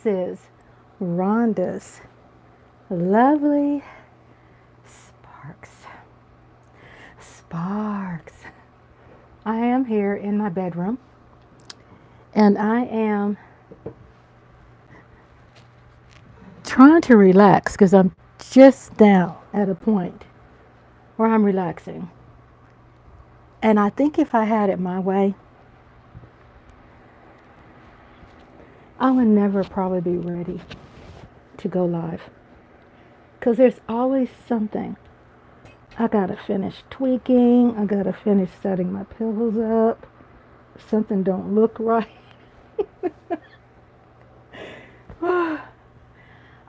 this is Rhonda's lovely Sparks. Sparks. I am here in my bedroom, and I am trying to relax because I'm just now at a point where I'm relaxing. And I think if I had it my way, I would never probably be ready to go live. Because there's always something. I gotta finish tweaking. I gotta finish setting my pillows up. Something don't look right.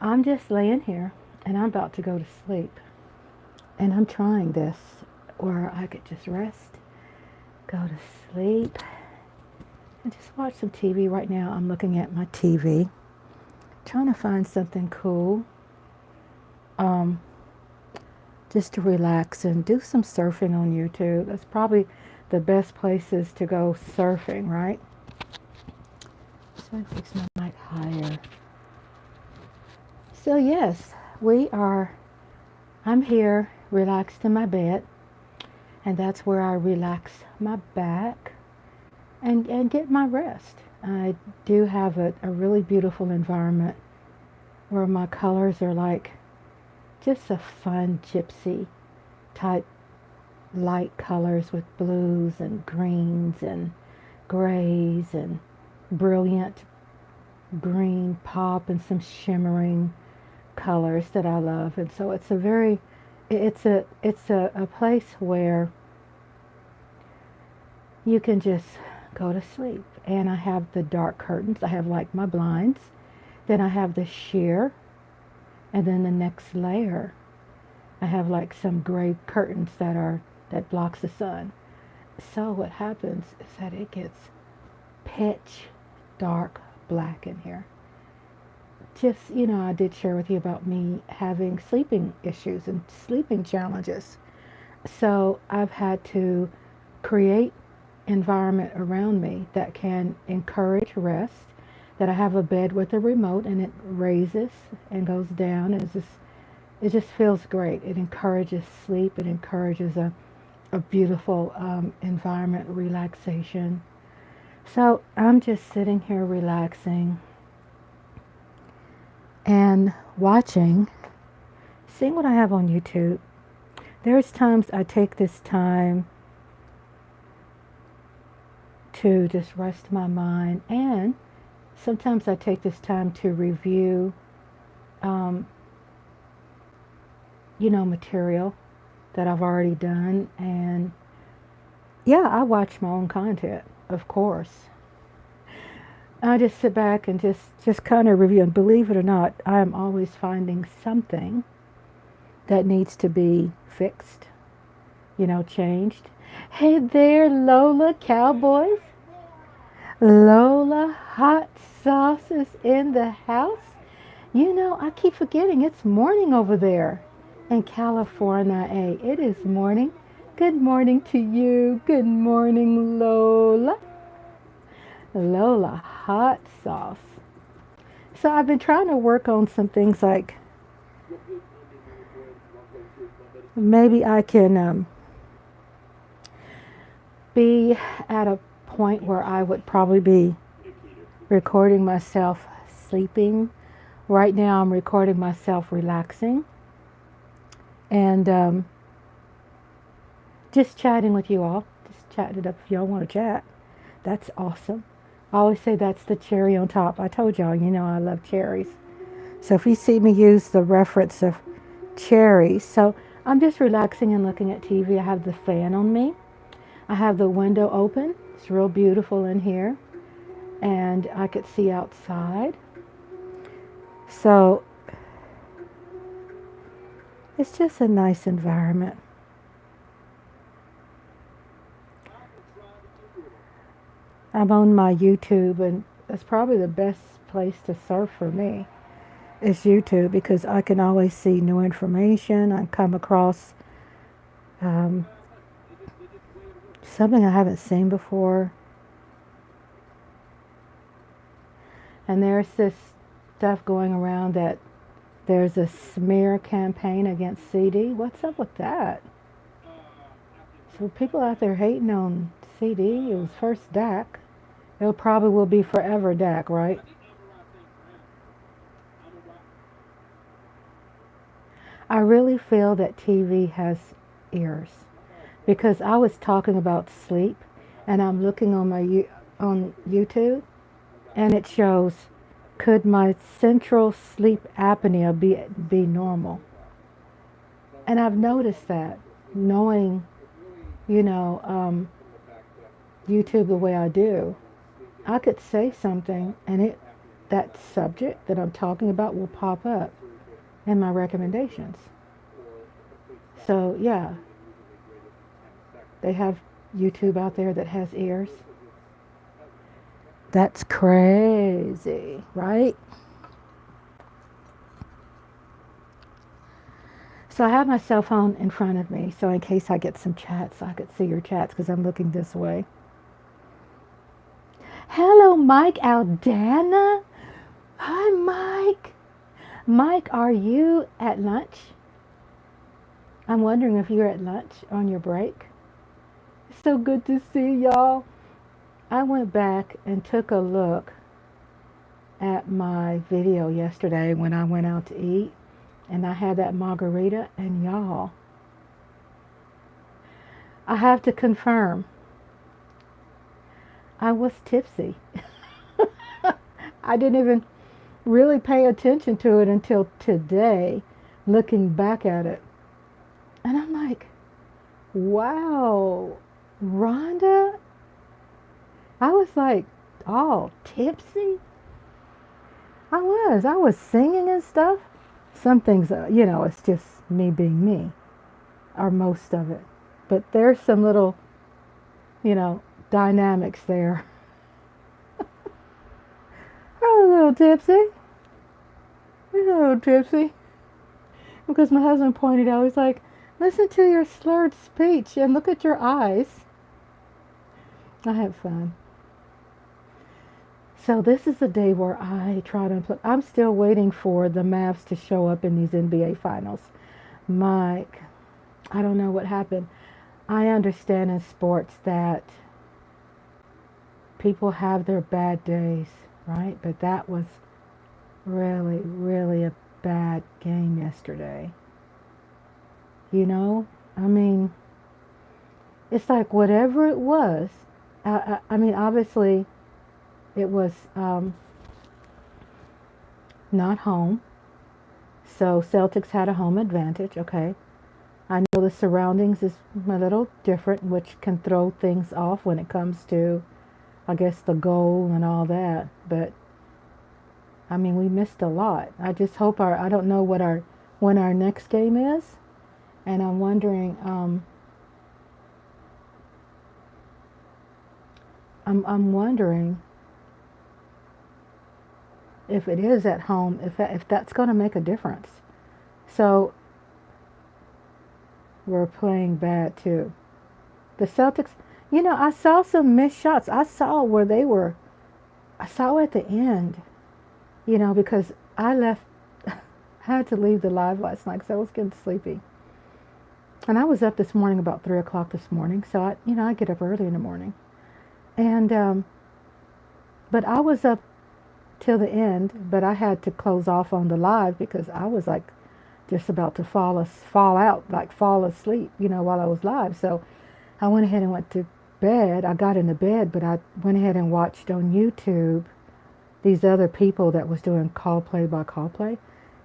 I'm just laying here and I'm about to go to sleep. And I'm trying this where I could just rest, go to sleep, and just watch some TV. Right now I'm looking at my TV, trying to find something cool. Just to relax and do some surfing on YouTube. That's probably the best places to go surfing, right? So I fix my mic higher. So yes, I'm here relaxed in my bed, and that's where I relax my back and get my rest. I do have a really beautiful environment where my colors are like just a fun gypsy type light colors with blues and greens and grays and brilliant green pop and some shimmering colors that I love. And so it's a place where you can just go to sleep. And I have the dark curtains. I have like my blinds. Then I have the sheer. And then the next layer, I have like some gray curtains that blocks the sun. So what happens is that it gets pitch dark black in here. Just, I did share with you about me having sleeping issues and sleeping challenges. So I've had to create environment around me that can encourage rest, that I have a bed with a remote and it raises and goes down, and it just feels great. It encourages sleep. It encourages a beautiful environment, relaxation. So I'm just sitting here relaxing and watching, seeing what I have on YouTube. There's times I take this time to just rest my mind, and sometimes I take this time to review, material that I've already done. And yeah, I watch my own content, of course. I just sit back and just kind of review. And believe it or not, I am always finding something that needs to be fixed, changed. Hey there, Lola Cowboys. Lola Hot Sauce is in the house. I keep forgetting it's morning over there in California. It is morning. Good morning to you. Good morning, Lola. Lola Hot Sauce. So I've been trying to work on some things like maybe I can be at a point where I would probably be recording myself sleeping. Right now I'm recording myself relaxing and just chatting with you all. Just chatting it up if y'all want to chat. That's awesome. I always say that's the cherry on top. I told y'all, I love cherries. So if you see me use the reference of cherries, so I'm just relaxing and looking at TV. I have the fan on me. I have the window open. It's real beautiful in here. And I could see outside. So it's just a nice environment. I'm on my YouTube, and that's probably the best place to surf for me is YouTube, because I can always see new information. I come across something I haven't seen before. And there's this stuff going around that there's a smear campaign against CD. What's up with that? So people out there hating on CD, it was first DAC. It probably will be forever DAC, right? I really feel that TV has ears because I was talking about sleep, and I'm looking on on YouTube, and it shows, could my central sleep apnea be normal? And I've noticed that, knowing, you know, YouTube the way I do, I could say something, and that subject that I'm talking about will pop up in my recommendations. So yeah, they have YouTube out there that has ears. That's crazy, right? So I have my cell phone in front of me, so in case I get some chats, I could see your chats because I'm looking this way. Hello, Mike Aldana. Hi, Mike. Mike, are you at lunch? I'm wondering if you're at lunch on your break. So good to see y'all. I went back and took a look at my video yesterday when I went out to eat, and I had that margarita, and y'all, I have to confirm, I was tipsy. I didn't even really pay attention to it until today, looking back at it. And I'm like, wow, Rhonda? I was like all tipsy. I was singing and stuff. Some things, it's just me being me, or most of it. But there's some little, dynamics there. I was a little tipsy. Because my husband pointed out, he's like, listen to your slurred speech and look at your eyes. I had fun. So this is the day where I try to unplug. I'm still waiting for the Mavs to show up in these NBA finals. Mike, I don't know what happened. I understand in sports that people have their bad days, right? But that was really, really a bad game yesterday. I mean, it's like whatever it was. I mean, obviously, it was not home. So Celtics had a home advantage, okay. I know the surroundings is a little different, which can throw things off when it comes to, I guess, the goal and all that. But, I mean, we missed a lot. I just hope I don't know when our next game is. And I'm wondering, I'm wondering if it is at home, if that's going to make a difference. So we're playing bad too. The Celtics, I saw some missed shots. I saw at the end, because I had to leave the live last night because I was getting sleepy. And I was up this morning about 3 o'clock this morning, so I get up early in the morning. And, but I was up till the end, but I had to close off on the live because I was like just about to fall asleep, while I was live. So I went ahead and went to bed. I got into bed, but I went ahead and watched on YouTube these other people that was doing call play by call play.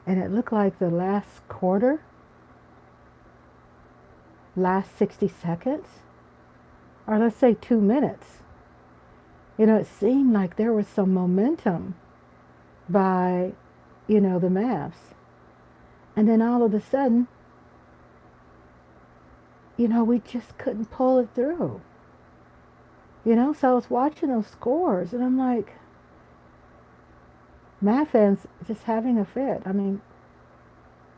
And it looked like the last 60 seconds, or let's say 2 minutes, it seemed like there was some momentum by, the Mavs. And then all of a sudden, we just couldn't pull it through. So I was watching those scores, and I'm like, Mav fans just having a fit. I mean,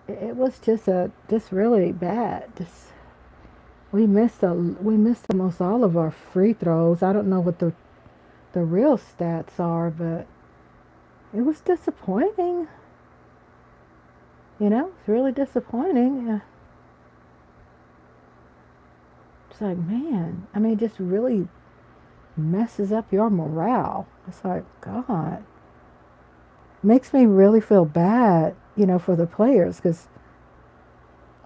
it was just really bad. We missed almost all of our free throws. I don't know what the real stats are, but it was disappointing. It's really disappointing. It's like, man, I mean, it just really messes up your morale. It's like, God, makes me really feel bad, for the players, because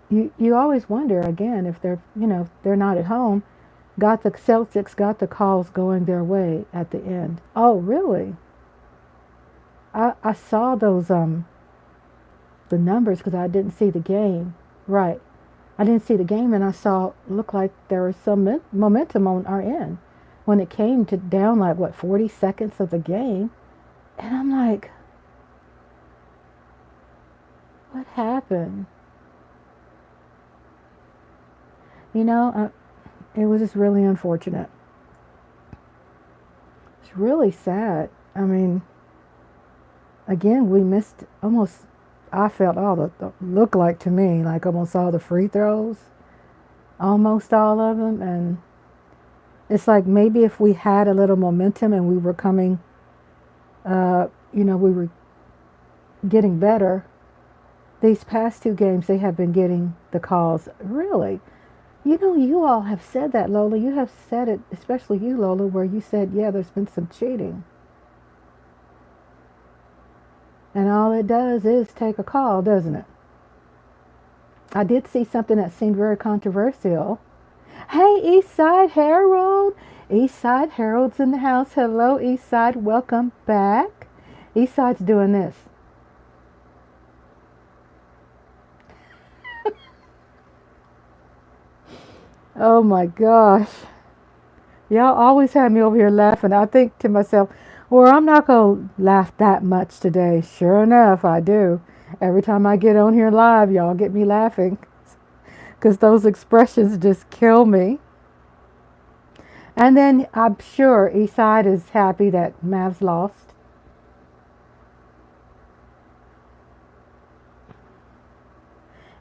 you always wonder again if they're not at home. Got the Celtics got the calls going their way at the end. Oh, really? I saw those the numbers because I didn't see the game. Right. I didn't see the game, and I saw looked like there was some momentum on our end when it came to down like what 40 seconds of the game, and I'm like, what happened? It was just really unfortunate. It's really sad. I mean, again, we missed almost. I felt all the looked like to me like almost all the free throws, almost all of them, and it's like maybe if we had a little momentum and we were coming, we were getting better. These past two games, they have been getting the calls. Really, you all have said that, Lola. You have said it, especially you, Lola, where you said, yeah, there's been some cheating. And all it does is take a call, doesn't it? I did see something that seemed very controversial. Hey, Eastside Harold. Eastside Harold's in the house. Hello, Eastside. Welcome back. Eastside's doing this. Oh my gosh. Y'all always have me over here laughing. I think to myself, well, I'm not going to laugh that much today. Sure enough, I do. Every time I get on here live, y'all get me laughing because those expressions just kill me. And then I'm sure Eastside is happy that Mavs lost.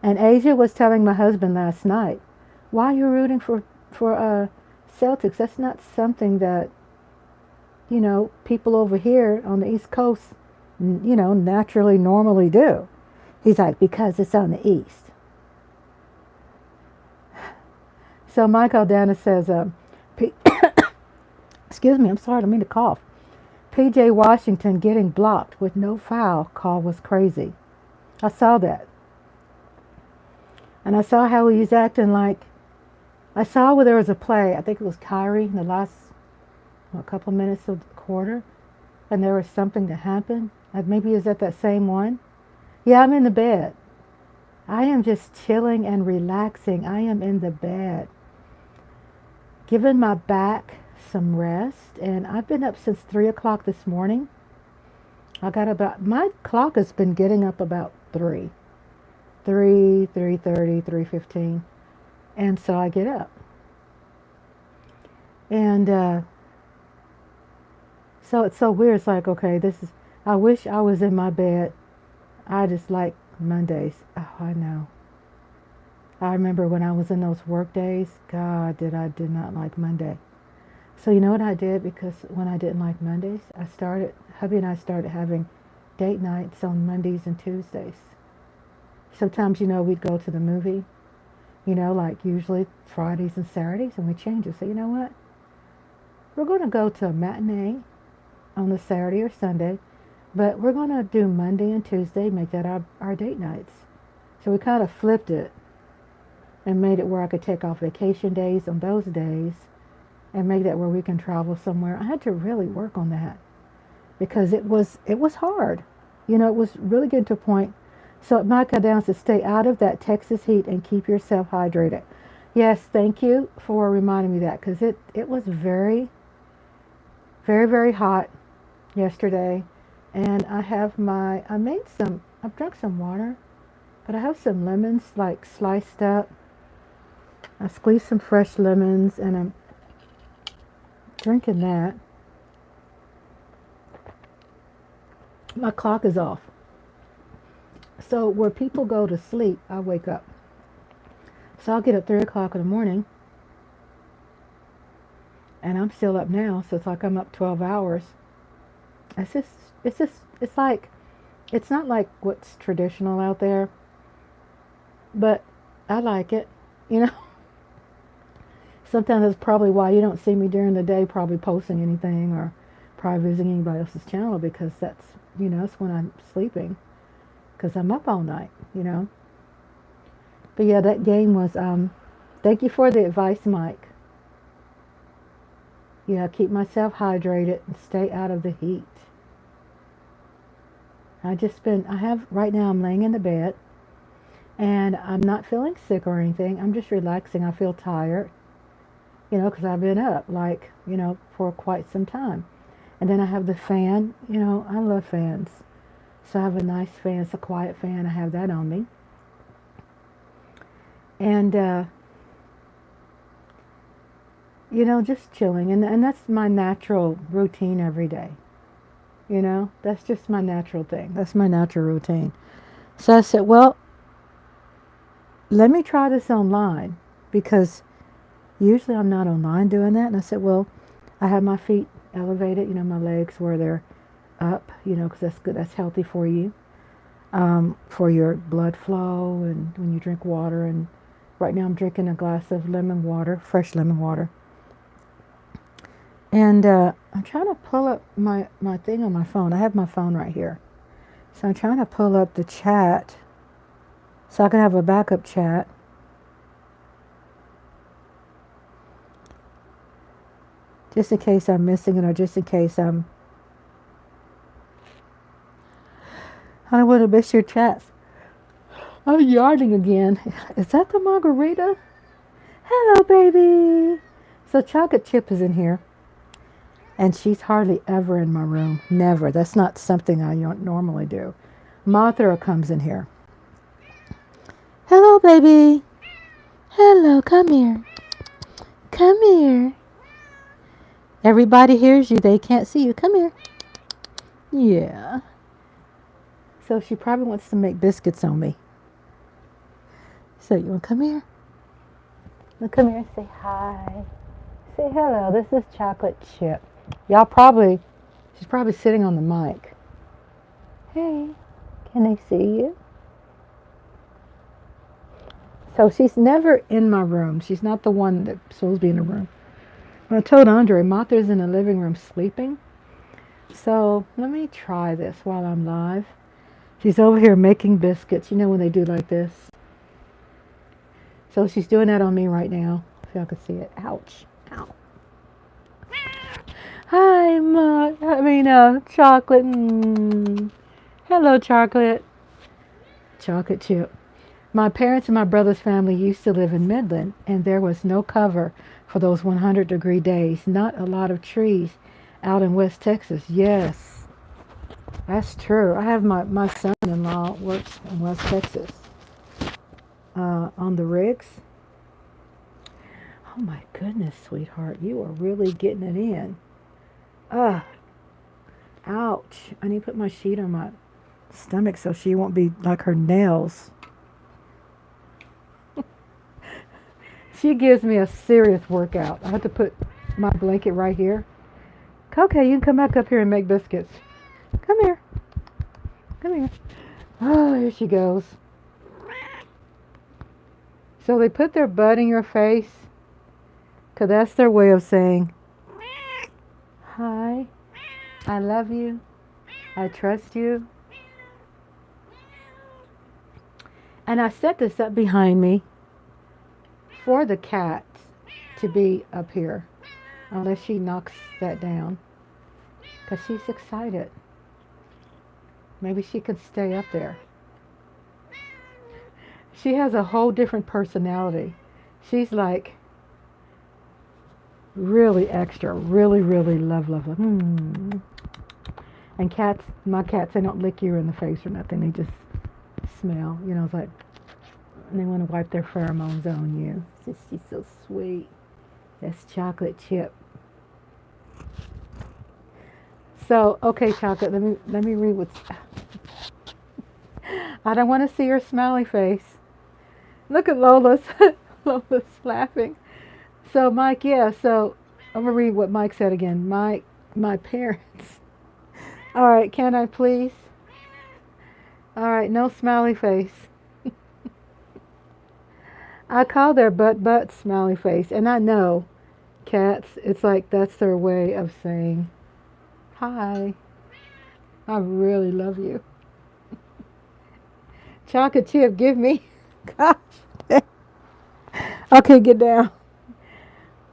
And Asia was telling my husband last night, why are you rooting for Celtics? That's not something that, people over here on the East Coast, naturally normally do. He's like, because it's on the East. So Mike Aldana says, excuse me, I'm sorry, I don't mean to cough. PJ Washington getting blocked with no foul call was crazy. I saw that. And I saw how he was acting like, I saw where there was a play, I think it was Kyrie in the last couple minutes of the quarter, and there was something that happened. Maybe is that same one? Yeah, I'm in the bed. I am just chilling and relaxing. I am in the bed, giving my back some rest, and I've been up since 3 o'clock this morning. My clock has been getting up about 3:30, 3:15, and so I get up. And so it's so weird. It's like, okay, I wish I was in my bed. I just like Mondays. Oh, I know. I remember when I was in those work days, God, did not like Monday. So you know what I did? Because when I didn't like Mondays, hubby and I started having date nights on Mondays and Tuesdays. Sometimes, we'd go to the movie, like usually Fridays and Saturdays, and we change it. So you know what? We're going to go to a matinee on the Saturday or Sunday, but we're going to do Monday and Tuesday, make that our date nights. So we kind of flipped it and made it where I could take off vacation days on those days and make that where we can travel somewhere. I had to really work on that because it was hard. It was really getting to a point. So Micah Downs says, stay out of that Texas heat and keep yourself hydrated. Yes, thank you for reminding me that because it was very, very, very hot yesterday. And I've drunk some water, but I have some lemons like sliced up. I squeezed some fresh lemons and I'm drinking that. My clock is off. So where people go to sleep, I wake up. So I'll get up 3 o'clock in the morning. And I'm still up now, so it's like I'm up 12 hours. It's just, it's like, it's not like what's traditional out there, but I like it, you know. Sometimes that's probably why you don't see me during the day probably posting anything or probably visiting anybody else's channel, because that's, that's when I'm sleeping, because I'm up all night, But yeah, that game was, thank you for the advice, Mike. Yeah, keep myself hydrated and stay out of the heat. Right now I'm laying in the bed and I'm not feeling sick or anything. I'm just relaxing. I feel tired, because I've been up for quite some time. And then I have the fan, I love fans. So I have a nice fan. It's a quiet fan. I have that on me. And, just chilling. And that's my natural routine every day. That's just my natural thing. That's my natural routine. So I said, well, let me try this online, because usually I'm not online doing that. And I said, well, I have my feet elevated, my legs where they're up, because that's good. That's healthy for you, for your blood flow and when you drink water. And right now I'm drinking a glass of lemon water, fresh lemon water. And I'm trying to pull up my thing on my phone. I have my phone right here. So I'm trying to pull up the chat so I can have a backup chat. Just in case I'm missing it, or just in case I don't want to miss your chats. I'm yarding again. Is that the margarita? Hello, baby. So Chocolate Chip is in here. And she's hardly ever in my room. Never. That's not something I normally do. Mothra comes in here. Hello, baby. Hello, come here. Come here. Everybody hears you. They can't see you. Come here. Yeah. So she probably wants to make biscuits on me. So you want to come here? Well, come here and say hi. Say hello. This is Chocolate Chip. She's probably sitting on the mic. Hey, can they see you? So she's never in my room. She's not the one that's supposed to be in the room. I told Andre, Martha's in the living room sleeping. So let me try this while I'm live. She's over here making biscuits. When they do like this. So she's doing that on me right now. If y'all can see it. Ouch. Ow. Hi, Chocolate. Hello, Chocolate. Chocolate Chip. My parents and my brother's family used to live in Midland, and there was no cover for those 100-degree days. Not a lot of trees out in West Texas. Yes, that's true. I have my son-in-law works in West Texas on the rigs. Oh, my goodness, sweetheart. You are really getting it in. Ouch. I need to put my sheet on my stomach so she won't be like her nails. She gives me a serious workout. I have to put my blanket right here. Okay, you can come back up here and make biscuits. Come here. Come here. Oh, here she goes. So they put their butt in your face, because that's their way of saying, hi, I love you, I trust you. And I set this up behind me for the cat to be up here, unless she knocks that down, because she's excited. Maybe she can stay up there. She has a whole different personality. She's like really extra, really, really love. And cats, my cats, they don't lick you in the face or nothing. They just smell, it's like they want to wipe their pheromones on you. She's so sweet. That's Chocolate Chip. So, okay, Chocolate, let me read what's... I don't want to see her smiley face. Look at Lola's. Lola's laughing. So, Mike, so I'm going to read what Mike said again. My parents All right, can I please? All right, no smiley face. I call their butt smiley face, and I know cats, it's like that's their way of saying, hi, I really love you. Chocolate chip, give me. Gosh. Okay, get down.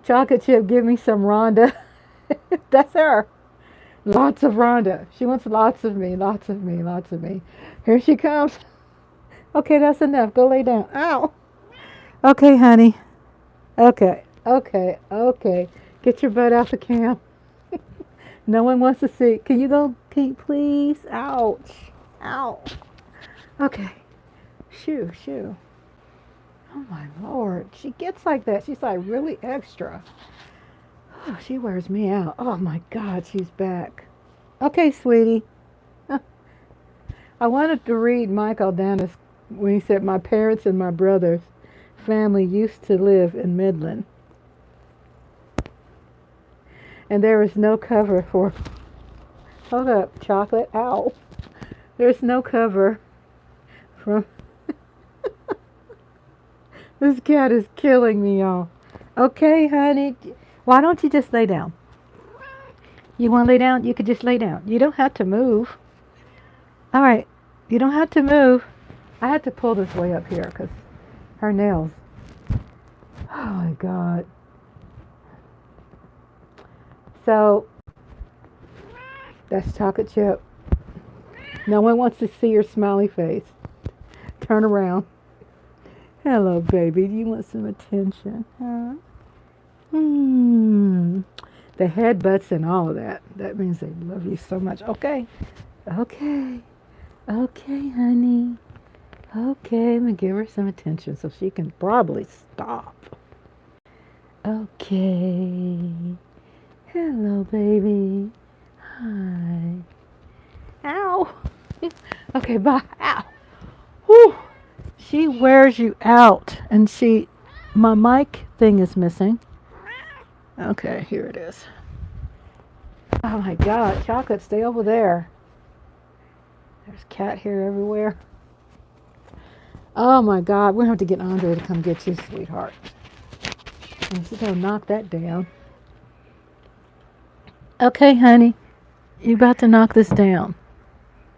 Chocolate chip, give me some Rhonda. That's her. Lots of Rhonda. She wants lots of me, lots of me, lots of me. Here she comes. Okay, that's enough. Go lay down. Ow. Okay, honey. Okay, okay, okay. Get your butt off the cam. No one wants to see. Can you go, can you please? Ouch. Ow. Okay. Shoo, shoo. Oh my Lord. She gets like that. She's like really extra. Oh, she wears me out. Oh my God, she's back. Okay, sweetie. I wanted to read Michael Dennis when he said, my parents and my brother's family used to live in Midland. And there was no cover for, hold up, chocolate, ow. There's no cover from, this cat is killing me, y'all. Okay, honey, why don't you just lay down? You want to lay down? You could just lay down. You don't have to move. All right, you don't have to move. I had to pull this way up here because her nails. Oh my God. So, that's chocolate chip. No one wants to see your smiley face. Turn around. Hello, baby. Do you want some attention? Huh? The headbutts and all of that. That means they love you so much. Okay. Okay. Okay, honey. Okay, I'm going to give her some attention so she can probably stop. Okay. Hello, baby. Hi. Ow. Okay, bye. Ow. Whew. She wears you out. And my mic thing is missing. Okay, here it is. Oh my God, Chocolate, stay over there. There's cat hair everywhere. Oh my God, we're going to have to get Andre to come get you, sweetheart. And she's going to knock that down. Okay, honey, you about to knock this down.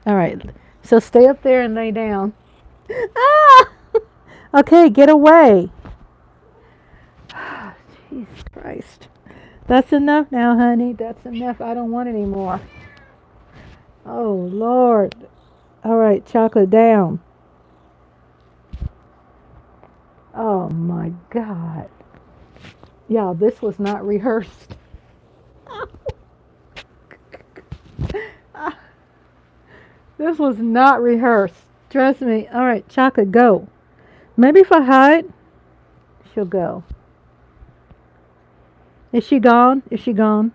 All right, so stay up there and lay down. Ah! Okay, get away. Jesus Christ. That's enough now, honey. That's enough. I don't want any more. Oh, Lord. All right, Chocolate, down. Oh, my God. Yeah, this was not rehearsed. This was not rehearsed. Trust me. All right, Chocolate, go. Maybe if I hide, she'll go. Is she gone? Is she gone?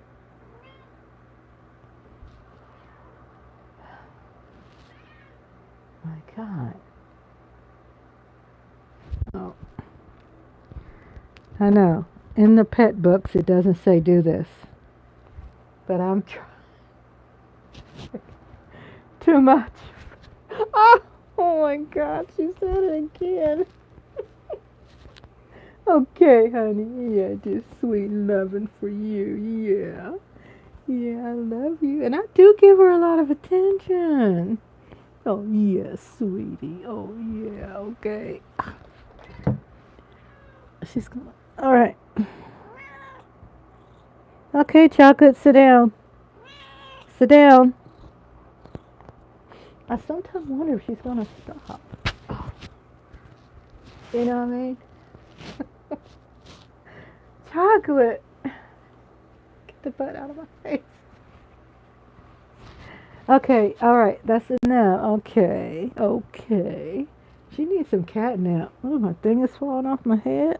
My God. Oh. I know. In the pet books, it doesn't say do this. But I'm trying. Too much. Oh my God, she said it again. Okay, honey. Yeah, just sweet loving for you. Yeah. Yeah, I love you. And I do give her a lot of attention. Oh, yeah, sweetie. Oh, yeah, okay. She's going. All right. Okay, Chocolate, sit down. Sit down. I sometimes wonder if she's going to stop. Oh. You know what I mean? Chocolate. Get the butt out of my face. Okay, all right, that's enough. Okay, okay. She needs some catnap. Oh, my thing is falling off my head.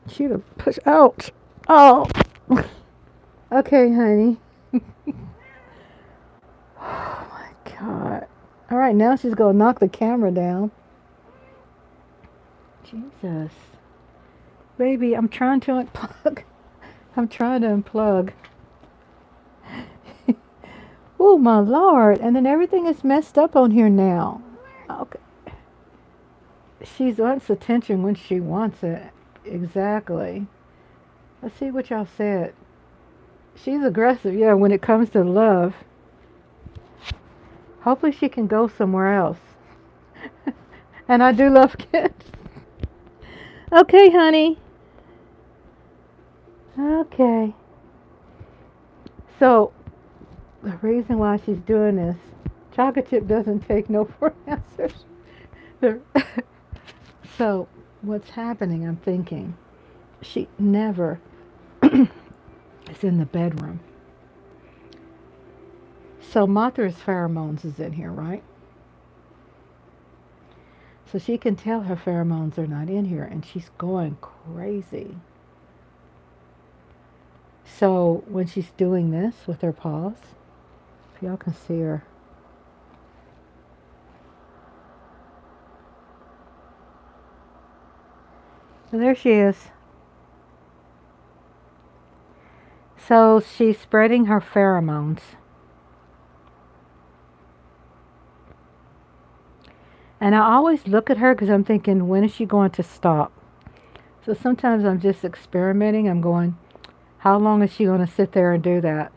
She'd have pushed out. Oh. Okay, honey. Oh my God. All right, now she's gonna knock the camera down. Jesus. Baby, I'm trying to unplug. I'm trying to unplug. Oh, my Lord. And then everything is messed up on here now. Okay. She wants attention when she wants it. Exactly. Let's see what y'all said. She's aggressive, yeah, when it comes to love. Hopefully she can go somewhere else. And I do love kids. Okay, honey. Okay. So, the reason why she's doing this, Chocolate Chip doesn't take no for answers. So, what's happening, I'm thinking, she never is in the bedroom. So, Mothra's pheromones is in here, right? So she can tell her pheromones are not in here, and she's going crazy. So when she's doing this with her paws, if y'all can see her. So there she is. So she's spreading her pheromones. And I always look at her because I'm thinking, when is she going to stop? So sometimes I'm just experimenting. I'm going, how long is she going to sit there and do that?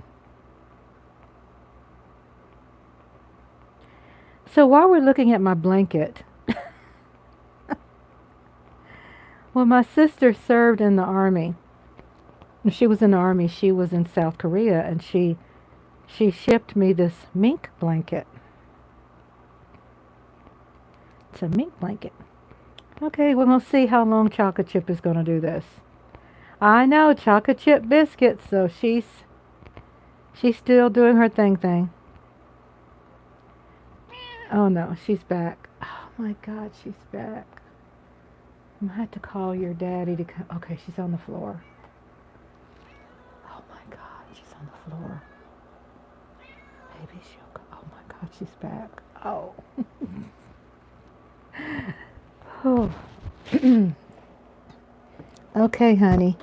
So while we're looking at my blanket, well, my sister served in the army. She was in the army. She was in South Korea, and she shipped me this mink blanket. It's a mink blanket. Okay, we're going to see how long Chocolate Chip is going to do this. I know, Chocolate Chip biscuits, so she's still doing her thing. Oh no, she's back. Oh my God, she's back. I'm going to have to call your daddy to come. Okay, she's on the floor. Oh my God, she's on the floor. Maybe she'll go. Oh my God, she's back. Oh. Oh. Okay, honey.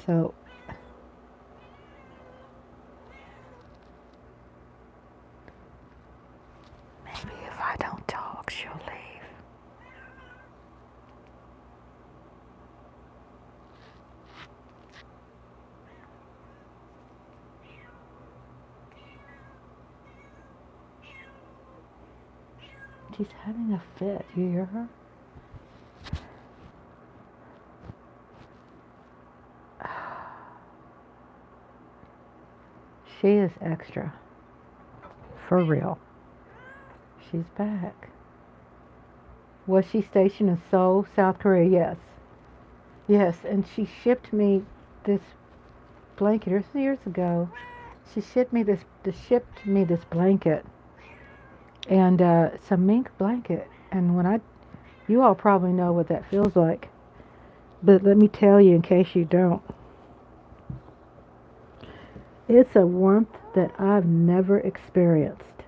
So, maybe if I don't talk, she'll leave. She's having a fit. You hear her? She is extra. For real. She's back. Was she stationed in Seoul, South Korea? Yes. Yes, and she shipped me this blanket years ago. She shipped me this blanket. And it's a mink blanket. And you all probably know what that feels like. But let me tell you in case you don't. It's a warmth that I've never experienced.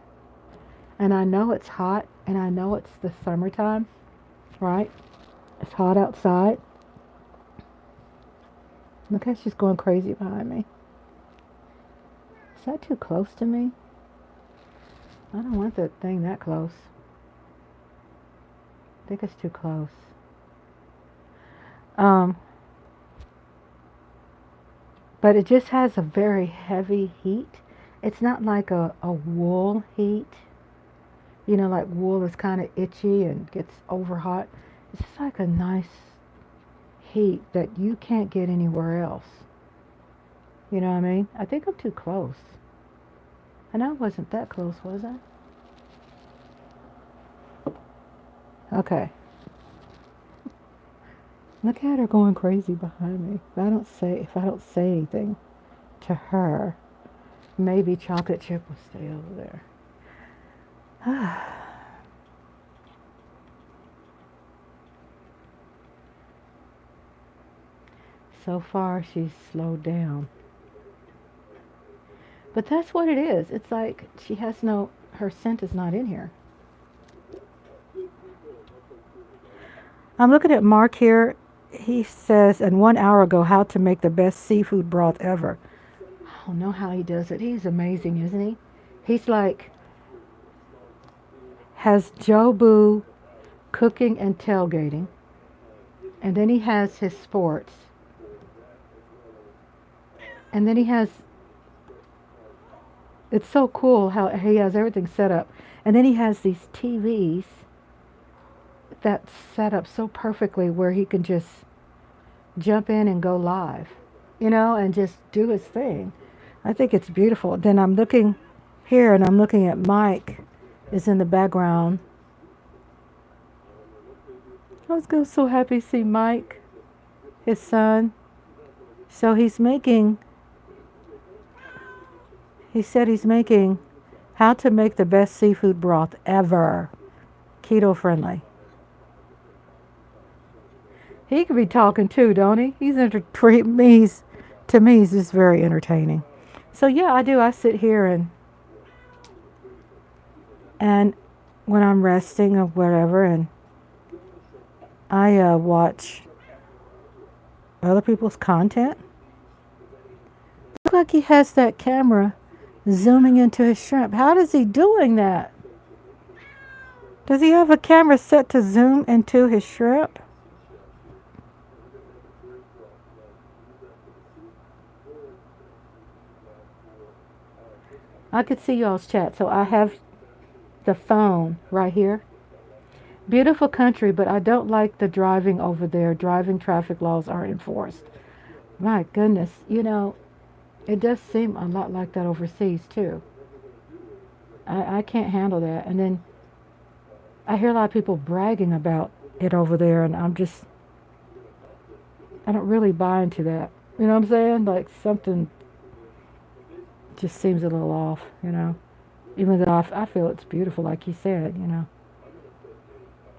And I know it's hot, and I know it's the summertime, right? It's hot outside. Look how she's going crazy behind me. Is that too close to me? I don't want that thing that close. I think it's too close. But it just has a very heavy heat. It's not like a wool heat. You know, like wool is kind of itchy and gets over hot. It's just like a nice heat that you can't get anywhere else. You know what I mean? I think I'm too close. And I wasn't that close, was I? Okay. Look at her going crazy behind me. If I don't say anything to her, maybe Chocolate Chip will stay over there. So far, she's slowed down. But that's what it is. It's like her scent is not in here. I'm looking at Mark here. He says, and 1 hour ago, how to make the best seafood broth ever. I don't know how he does it. He's amazing, isn't he? He's like, has Jobu cooking and tailgating, and then he has his sports, and then he has, it's so cool how he has everything set up, and then he has these TVs that's set up so perfectly where he can just jump in and go live, and just do his thing. I think it's beautiful. Then I'm looking here and I'm looking at Mike is in the background. I was so happy to see Mike, his son. So he said he's making how to make the best seafood broth ever, keto friendly. He could be talking too, don't he? To me, he's just very entertaining. So yeah, I do. I sit here and when I'm resting or whatever, and I watch other people's content. Look like he has that camera zooming into his shrimp. How is he doing that? Does he have a camera set to zoom into his shrimp? I could see y'all's chat, so I have the phone right here. Beautiful country, but I don't like the driving over there. Driving traffic laws are enforced. My goodness, it does seem a lot like that overseas too. I can't handle that. And then I hear a lot of people bragging about it over there, and I don't really buy into that. You know what I'm saying? Like something just seems a little off, Even though I feel it's beautiful, like he said.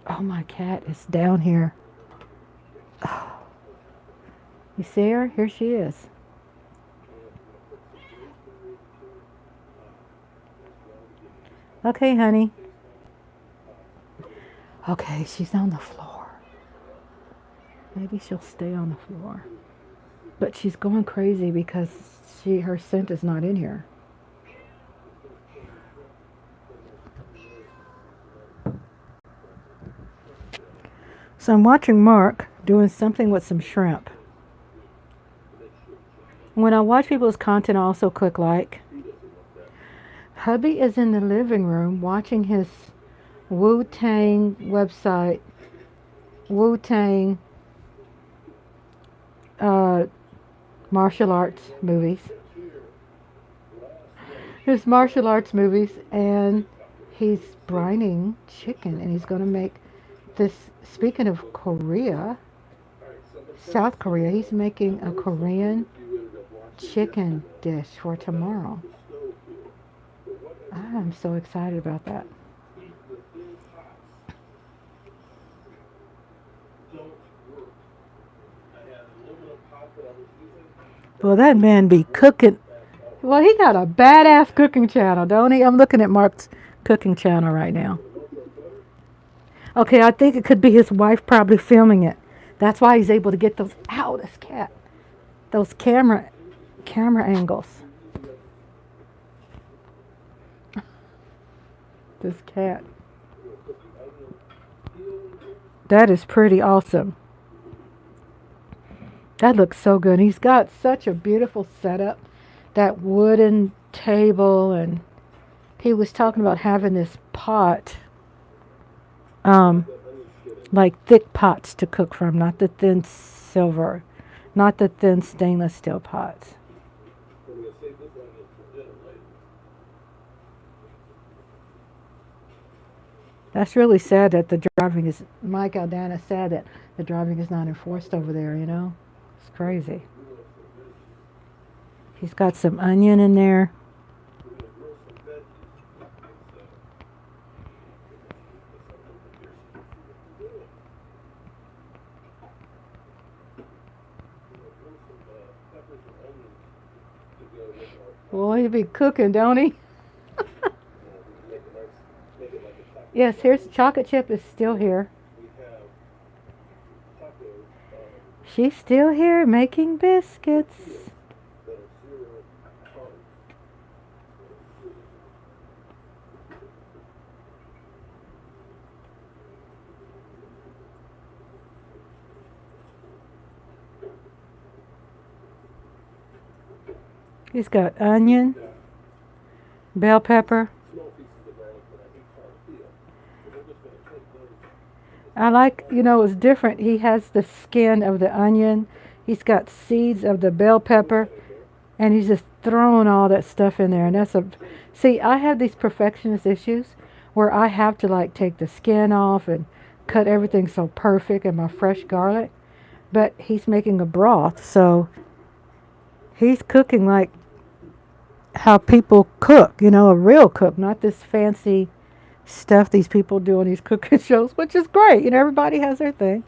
Oh, my cat is down here. Oh. You see her? Here she is. Okay, honey. Okay, she's on the floor. Maybe she'll stay on the floor. But she's going crazy because her scent is not in here. So I'm watching Mark doing something with some shrimp. When I watch people's content, I also click like. Hubby is in the living room watching his Wu-Tang website, Wu-Tang martial arts movies. His martial arts movies, and he's brining chicken, and he's going to make this. Speaking of Korea, South Korea, he's making a Korean chicken dish for tomorrow. I'm so excited about that. Well, that man be cooking. Well, he got a badass cooking channel, don't he? I'm looking at Mark's cooking channel right now. Okay, I think it could be his wife probably filming it. That's why he's able to get those. Ow, this cat. Those camera angles. This cat. That is pretty awesome. That looks so good. He's got such a beautiful setup. That wooden table, and he was talking about having this pot. Like thick pots to cook from, not the thin silver, not the thin stainless steel pots. That's really sad that the driving is, Mike Aldana said that the driving is not enforced over there, It's crazy. He's got some onion in there. Boy, he be cooking, don't he? Yes, here's chocolate chip is still here. She's still here making biscuits. He's got onion, bell pepper. I like, it's different. He has the skin of the onion. He's got seeds of the bell pepper. And he's just throwing all that stuff in there. And see, I have these perfectionist issues where I have to like take the skin off and cut everything so perfect and my fresh garlic. But he's making a broth. So he's cooking like how people cook, a real cook, not this fancy stuff these people do on these cooking shows, which is great. Everybody has their thing.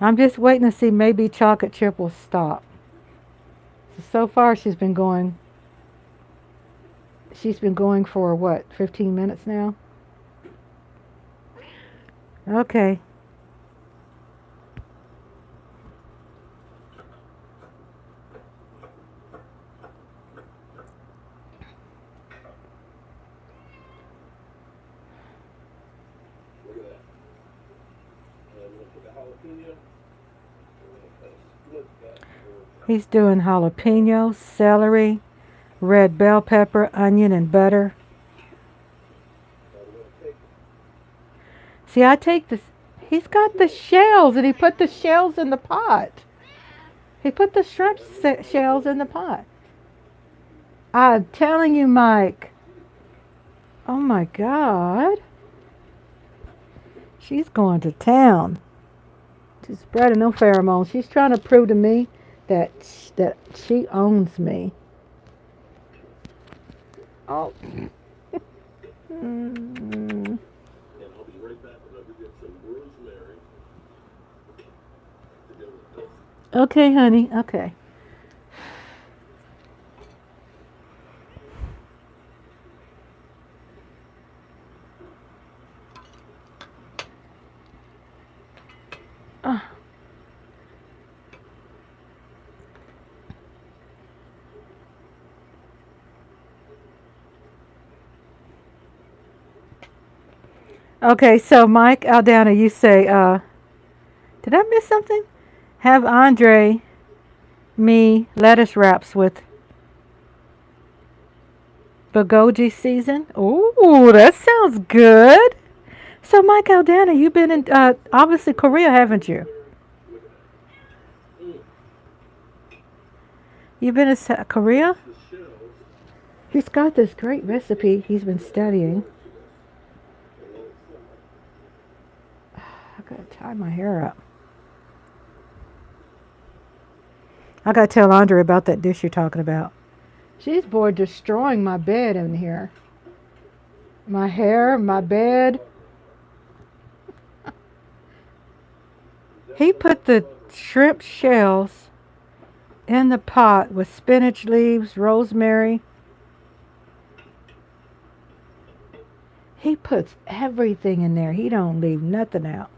I'm just waiting to see maybe chocolate chip will stop. So far she's been going for what, 15 minutes now? Okay. He's doing jalapeno, celery, red bell pepper, onion, and butter. See, I take this. He's got the shells, and he put the shells in the pot. He put the shrimp shells in the pot. I'm telling you, Mike. Oh my God. She's going to town. She's spreading no pheromones. She's trying to prove to me that she owns me. Oh. Okay, honey. Okay. Okay, so Mike Aldana, you say, did I miss something? Have Andre me lettuce wraps with bulgogi season. Ooh, that sounds good. So Mike Aldana, you've been in obviously Korea, haven't you? You've been in Korea? He's got this great recipe he's been studying. I gotta tie my hair up. I gotta tell Andre about that dish you're talking about. She's bored destroying my bed in here. My hair, my bed. He put the shrimp shells in the pot with spinach leaves, rosemary. He puts everything in there. He don't leave nothing out.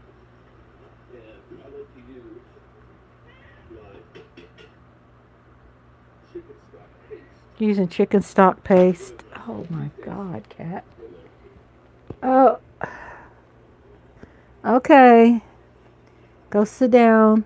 Using chicken stock paste. Oh my God, Cat. Oh. Okay. Go sit down.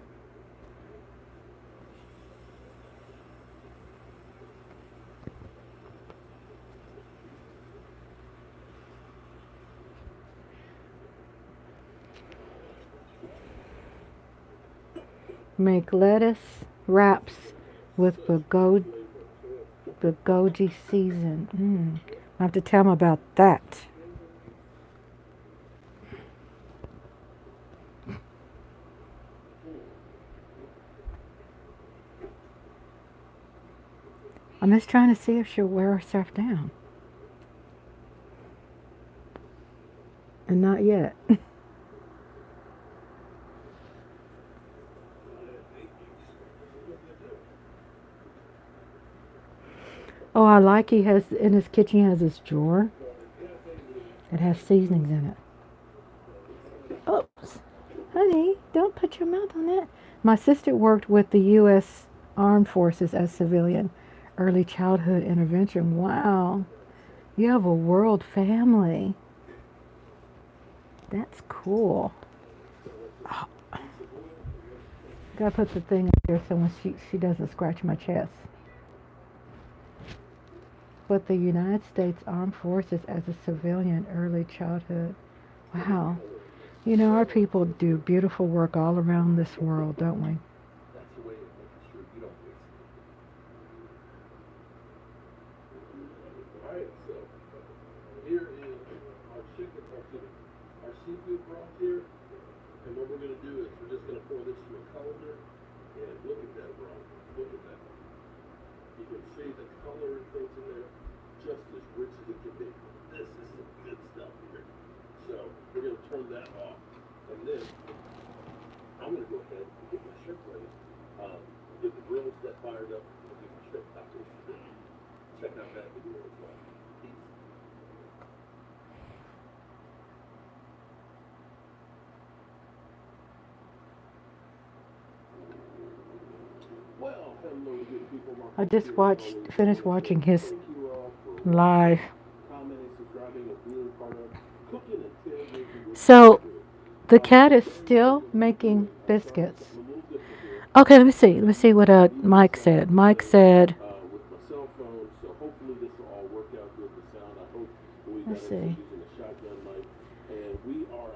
Make lettuce wraps with bulgogi season. I have to tell him about that. I'm just trying to see if she'll wear herself down. And not yet. Oh, I like he has in his kitchen. He has this drawer. It has seasonings in it. Oops, honey, don't put your mouth on that. My sister worked with the U.S. Armed Forces as civilian, early childhood intervention. Wow, you have a world family. That's cool. Oh, gotta put the thing up there so when she doesn't scratch my chest. With the United States Armed Forces as a civilian, early childhood. Wow. You know, our people do beautiful work all around this world, don't we? I just finished watching his live. So the cat is still making biscuits. Okay, let me see. Let me see what Mike said. Mike said, let's see,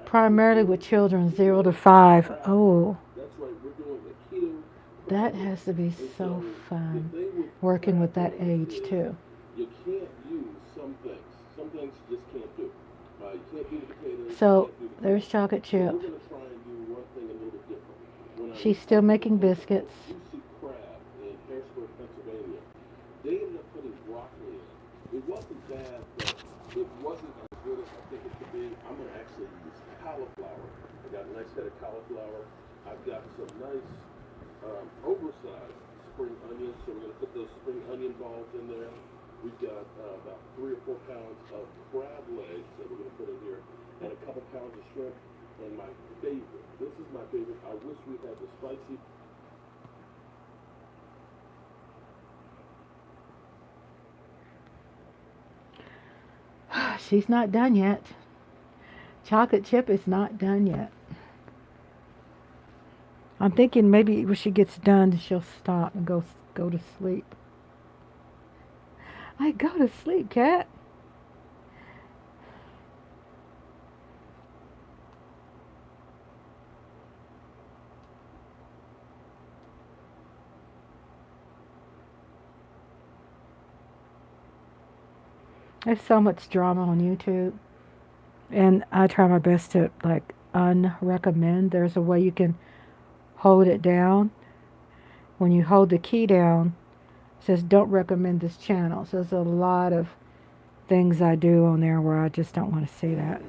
primarily with children 0 to 5. Oh, that has to be so fun working with that age too. So there's chocolate chip. She's still making biscuits. She's not done yet. Chocolate chip is not done yet. I'm thinking maybe when she gets done, she'll stop and go to sleep. I go to sleep, cat. There's so much drama on YouTube, and I try my best to like unrecommend. There's a way you can hold it down. When you hold the key down, it says don't recommend this channel. So there's a lot of things I do on there where I just don't want to see that.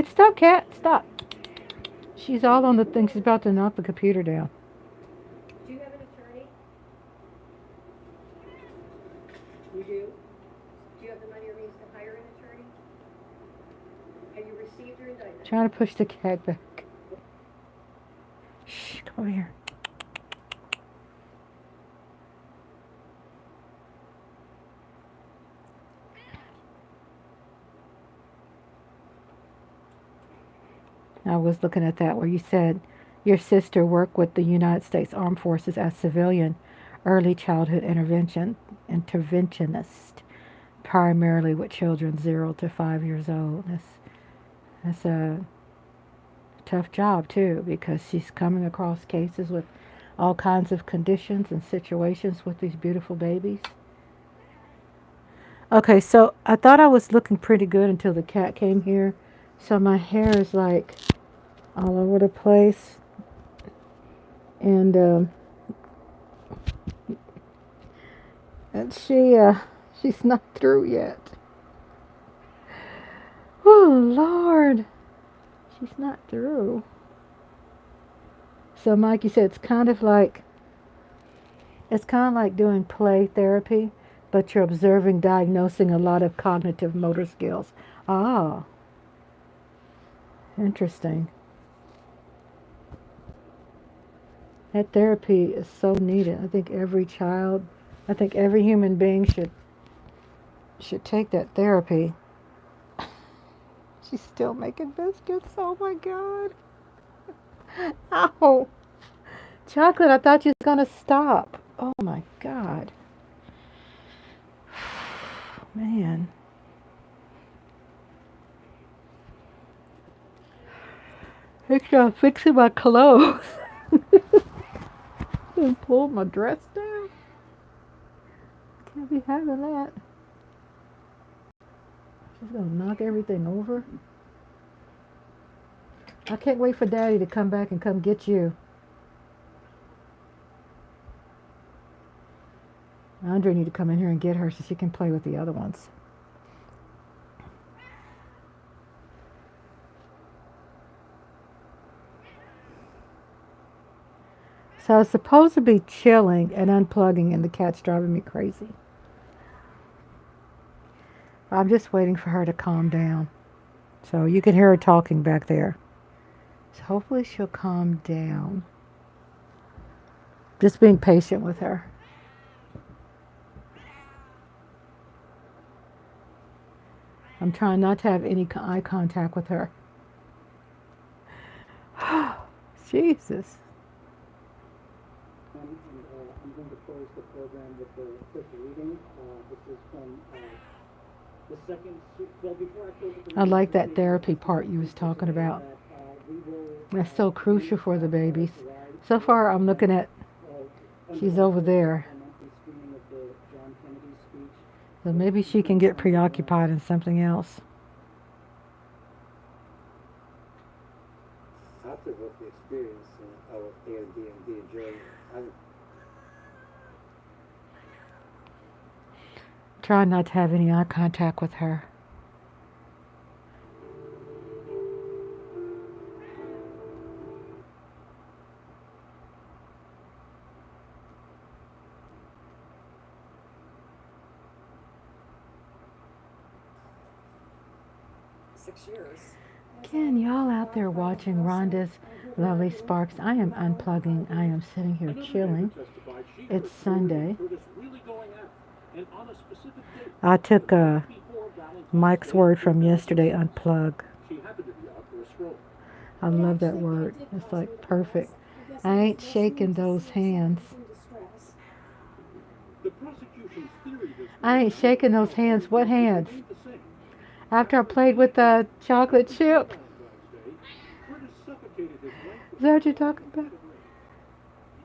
Stop, cat, stop. She's all on the thing. She's about to knock the computer down. Do you have an attorney? You do? Do you have the money or means to hire an attorney? Have you received your indictment? Trying to push the cat back. Shh, come over here. I was looking at that where you said your sister worked with the United States Armed Forces as civilian early childhood interventionist, primarily with children 0 to 5 years old. That's a tough job too, because she's coming across cases with all kinds of conditions and situations with these beautiful babies. Okay, so I thought I was looking pretty good until the cat came here. So my hair is like all over the place. And And she's not through yet. Oh, Lord. She's not through. So, Mike, you said it's kind of like doing play therapy, but you're observing, diagnosing a lot of cognitive motor skills. Ah, interesting. That therapy is so needed. I think every human being should take that therapy. She's still making biscuits. Oh my God. Ow. Chocolate, I thought you was gonna stop. Oh my God. Man. I'm fixing my clothes. And pull my dress down. Can't be having that. She's gonna knock everything over. I can't wait for Daddy to come back and come get you. Andre need to come in here and get her so she can play with the other ones. So it's supposed to be chilling and unplugging, and the cat's driving me crazy. I'm just waiting for her to calm down. So you can hear her talking back there. So hopefully she'll calm down. Just being patient with her. I'm trying not to have any eye contact with her. Jesus. I'm going to close the program with a quick reading. This is from the second, well, before I close it, I like that therapy part you was talking about. That's so crucial for the babies. So far, I'm looking at, she's over there. So maybe she can get preoccupied in something else. After what the experience of Airbnb journey, Try not to have any eye contact with her. Again, y'all out there watching Rhonda's Lovely Sparks. I am unplugging. I am sitting here chilling. It's Sunday. I took Mike's word from yesterday, unplug. I love that word. It's like perfect. I ain't shaking those hands. I ain't shaking those hands. What hands? After I played with the chocolate chip? Is that what you're talking about?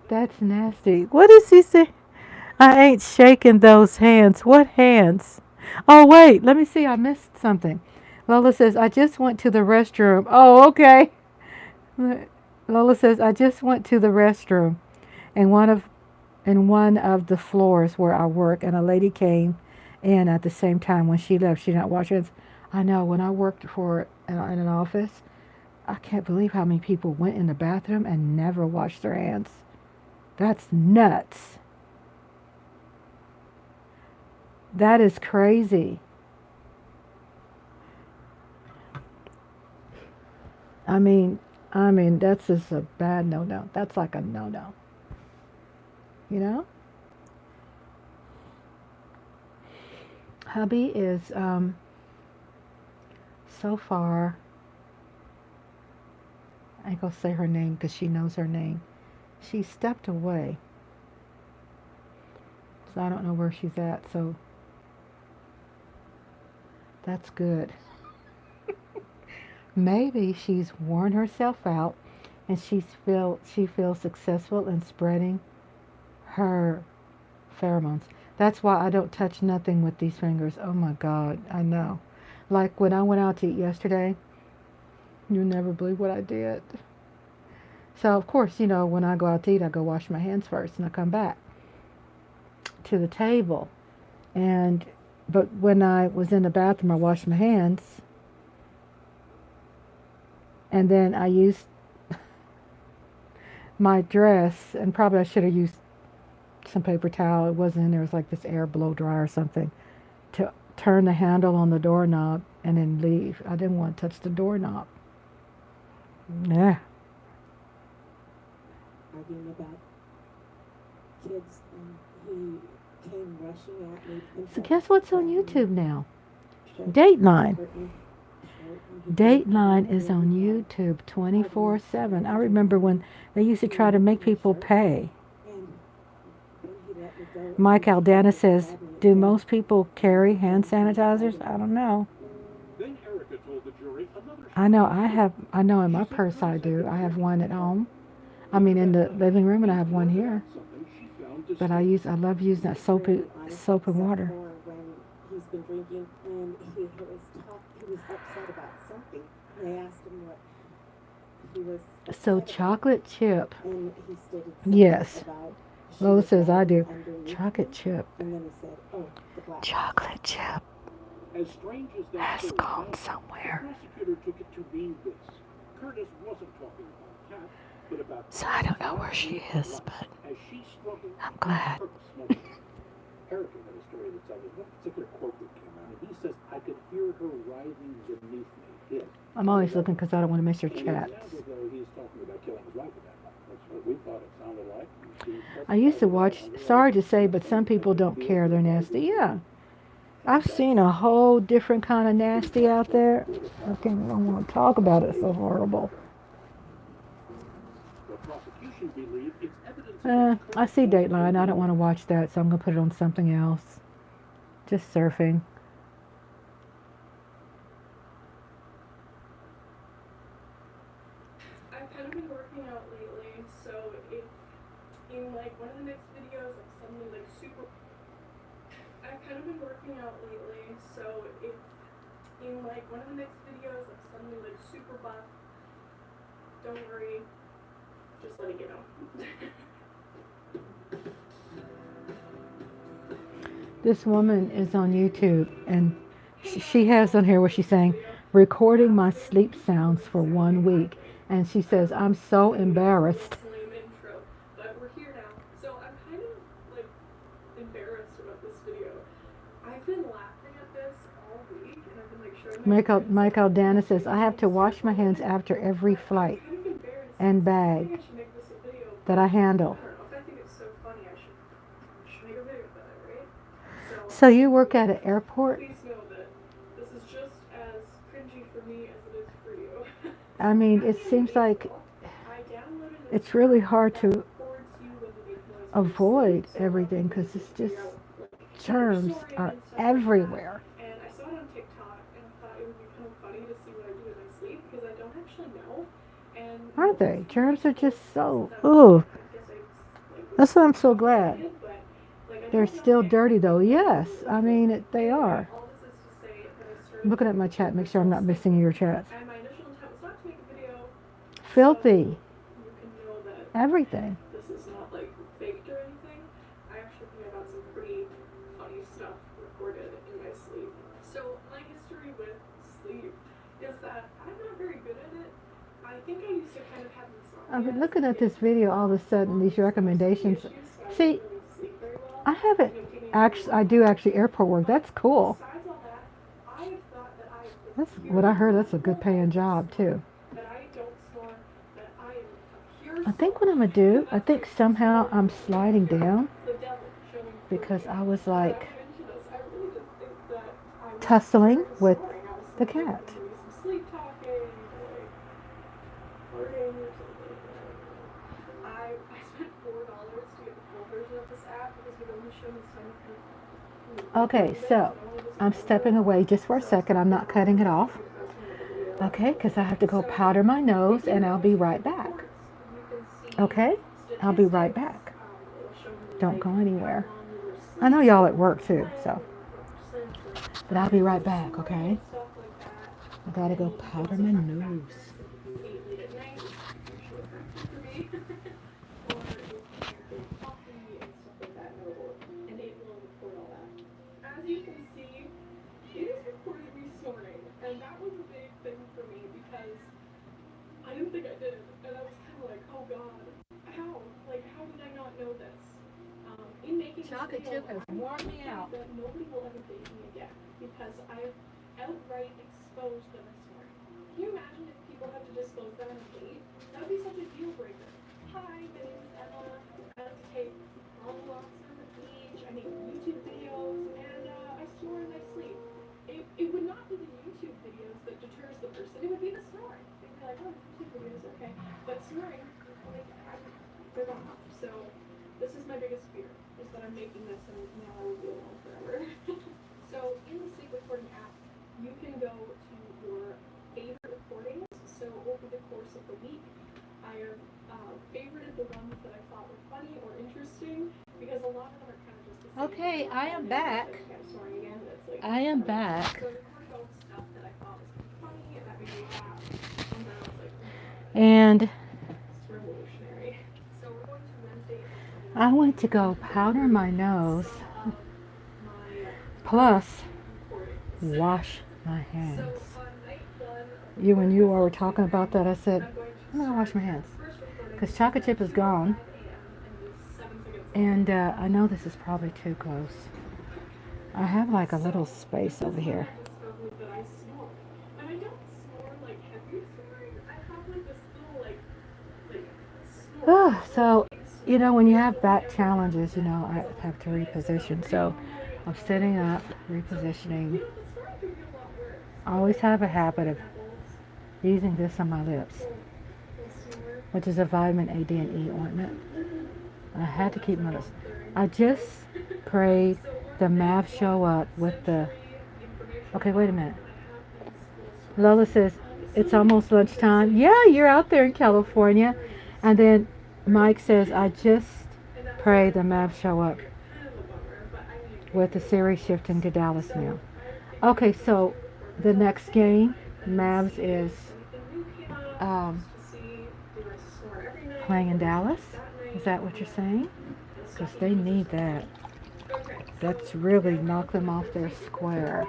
That's nasty. What does he say? I ain't shaking those hands. What hands? Oh, wait. Let me see. I missed something. Lola says, I just went to the restroom. Oh, okay. Lola says, I just went to the restroom in one of the floors where I work, and a lady came in at the same time. When she left, she did not wash her hands. I know, when I worked in an office, I can't believe how many people went in the bathroom and never washed their hands. That's nuts. That is crazy. I mean, that's just a bad no-no. That's like a no-no. You know? Hubby is, so far, I ain't gonna say her name because she knows her name. She stepped away. So I don't know where she's at, so that's good. Maybe she's worn herself out and she feels successful in spreading her pheromones. That's why I don't touch nothing with these fingers. Oh my God, I know. Like when I went out to eat yesterday, you'll never believe what I did. So of course, when I go out to eat, I go wash my hands first and I come back to the table. And but when I was in the bathroom, I washed my hands, and then I used my dress, and probably I should have used some paper towel. It wasn't in there. It was like this air blow dryer or something, to turn the handle on the doorknob and then leave. I didn't want to touch the doorknob. Nah. Arguing about kids, and he came rushing at me. So guess what's on YouTube now? Dateline. Dateline is on YouTube 24/7. I remember when they used to try to make people pay. Mike Aldana says, do most people carry hand sanitizers? I don't know. I know in my purse I do. I have one at home. I mean in the living room, and I have one here. But I love using that soap and water. When he's been drinking, and he was upset about something. They asked him what he was. So chocolate chip. And he stated yes. About Lola says I do. Chocolate chip. And then he said, oh, the black. Chocolate chip As strange as that has story gone sounds, somewhere. the prosecutor took it to mean this. Curtis wasn't talking about Kat, but about So I don't know where she is, but as she struggled I'm glad. Eric had a story that tells us one particular quote that came out, and he says, I could hear her writhing beneath me. I'm always looking because I don't want to miss your And it chats. sounds as though he's talking about killing his wife at that moment. That's what we thought it sounded like. I used to watch, sorry to say, but some people don't care. They're nasty. Yeah. I've seen a whole different kind of nasty out there. I don't want to talk about it. It's so horrible. I see Dateline. I don't want to watch that, so I'm going to put it on something else. Just surfing. I've kind of been working out lately, so if in like one of the next videos I'm suddenly like super... I've kind of been working out lately, so if in like one of the next videos I'm suddenly like super buff, don't worry, just letting you know. This woman is on YouTube, and she has on here where she's saying, recording my sleep sounds for 1 week. And she says, I'm so embarrassed. Lame intro, but we're here now. So I'm kind of like embarrassed about this video. I've been laughing at this all week, and I've been like showing Mike Aldana says, I have to wash my hands after every flight and bag that I handle. So you work at an airport? Please know that this is just as cringy for me as it is for you. I mean, it seems like it's really hard to avoid everything because it's just germs are everywhere. And I saw it on TikTok and I thought it would be kind of funny to see what I do in my sleep because I don't actually know. And Aren't they? Germs are just so, ooh. That's why I'm so glad. They're still dirty though. Yes, I mean, they are. I'm looking at my chat, make sure I'm not missing your chat. my initial intent was not to make a video. Filthy. You can know that Everything. this is not like faked or anything. I actually think I got some pretty funny stuff recorded in my sleep. So my history with sleep is that I'm not very good at it. I think I used to kind of have insomnia. I've been looking at this video all of a sudden, these recommendations. See, I haven't actually, I do actually airport work. That's cool. That's what I heard. That's a good paying job too. I think what I'm going to do, I think somehow I'm sliding down because I was like tussling with the cat. Okay, so I'm stepping away just for a second. I'm not cutting it off. Okay, because I have to go powder my nose and I'll be right back. Okay, I'll be right back. Don't go anywhere. I know y'all at work too, so. But I'll be right back, okay? I gotta go powder my nose. chocolate chip has worn me out. That nobody will ever date me again because I've outright exposed them as swearing. Can you imagine if people had to disclose that on a date? That would be such a deal breaker. Hi, my name is Emma. I like to take long walks on the beach. I make YouTube videos, and I snore in my sleep. It would not be the YouTube videos that deters the person. It would be the snoring. They'd be like, oh, YouTube videos, okay. But snoring, like, they're not. So this is my biggest fear, is that I'm making this and now I will be alone forever. So in the sleep recording app, you can go to your favorite recordings. So over the course of the week, I have favorited the ones that I thought were funny or interesting, because a lot of them are kind of just the same. Okay, I am back. Like, I am back. so I recorded all the stuff that I thought was funny and that made me laugh. And then I was like, And it's revolutionary. So we're going to Wednesday. I went to go powder my nose, Some of my plus recordings. wash my So hands. on night one, You and you were talking about that, I said, I'm going to I'm gonna wash my hands. first recording Because chocolate chip is gone. 5 a.m. and the 7 seconds. And I know this is probably too close. I have like a little space over here. Discovered that I snore. And I don't snore like heavy snoring. I have like this little snore. So, you know, when you have back challenges, you know, I have to reposition. So I'm sitting up, repositioning. You know, the snoring could be a lot worse. I always have a habit of using this on my lips, The snore. which is a vitamin A, D, and E ointment. I had to keep my lips. I just prayed the math show up with the... Okay, wait a minute. Lola says, it's almost lunchtime. Yeah, you're out there in California. And then Mike says, I just pray the math show up with the series shifting to Dallas now. Okay, so the next game, Mavs is playing in Dallas. Is that what you're saying? Because they need that. That's really knock them off their square.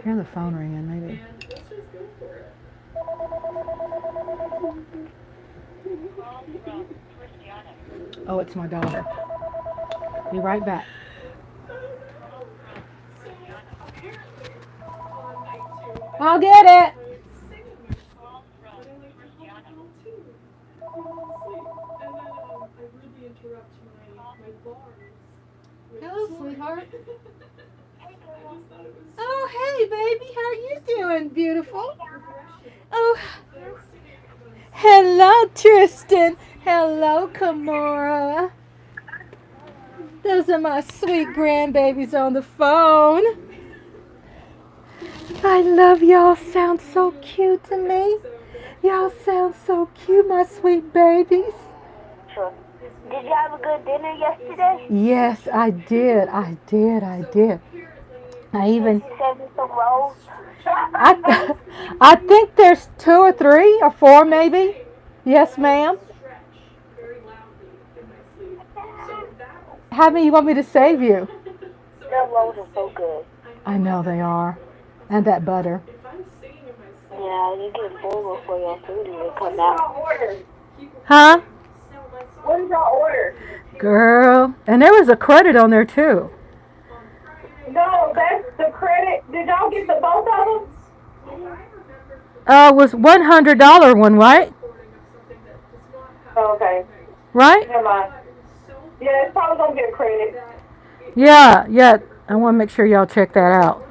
Hear the phone ringing, maybe. Oh, it's my daughter. Be right back. I'll get it. Hello, sweetheart. Oh, hey, baby. How are you doing, beautiful? Oh, hello, Tristan. Hello, Kamora. Those are my sweet grandbabies on the phone. I love y'all. Sound so cute to me. Y'all sound so cute, my sweet babies. Sure. Did you have a good dinner yesterday? Yes, I did. I even... Did you send me some rolls? I think there's 2 or 3 or 4 maybe. Yes, ma'am. How many you want me to save you? Their rolls are so good. I know they are. And that butter. Yeah, you get full before your food even come out. Huh? What is your order? Girl. And there was a credit on there too. No, that's the credit. Did y'all get the both of them? It was $100 one, right? Oh, okay. Right? Never mind. Yeah, it's probably gonna get credit. Yeah. I want to make sure y'all check that out.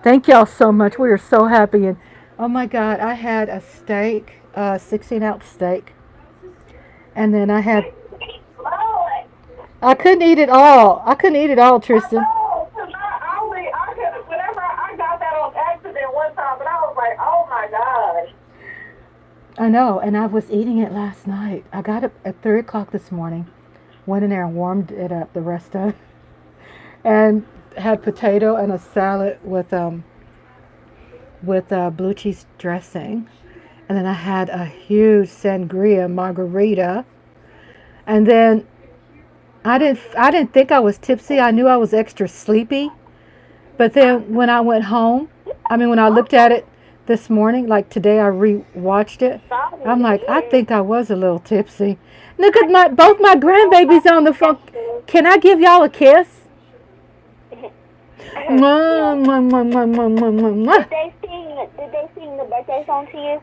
Thank y'all so much. We are so happy. And oh my God, I had a steak, 16-ounce steak. And then I couldn't eat it all. Tristan. Whenever I got that on accident one time, and I was like, oh my gosh. I know, and I was eating it last night. I got it at 3 o'clock this morning. Went in there and warmed it up, the rest of it. And had potato and a salad with blue cheese dressing. And then I had a huge sangria margarita. And then I didn't think I was tipsy. I knew I was extra sleepy. But then when I went home, when I looked at it this morning. Like today, I re-watched it. I'm like, I think I was a little tipsy. Look at both my grandbabies on the phone. Can I give y'all a kiss? Mwah, mwah, mwah, mwah, mwah, mwah, mwah, mwah. Did they sing the birthday song to you?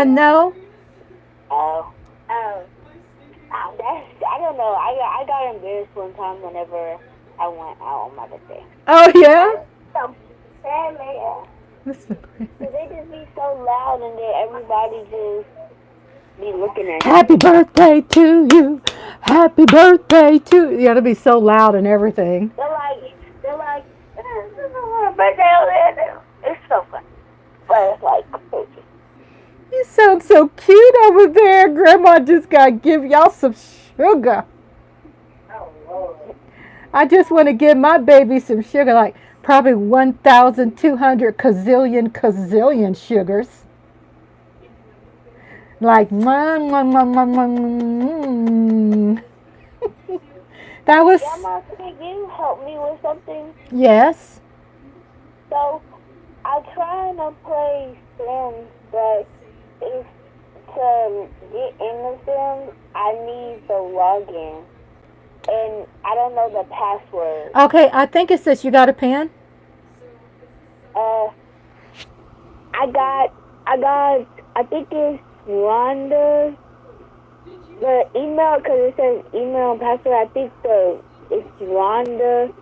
No. Oh. I don't know. I got embarrassed one time whenever I went out on my birthday. Oh, yeah? So they just be so loud and then everybody just be looking at Happy birthday to you. Happy birthday to you. Yeah, it'll be so loud and everything. They're like, birthday. It's so fun. But it's like crazy. You sound so cute over there. Grandma just got to give y'all some sugar. Oh, Lord. I just want to give my baby some sugar, like probably 1,200 gazillion sugars. Like, mwah, mwah, mwah, mwah, mwah. That was... Grandma, can you help me with something? Yes. So, I'm trying to play Sims, but if to get in the Sims, I need the login. And I don't know the password. Okay, I think it's this. You got a pen? I think it's Rhonda. The email, because it says email and password, I think it's Rhonda.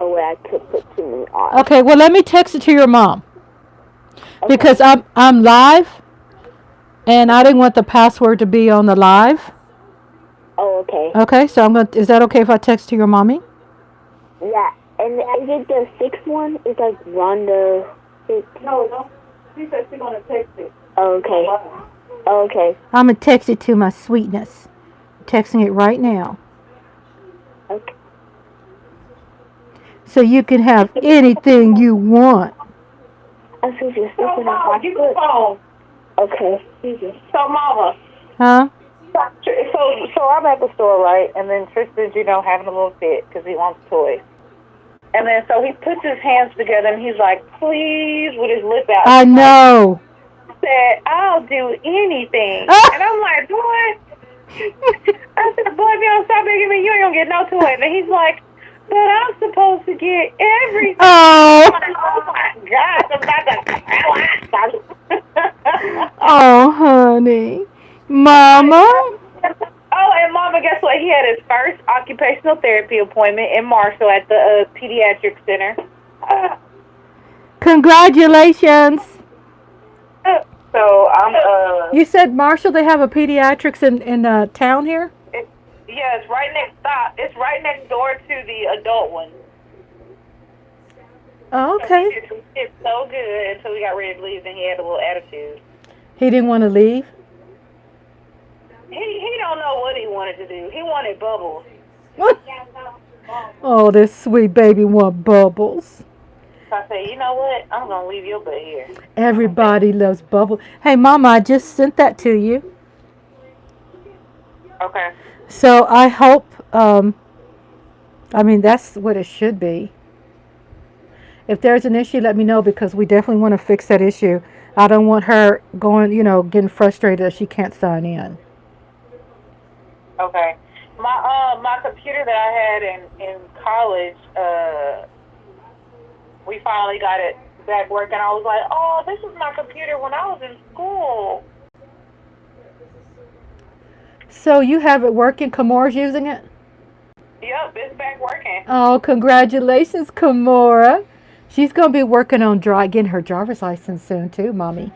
Oh, wait, I could put too many on. Okay, well, let me text it to your mom. Okay. Because I'm live, and I didn't want the password to be on the live. Oh, okay. Okay, so is that okay if I text to your mommy? Yeah, and is it the sixth one? It's like Rhonda. No. She said she's going to text it. Okay. Okay. I'm going to text it to my sweetness. I'm texting it right now. Okay. So you can have anything you want. I see you So, Mama, give me the phone. Okay. So, Mama. Huh? So I'm at the store, right? And then Tristan's, having a little fit because he wants toys. And then so he puts his hands together and he's like, please, with his lip out. I know. Said, I'll do anything. And I'm like, boy. I said, boy, if you don't stop making me, you ain't going to get no toy. And he's like, but I'm supposed to get everything. Oh. Oh, my gosh. I'm about to... Oh, honey. Mama? Oh, and Mama, guess what? He had his first occupational therapy appointment in Marshall at the pediatric center. Congratulations. So I'm You said Marshall, they have a pediatrics in town here? Yeah, it's right next stop. It's right next door to the adult one. Oh, okay. It's so good until we got ready to leave, then he had a little attitude. He didn't want to leave? He don't know what he wanted to do. He wanted bubbles. Oh, this sweet baby want bubbles. So I said, you know what? I'm going to leave your butt here. Everybody loves bubbles. Hey, Mama, I just sent that to you. Okay. So I hope, that's what it should be. If there's an issue, let me know because we definitely want to fix that issue. I don't want her going, getting frustrated that she can't sign in. Okay. My computer that I had in college, we finally got it back working. I was like, oh, this was my computer when I was in school. So you have it working? Kamora's using it? Yep, it's back working. Oh, congratulations, Kamora. She's going to be working on getting her driver's license soon too, Mommy.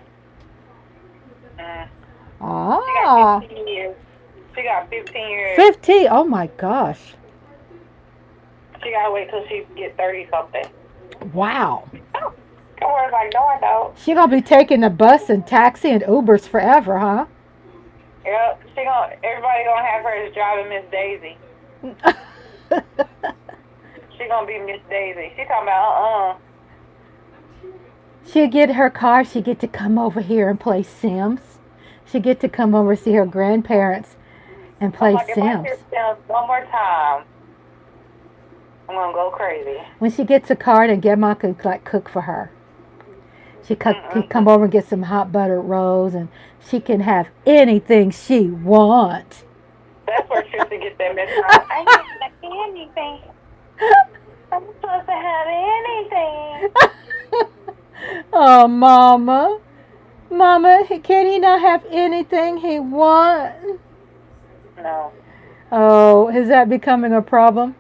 Ah. She got 15 years. 15? Oh, my gosh. She got to wait till she get 30-something. Wow. Oh, Kamora's like, no, I don't. She's going to be taking the bus and taxi and Ubers forever, huh? Yep. Everybody going to have her as driving Miss Daisy. She going to be Miss Daisy. She talking about, She'll get her car. She'll get to come over here and play Sims. She'll get to come over and see her grandparents and play If I Sims. hear Sims one more time, I'm going to go crazy. When she gets a car, then Grandma could cook for her. He come over and get some hot buttered rolls, and she can have anything she wants. That's where Tristan gets that message. I ain't gonna have anything. I'm supposed to have anything. Oh, Mama. Mama, can he not have anything he wants? No. Oh, is that becoming a problem?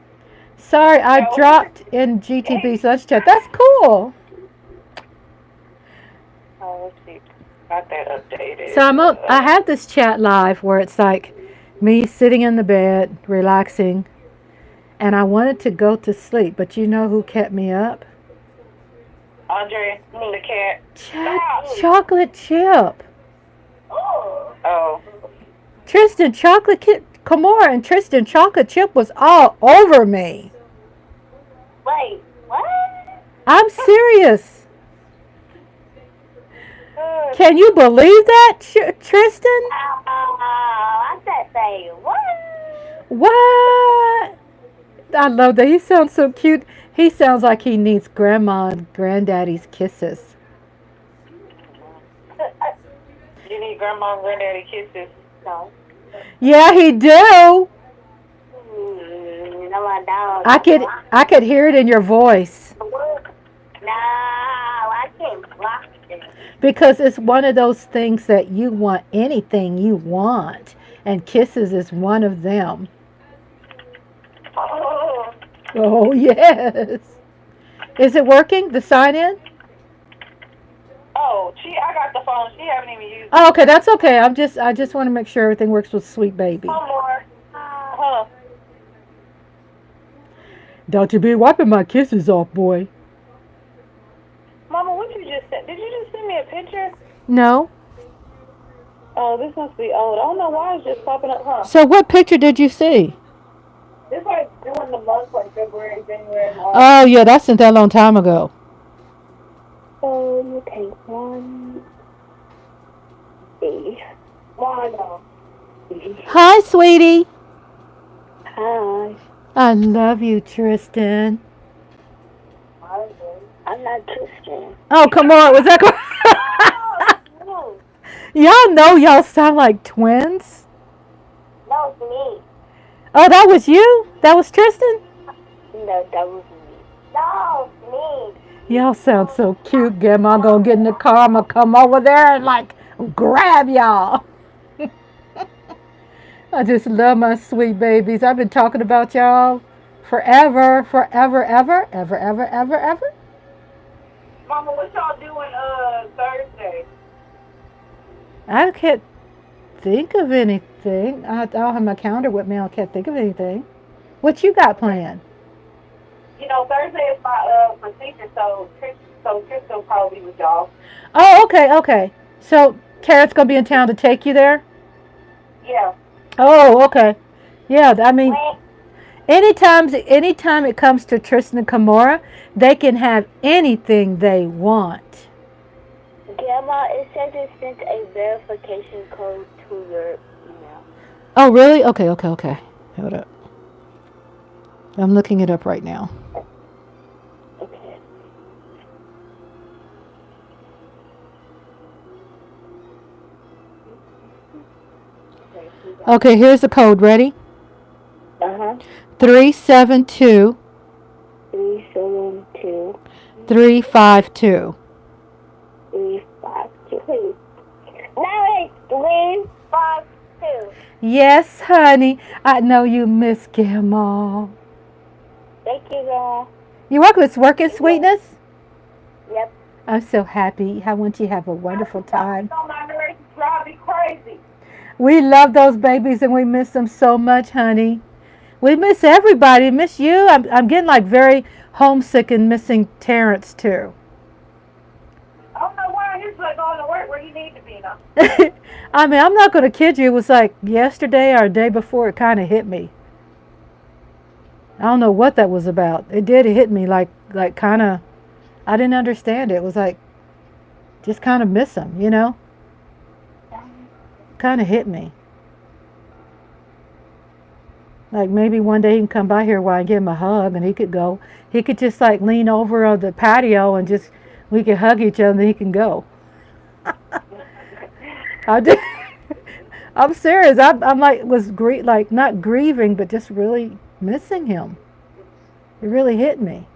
Sorry, I dropped in GTB, so let's check. That's cool. Oh, let's see. Got that updated. So I have this chat live where it's like me sitting in the bed, relaxing, and I wanted to go to sleep, but you know who kept me up? Andre, the cat. Chocolate chip. Oh. Tristan, chocolate chip. Kamora and Tristan, chocolate chip was all over me. Wait, what? I'm serious. Can you believe that, Tristan? I said, say what? What? I love that. He sounds so cute. He sounds like he needs grandma and granddaddy's kisses. You need grandma and granddaddy kisses? No. Yeah, he do. No, I don't. I could hear it in your voice. No, I can't block it. Because it's one of those things that you want anything you want. And kisses is one of them. Oh, yes. Is it working, the sign in? Oh, I got the phone. She haven't even used it. Oh, okay, that's okay. I just want to make sure everything works with Sweet Baby. One more. Don't you be wiping my kisses off, boy. Mama, what you just sent? Did you just send me a picture? No. Oh, this must be old. I don't know why it's just popping up, huh? So what picture did you see? It's like during the months, like February, January, March. Oh, yeah, that's sent that a long time ago. So you take one. Hi, sweetie. Hi. I love you, Tristan. I'm not Tristan. Oh, come on. Was that... Y'all know y'all sound like twins? No, it's me. Oh, that was you? That was Tristan? No, that was me. No, it's me. Y'all sound so cute, Grandma. I'm going to get in the car. I'm going to come over there and, like, grab y'all. I just love my sweet babies. I've been talking about y'all forever, ever. Mama, what y'all doing Thursday? I can't think of anything. I don't have my calendar with me. I can't think of anything. What you got planned? You know, Thursday is my procedure, so Tristan will probably be with y'all. Oh, okay. So Carrot's gonna be in town to take you there? Yeah. Oh, okay. Yeah, I mean, anytime it comes to Tristan and Kamora, they can have anything they want. Grandma, it says it sent a verification code to your email. Oh, really? Okay. Hold up. I'm looking it up right now. Okay. Okay, here's the code. Ready? 372 372 352. 352. Now it's 352. Yes, honey. I know you miss Grandma. Thank you, Grandma. You welcome. It's working, sweetness? Yep. I'm so happy. I want you to have a wonderful time. My nerves drive me crazy. We love those babies and we miss them so much, honey. We miss everybody. Miss you. I'm getting like very homesick and missing Terrence too. I don't know why he's like going to work where you need to be now. I mean, I'm not going to kid you. It was like yesterday or a day before it kind of hit me. I don't know what that was about. It did hit me like kind of, I didn't understand it. It was like, just kind of miss him, you know? Kind of hit me. Like maybe one day he can come by here while I give him a hug and he could just like lean over on the patio and just We can hug each other and he can go. I did. I'm serious. I'm like like not grieving, but just really missing him. It really hit me.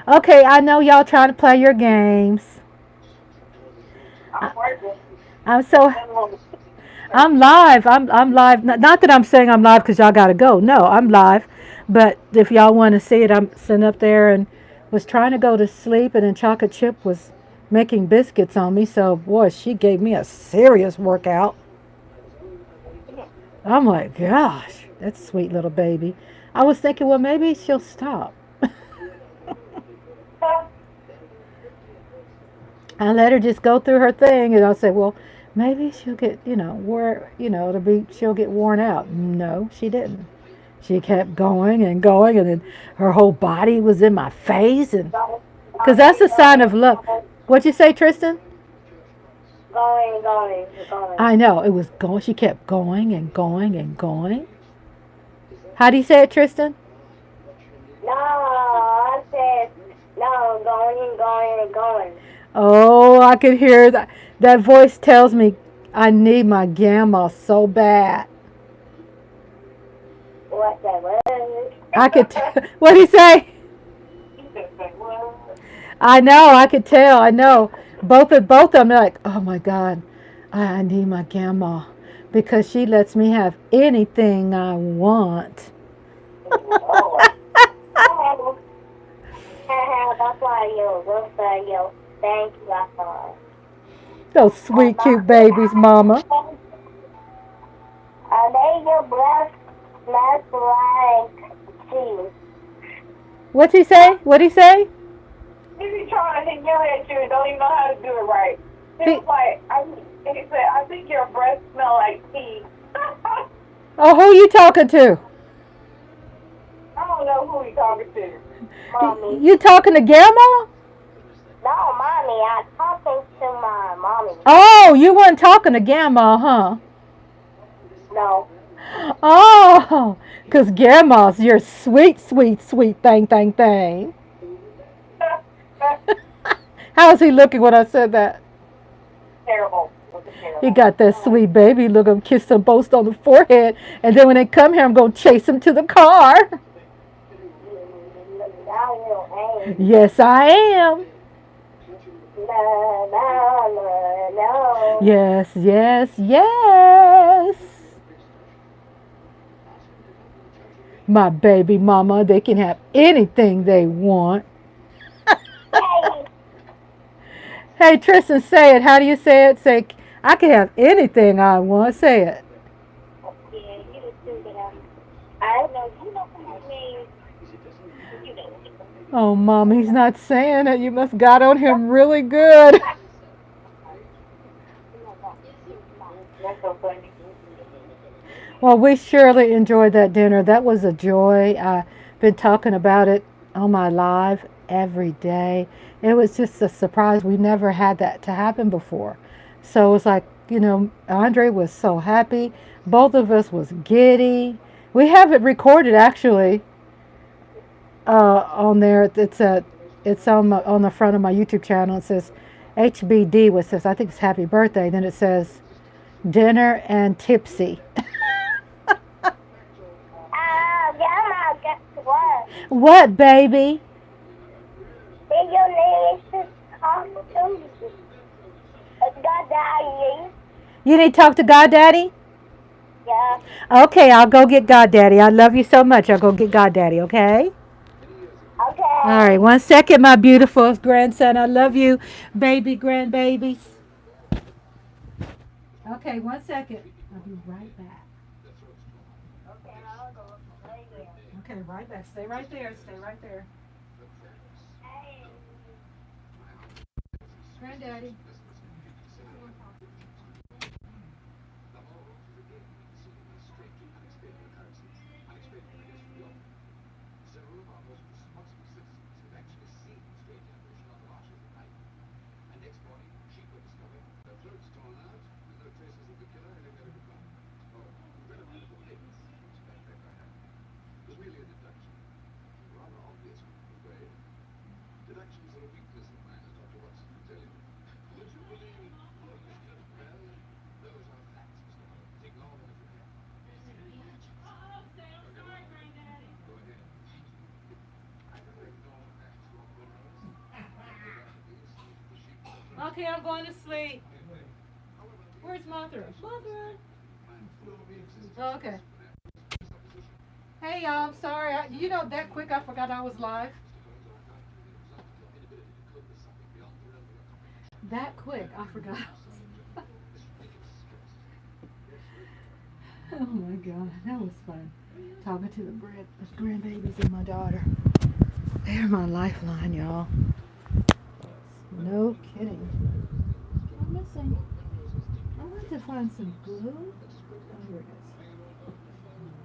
Okay, I know y'all trying to play your games. I'm I, working. I'm so I'm I'm live. I'm live. Not that I'm saying I'm live because y'all gotta go. No, I'm live. But if y'all want to see it, I'm sitting up there and was trying to go to sleep, and then Chocolate Chip was making biscuits on me. So boy, she gave me a serious workout. I'm like, gosh, that's a sweet little baby. I was thinking, well, maybe she'll stop. I let her just go through her thing, and I said, well, maybe she'll get, she'll get worn out. No, she didn't. She kept going and going, and then her whole body was in my face, and because that's a sign of love. What'd you say, Tristan? going. I know it was going. She kept going and going and going. How do you say it, Tristan? No, I said, no, going and going and going. Oh, I could hear that. That voice tells me I need my gamma so bad. What that was? I could. What did he say? I know. I could tell. I know. Both of them are like, oh my God, I need my grandma because she lets me have anything I want. Oh. That's why you, what's you, thank you, I thought. Those sweet, cute babies, Mama. Are they your blessed like cheese? What's he say? What'd he say? He be trying to yell at you and don't even know how to do it right. He was like, he said, I think your breath smell like tea. Oh, who you talking to? I don't know who he talking to. Mommy. You talking to Grandma? No, Mommy. I'm talking to my mommy. Oh, you weren't talking to Grandma, huh? No. Oh, because Grandma's your sweet, sweet, sweet thing. How was he looking when I said that? Terrible. He got that sweet baby look. I'm kiss them both on the forehead, and then when they come here, I'm gonna chase them to the car. Yes, I am. No. Yes, yes, yes. My baby mama, they can have anything they want. Hey, Tristan, say it. How do you say it? Say, I can have anything I want. Say it. I know you know what I mean. You know. Oh, Mom, he's not saying it. You must got on him really good. That's so funny. Well, we surely enjoyed that dinner. That was a joy. I've been talking about it on my live every day. It was just a surprise. We never had that to happen before. So it was like, Andre was so happy. Both of us was giddy. We have it recorded actually on there. It's on the front of my YouTube channel. It says HBD, which says I think it's happy birthday. Then it says dinner and tipsy. Grandma, guess what? What, baby? Did you need to talk to Daddy? You need to talk to Goddaddy? Yeah. Okay, I'll go get Goddaddy. I love you so much. I'll go get Goddaddy, okay? Okay. All right, 1 second, my beautiful grandson. I love you, baby grandbabies. Okay, 1 second. I'll be right back. Okay, I'll go later. Okay, right back. Stay right there. Stay right there. Hey. Granddaddy. Okay, I'm going to sleep. Where's Mother? Mother. Oh, okay. Hey y'all, I'm sorry. You know that quick I forgot I was live. That quick I forgot. Oh my god, that was fun. Talking to the grandbabies and my daughter. They're my lifeline, y'all. No kidding. I'm missing. I want to find some glue. Oh, here it is.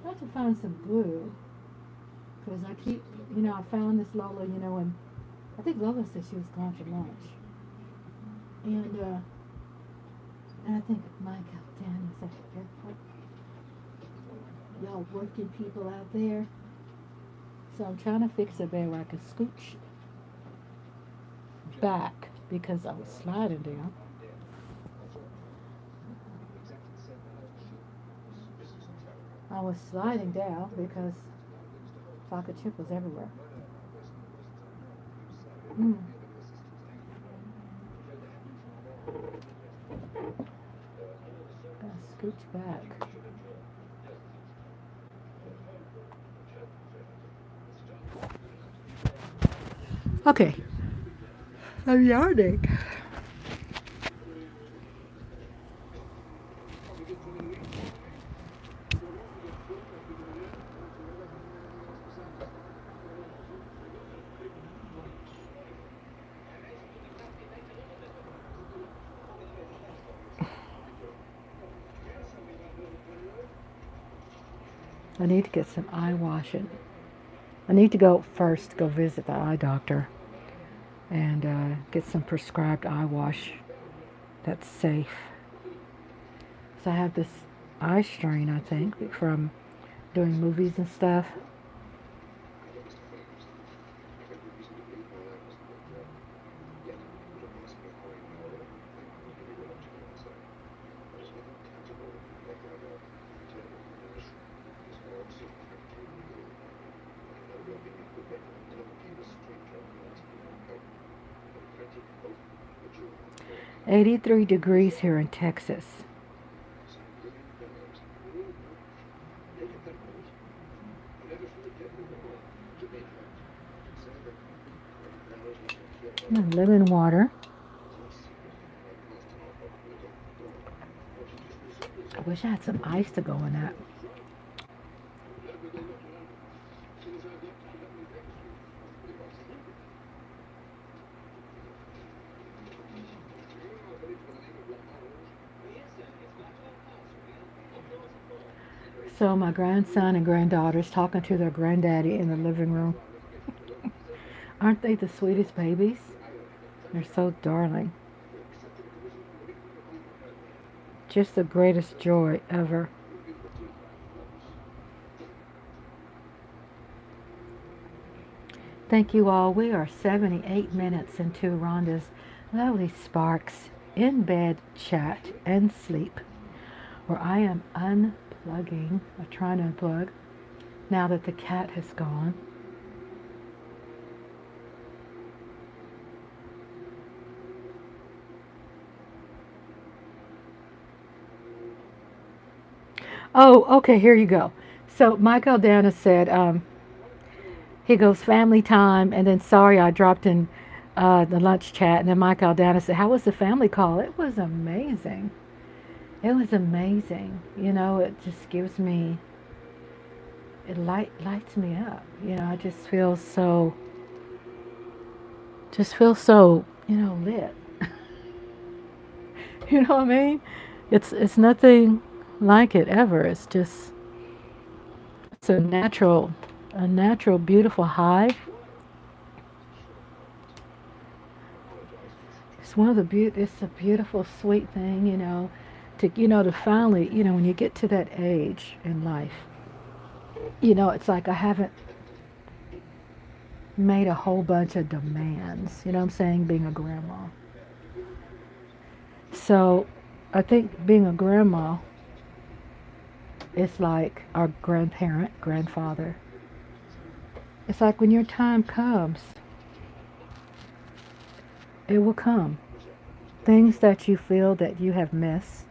I want to find some glue. Because I keep, I found this Lola, and I think Lola said she was gone for lunch. And I think Mike Dan is at the airport. Y'all working people out there. So I'm trying to fix a bed where I can scooch back because I was sliding down. I was sliding down because chocolate chip was everywhere. Gotta scooch back. Okay. I'm yawning. I need to get some eye washing. I need to go visit the eye doctor and get some prescribed eye wash that's safe. So I have this eye strain, I think, from doing movies and stuff. "83 degrees here in Texas." Lemon water. I wish I had some ice to go in that. So my grandson and granddaughter's talking to their granddaddy in the living room. Aren't they the sweetest babies? They're so darling. Just the greatest joy ever. Thank you all. We are 78 minutes into Rhonda's lovely Sparks in bed chat and sleep, where I am unplugging, or trying to unplug, now that the cat has gone. Oh, okay, here you go. So Michael Dana said, he goes, family time, and then sorry I dropped in the lunch chat, and then Mike Aldana said, how was the family call? It was amazing. It was amazing. It just gives me, it lights me up. I just feel so, lit. You know what I mean? It's nothing like it ever. It's a natural, beautiful high. It's a beautiful, sweet thing, to finally, when you get to that age in life, it's like I haven't made a whole bunch of demands, you know what I'm saying, being a grandma. So I think being a grandma, it's like our grandfather. It's like when your time comes, it will come. things that you feel that you have missed,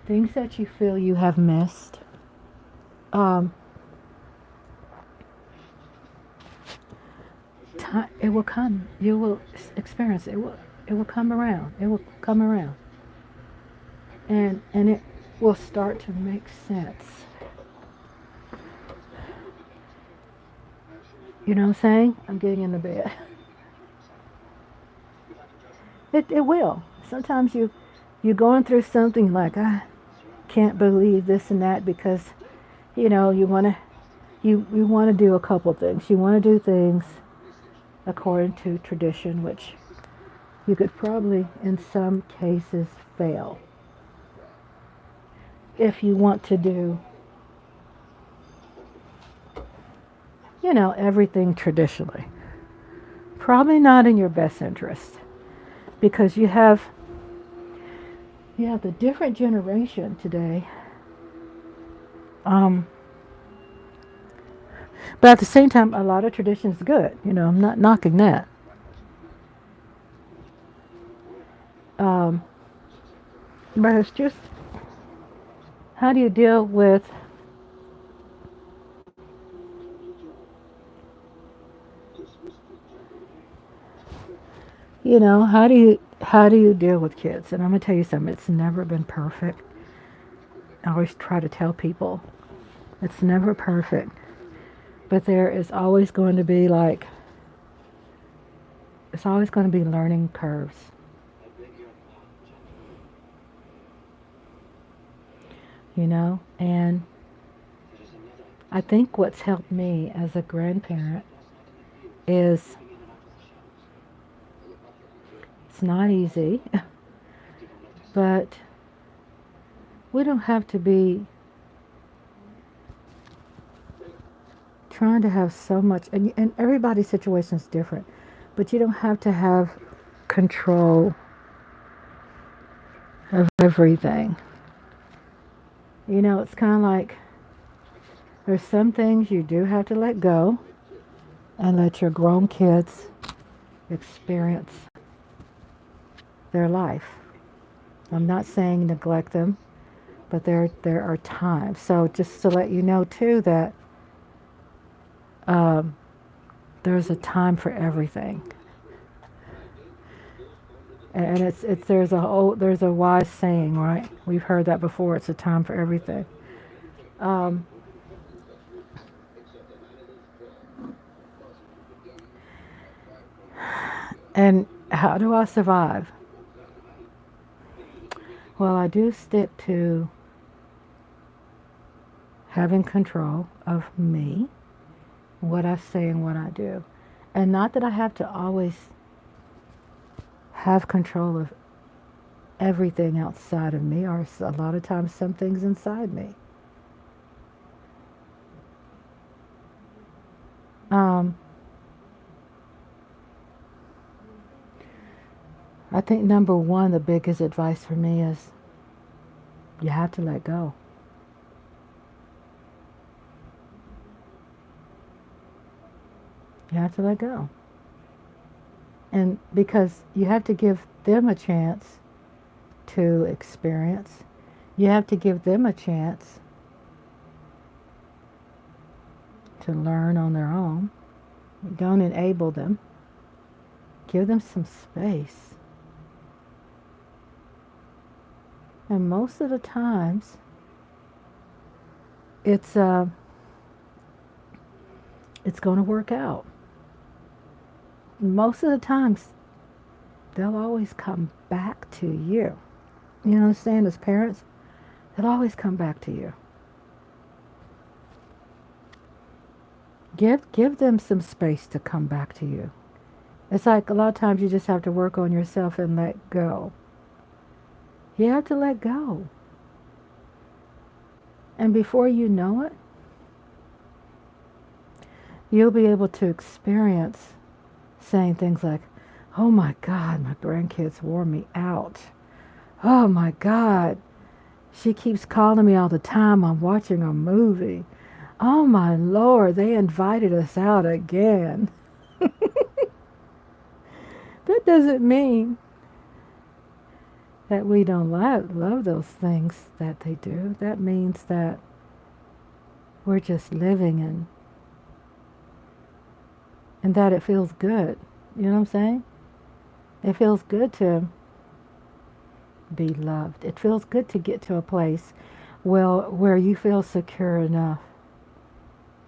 things that you feel you have missed, it will come. You will experience it. It will come around. It will come around. And it will start to make sense. You know what I'm saying? I'm getting in the bed. It will. Sometimes you're going through something like, I can't believe this and that, because you want to do a couple things. You want to do things according to tradition, which you could probably in some cases fail. If you want to do everything traditionally, probably not in your best interest, because you have the different generation today. But at the same time, a lot of tradition is good. I'm not knocking that. But it's just, how do you deal with how do you deal with kids? And I'm gonna tell you something. It's never been perfect. I always try to tell people it's never perfect, but there is always going to be it's always going to be learning curves. And I think what's helped me as a grandparent is, it's not easy, but we don't have to be trying to have so much, and everybody's situation is different, but you don't have to have control of everything. It's kind of like, there's some things you do have to let go and let your grown kids experience their life. I'm not saying neglect them, but there are times. So just to let you know too that there's a time for everything, and there's a wise saying, right? We've heard that before. It's a time for everything. And how do I survive? Well, I do stick to having control of me, what I say and what I do. And not that I have to always have control of everything outside of me, or a lot of times some things inside me. I think number one, the biggest advice for me is you have to let go. You have to let go. And because you have to give them a chance to experience, you have to give them a chance to learn on their own. Don't enable them. Give them some space. And most of the times, it's going to work out. Most of the times, they'll always come back to you. You understand? As parents, they'll always come back to you. Give them some space to come back to you. It's like a lot of times you just have to work on yourself and let go. You have to let go. And before you know it, you'll be able to experience saying things like, oh my God, my grandkids wore me out. Oh my God, she keeps calling me all the time. I'm watching a movie. Oh my Lord, they invited us out again. That doesn't mean that we don't love those things that they do. That means that we're just living and that it feels good. You know what I'm saying? It feels good to be loved. It feels good to get to a place where you feel secure enough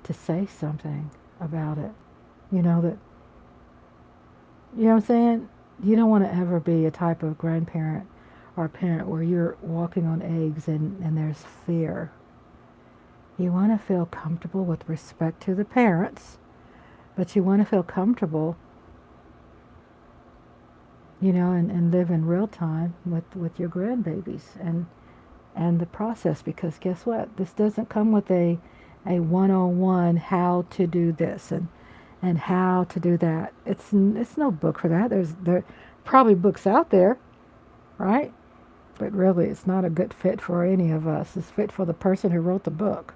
to say something about it. You know that you know what I'm saying? You don't want to ever be a type of grandparent or parent where you're walking on eggs and there's fear. You want to feel comfortable with respect to the parents, but you want to feel comfortable, you know, and live in real time with your grandbabies and the process, because guess what? This doesn't come with a one-on-one how to do this and how to do that. It's no book for that. There probably books out there, right? But really, it's not a good fit for any of us. It's fit for the person who wrote the book.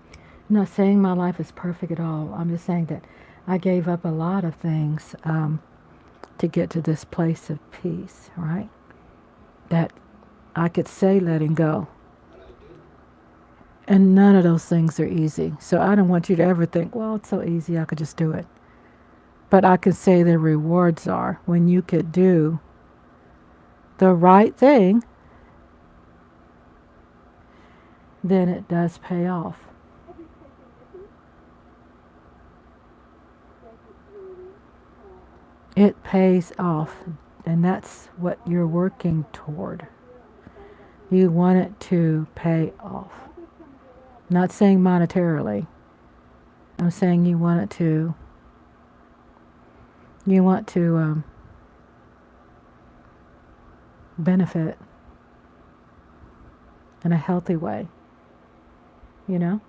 I'm not saying my life is perfect at all. I'm just saying that I gave up a lot of things to get to this place of peace, right? That I could say letting go. And none of those things are easy. So I don't want you to ever think, well, it's so easy, I could just do it. But I could say the rewards are when you could do the right thing, then it does pay off. It pays off, and that's what you're working toward. You want it to pay off. Not saying monetarily. I'm saying you want to benefit in a healthy way, you know?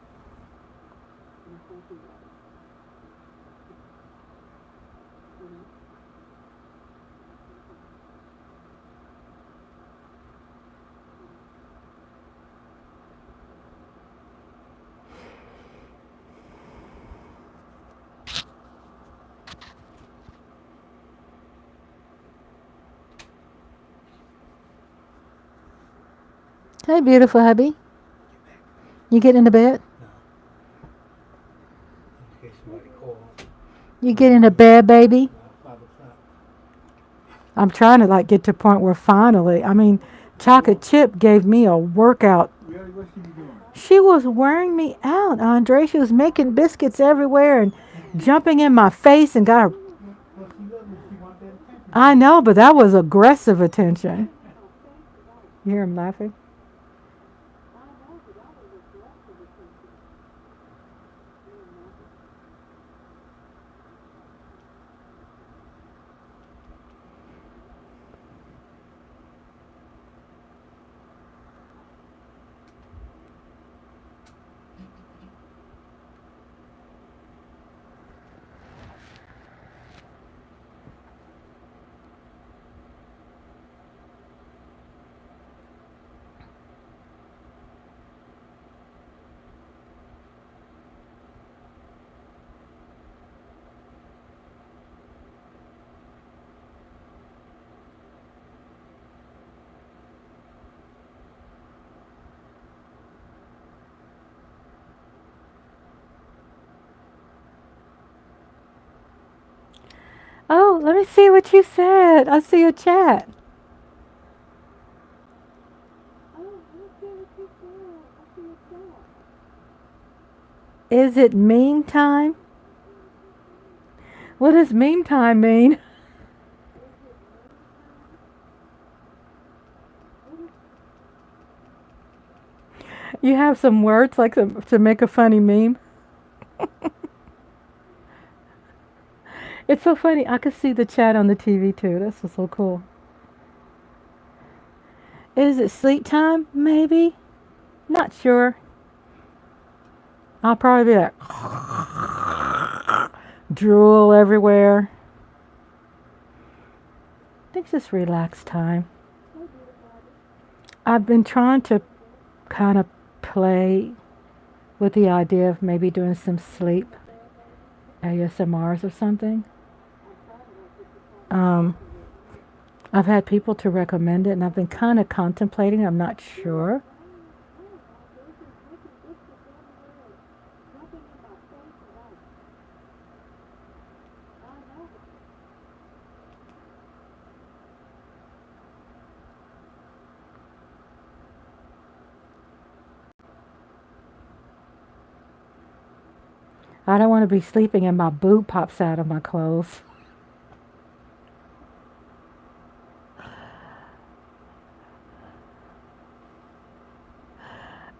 Hey, beautiful hubby. You get into bed? In case somebody calls. You get into bed, baby? 5 o'clock. I'm trying to get to a point where finally, Chocolate Chip gave me a workout. Really, what's she doing? She was wearing me out, Andre. She was making biscuits everywhere and jumping in my face and got her. Well, she doesn't. She wants that attention. I know, but that was aggressive attention. You hear him laughing? Oh, let me see what you said. I see your chat. Is it meme time? What does meme time mean? You have some words to make a funny meme? It's so funny. I could see the chat on the TV too. This is so cool. Is it sleep time? Maybe. Not sure. I'll probably be like drool everywhere. I think it's just relax time. I've been trying to kind of play with the idea of maybe doing some sleep ASMRs or something. I've had people to recommend it, and I've been kind of contemplating. I'm not sure. I don't want to be sleeping and my boob pops out of my clothes.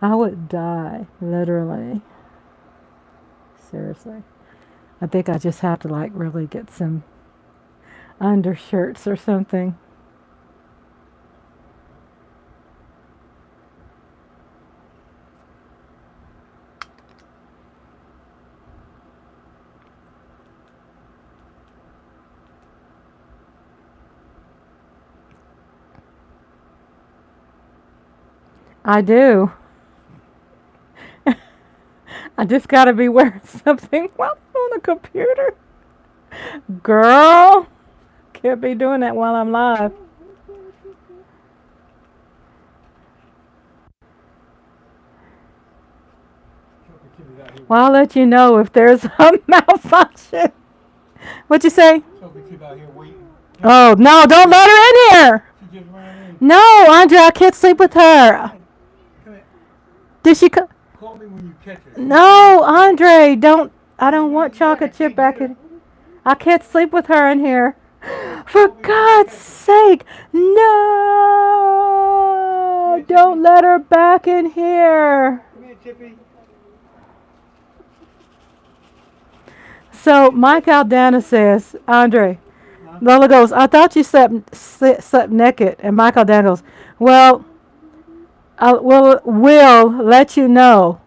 I would die, literally. Seriously. I think I just have to like really get some undershirts or something. I do. I just gotta be wearing something while I'm on the computer. Girl, can't be doing that while I'm live. Well, I'll let you know if there's a malfunction. What'd you say? Oh, no, don't let her in here. No, Andre, I can't sleep with her. Did she come? Call me when you catch her. No, Andre, don't. I don't want chocolate chip back in. I can't sleep with her in here. For God's sake, no! Don't let her back in here. Come here, Chippy. So Mike Aldana says, Andre, Lola goes, I thought you slept naked. And Mike Aldana goes, well, we'll let you know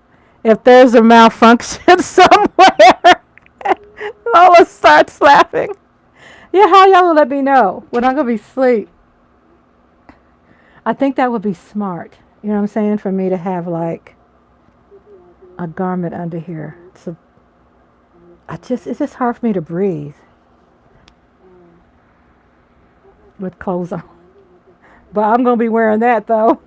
if there's a malfunction somewhere. Lola starts laughing. Yeah, how y'all gonna let me know when I'm gonna be asleep? I think that would be smart. You know what I'm saying? For me to have like a garment under here. So it's just hard for me to breathe with clothes on. But I'm gonna be wearing that though.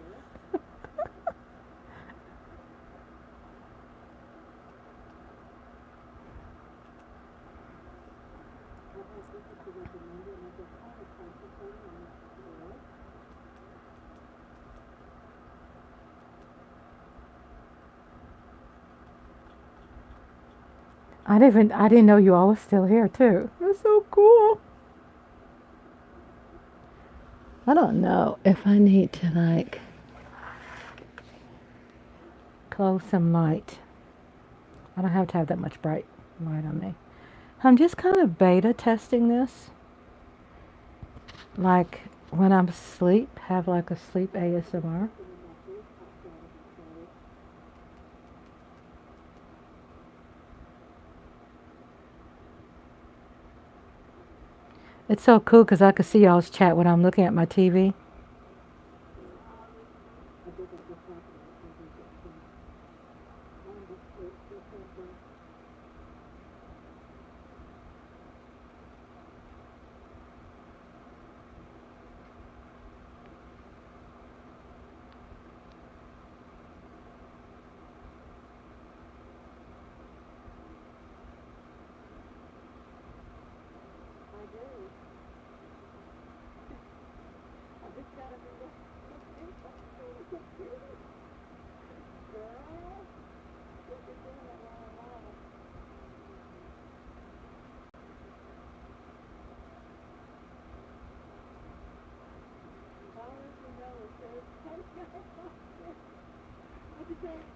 I didn't know you all was still here too. That's so cool. I don't know if I need to like close some light. I don't have to have that much bright light on me. I'm just kind of beta testing this. Like when I'm asleep, have like a sleep ASMR. It's so cool because I can see y'all's chat when I'm looking at my TV.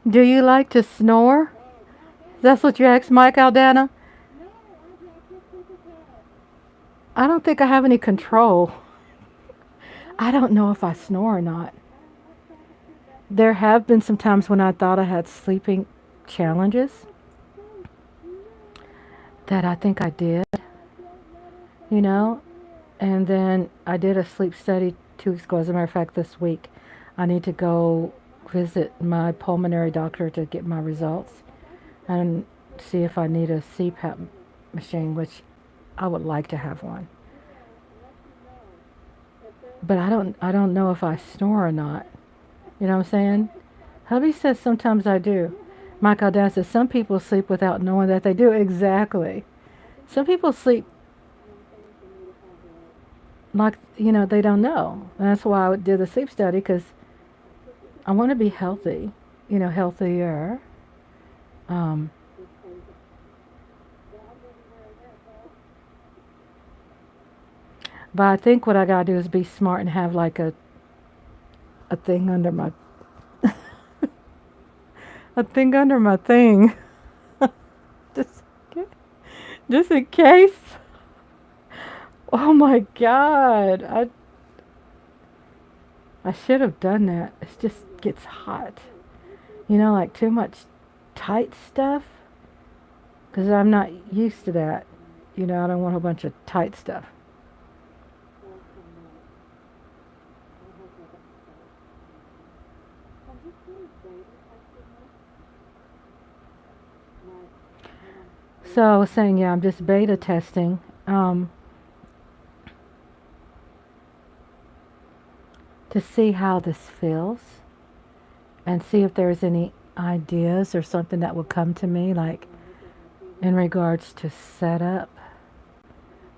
Do you like to snore? That's what you asked Mike Aldana? I don't think I have any control. I don't know if I snore or not. There have been some times when I thought I had sleeping challenges that I think I did, you know, and then I did a sleep study 2 weeks ago. As a matter of fact, this week I need to go visit my pulmonary doctor to get my results and see if I need a CPAP machine, which I would like to have one. but I don't know if I snore or not. You know what I'm saying? Hubby says sometimes I do. Mike Aldana says some people sleep without knowing that they do. Exactly. Some people sleep like, they don't know. And that's why I did the sleep study, because I want to be healthy, healthier. Um, but I think what I gotta do is be smart and have like a thing under my a thing under my thing, just just in case. Oh my God, I should have done that. It just gets hot, like too much tight stuff, because I'm not used to that. I don't want a bunch of tight stuff. So I was saying, yeah, I'm just beta testing. To see how this feels and see if there's any ideas or something that would come to me, like in regards to setup.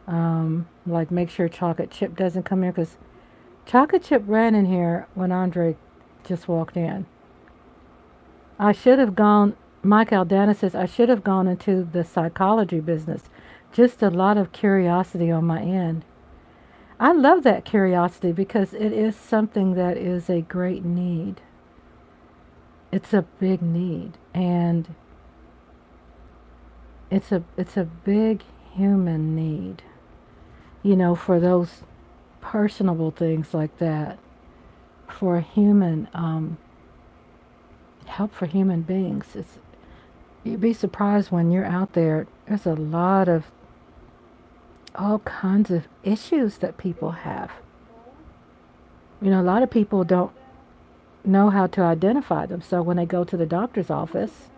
Like make sure chocolate chip doesn't come here, because chocolate chip ran in here when Andre just walked in. I should have gone, Mike Aldana says, I should have gone into the psychology business. Just a lot of curiosity on my end. I love that curiosity because it is something that is a great need. It's a big need, and it's a big human need. For those personable things like that, for human help for human beings. You'd be surprised when you're out there. There's a lot of all kinds of issues that people have. A lot of people don't know how to identify them. So when they go to the doctor's office,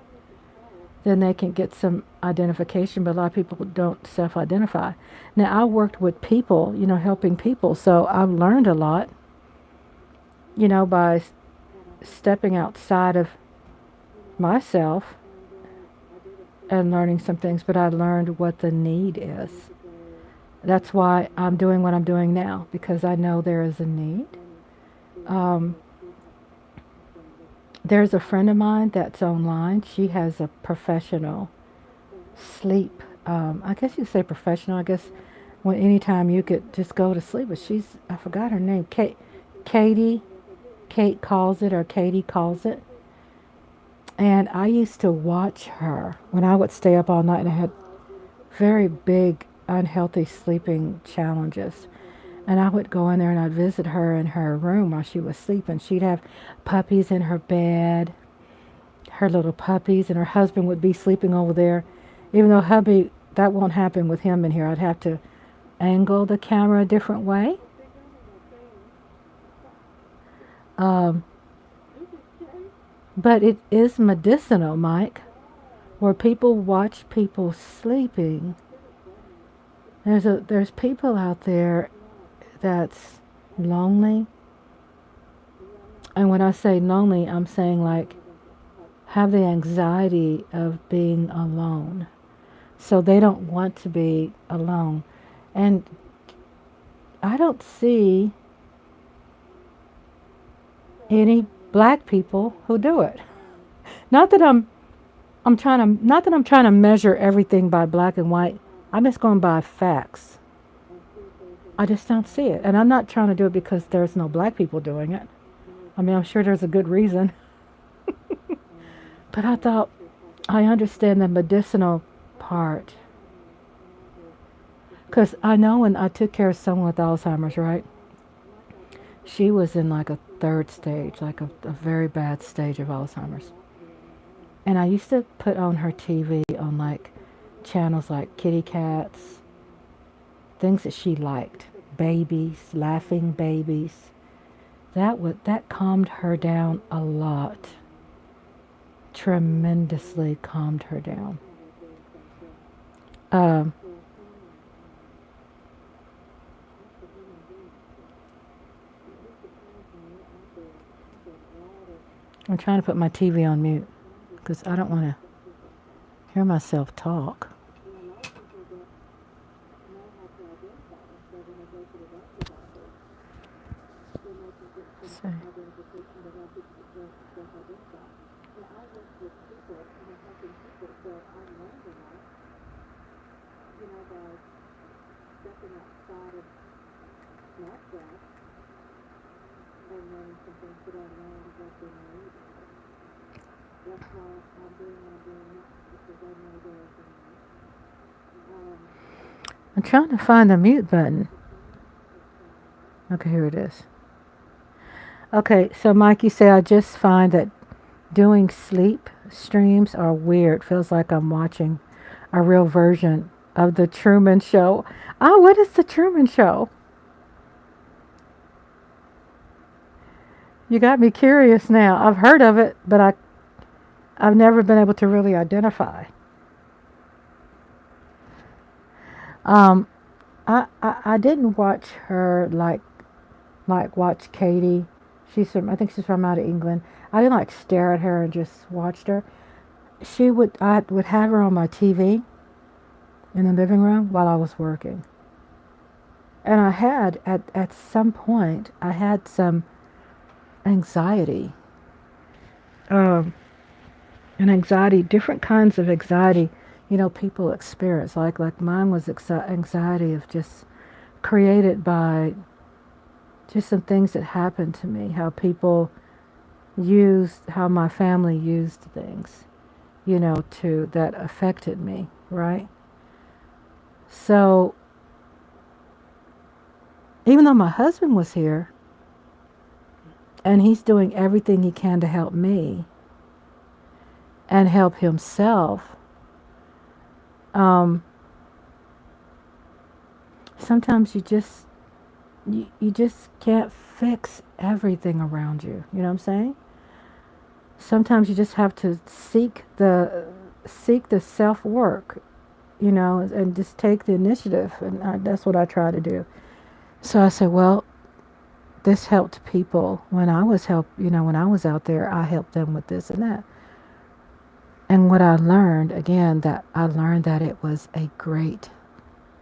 then they can get some identification, but a lot of people don't self-identify. Now, I worked with people, helping people, so I've learned a lot, by stepping outside of myself and learning some things, but I learned what the need is. That's why I'm doing what I'm doing now, because I know there is a need. There's a friend of mine that's online. She has a professional sleep. I guess you say professional. I guess anytime you could just go to sleep. But I forgot her name. Katie. Kate calls it, or Katie calls it. And I used to watch her when I would stay up all night, and I had very big, unhealthy sleeping challenges. And I would go in there and I'd visit her in her room while she was sleeping. She'd have puppies in her bed, her little puppies, and her husband would be sleeping over there. Even though hubby, that won't happen with him in here. I'd have to angle the camera a different way. But it is medicinal, Mike, where people watch people sleeping. There's people out there that's lonely. And when I say lonely, I'm saying like have the anxiety of being alone. So they don't want to be alone. And I don't see any black people who do it. Not that I'm trying to measure everything by black and white. I'm just going by facts. I just don't see it. And I'm not trying to do it because there's no black people doing it. I mean, I'm sure there's a good reason. But I thought, I understand the medicinal part. Because I know when I took care of someone with Alzheimer's, right? She was in like a third stage, like a very bad stage of Alzheimer's. And I used to put on her TV on like channels like kitty cats, things that she liked, babies, laughing babies. That calmed her down a lot. Tremendously calmed her down. I'm trying to put my TV on mute because I don't want to hear myself talk. So, I'm trying to find the mute button. Okay, here it is. Okay, so Mike, you say I just find that doing sleep streams are weird. Feels like I'm watching a real version of the Truman Show. Oh, what is the Truman Show? You got me curious now. I've heard of it, but I've never been able to really identify. I didn't watch her like watch Katie. I think she's from out of England. I didn't like stare at her and just watched her. I would have her on my TV in the living room while I was working. And I had, at some point, I had some anxiety. An anxiety, different kinds of anxiety, people experience. Like mine was anxiety of just created by just some things that happened to me, how my family used things, that affected me, right? So, even though my husband was here, and he's doing everything he can to help me and help himself, sometimes you just can't fix everything around you. You know what I'm saying? Sometimes you just have to seek the self-work, and just take the initiative. And that's what I try to do. So I said, well, this helped people when I was when I was out there. I helped them with this and that. And what I learned, again, that it was a great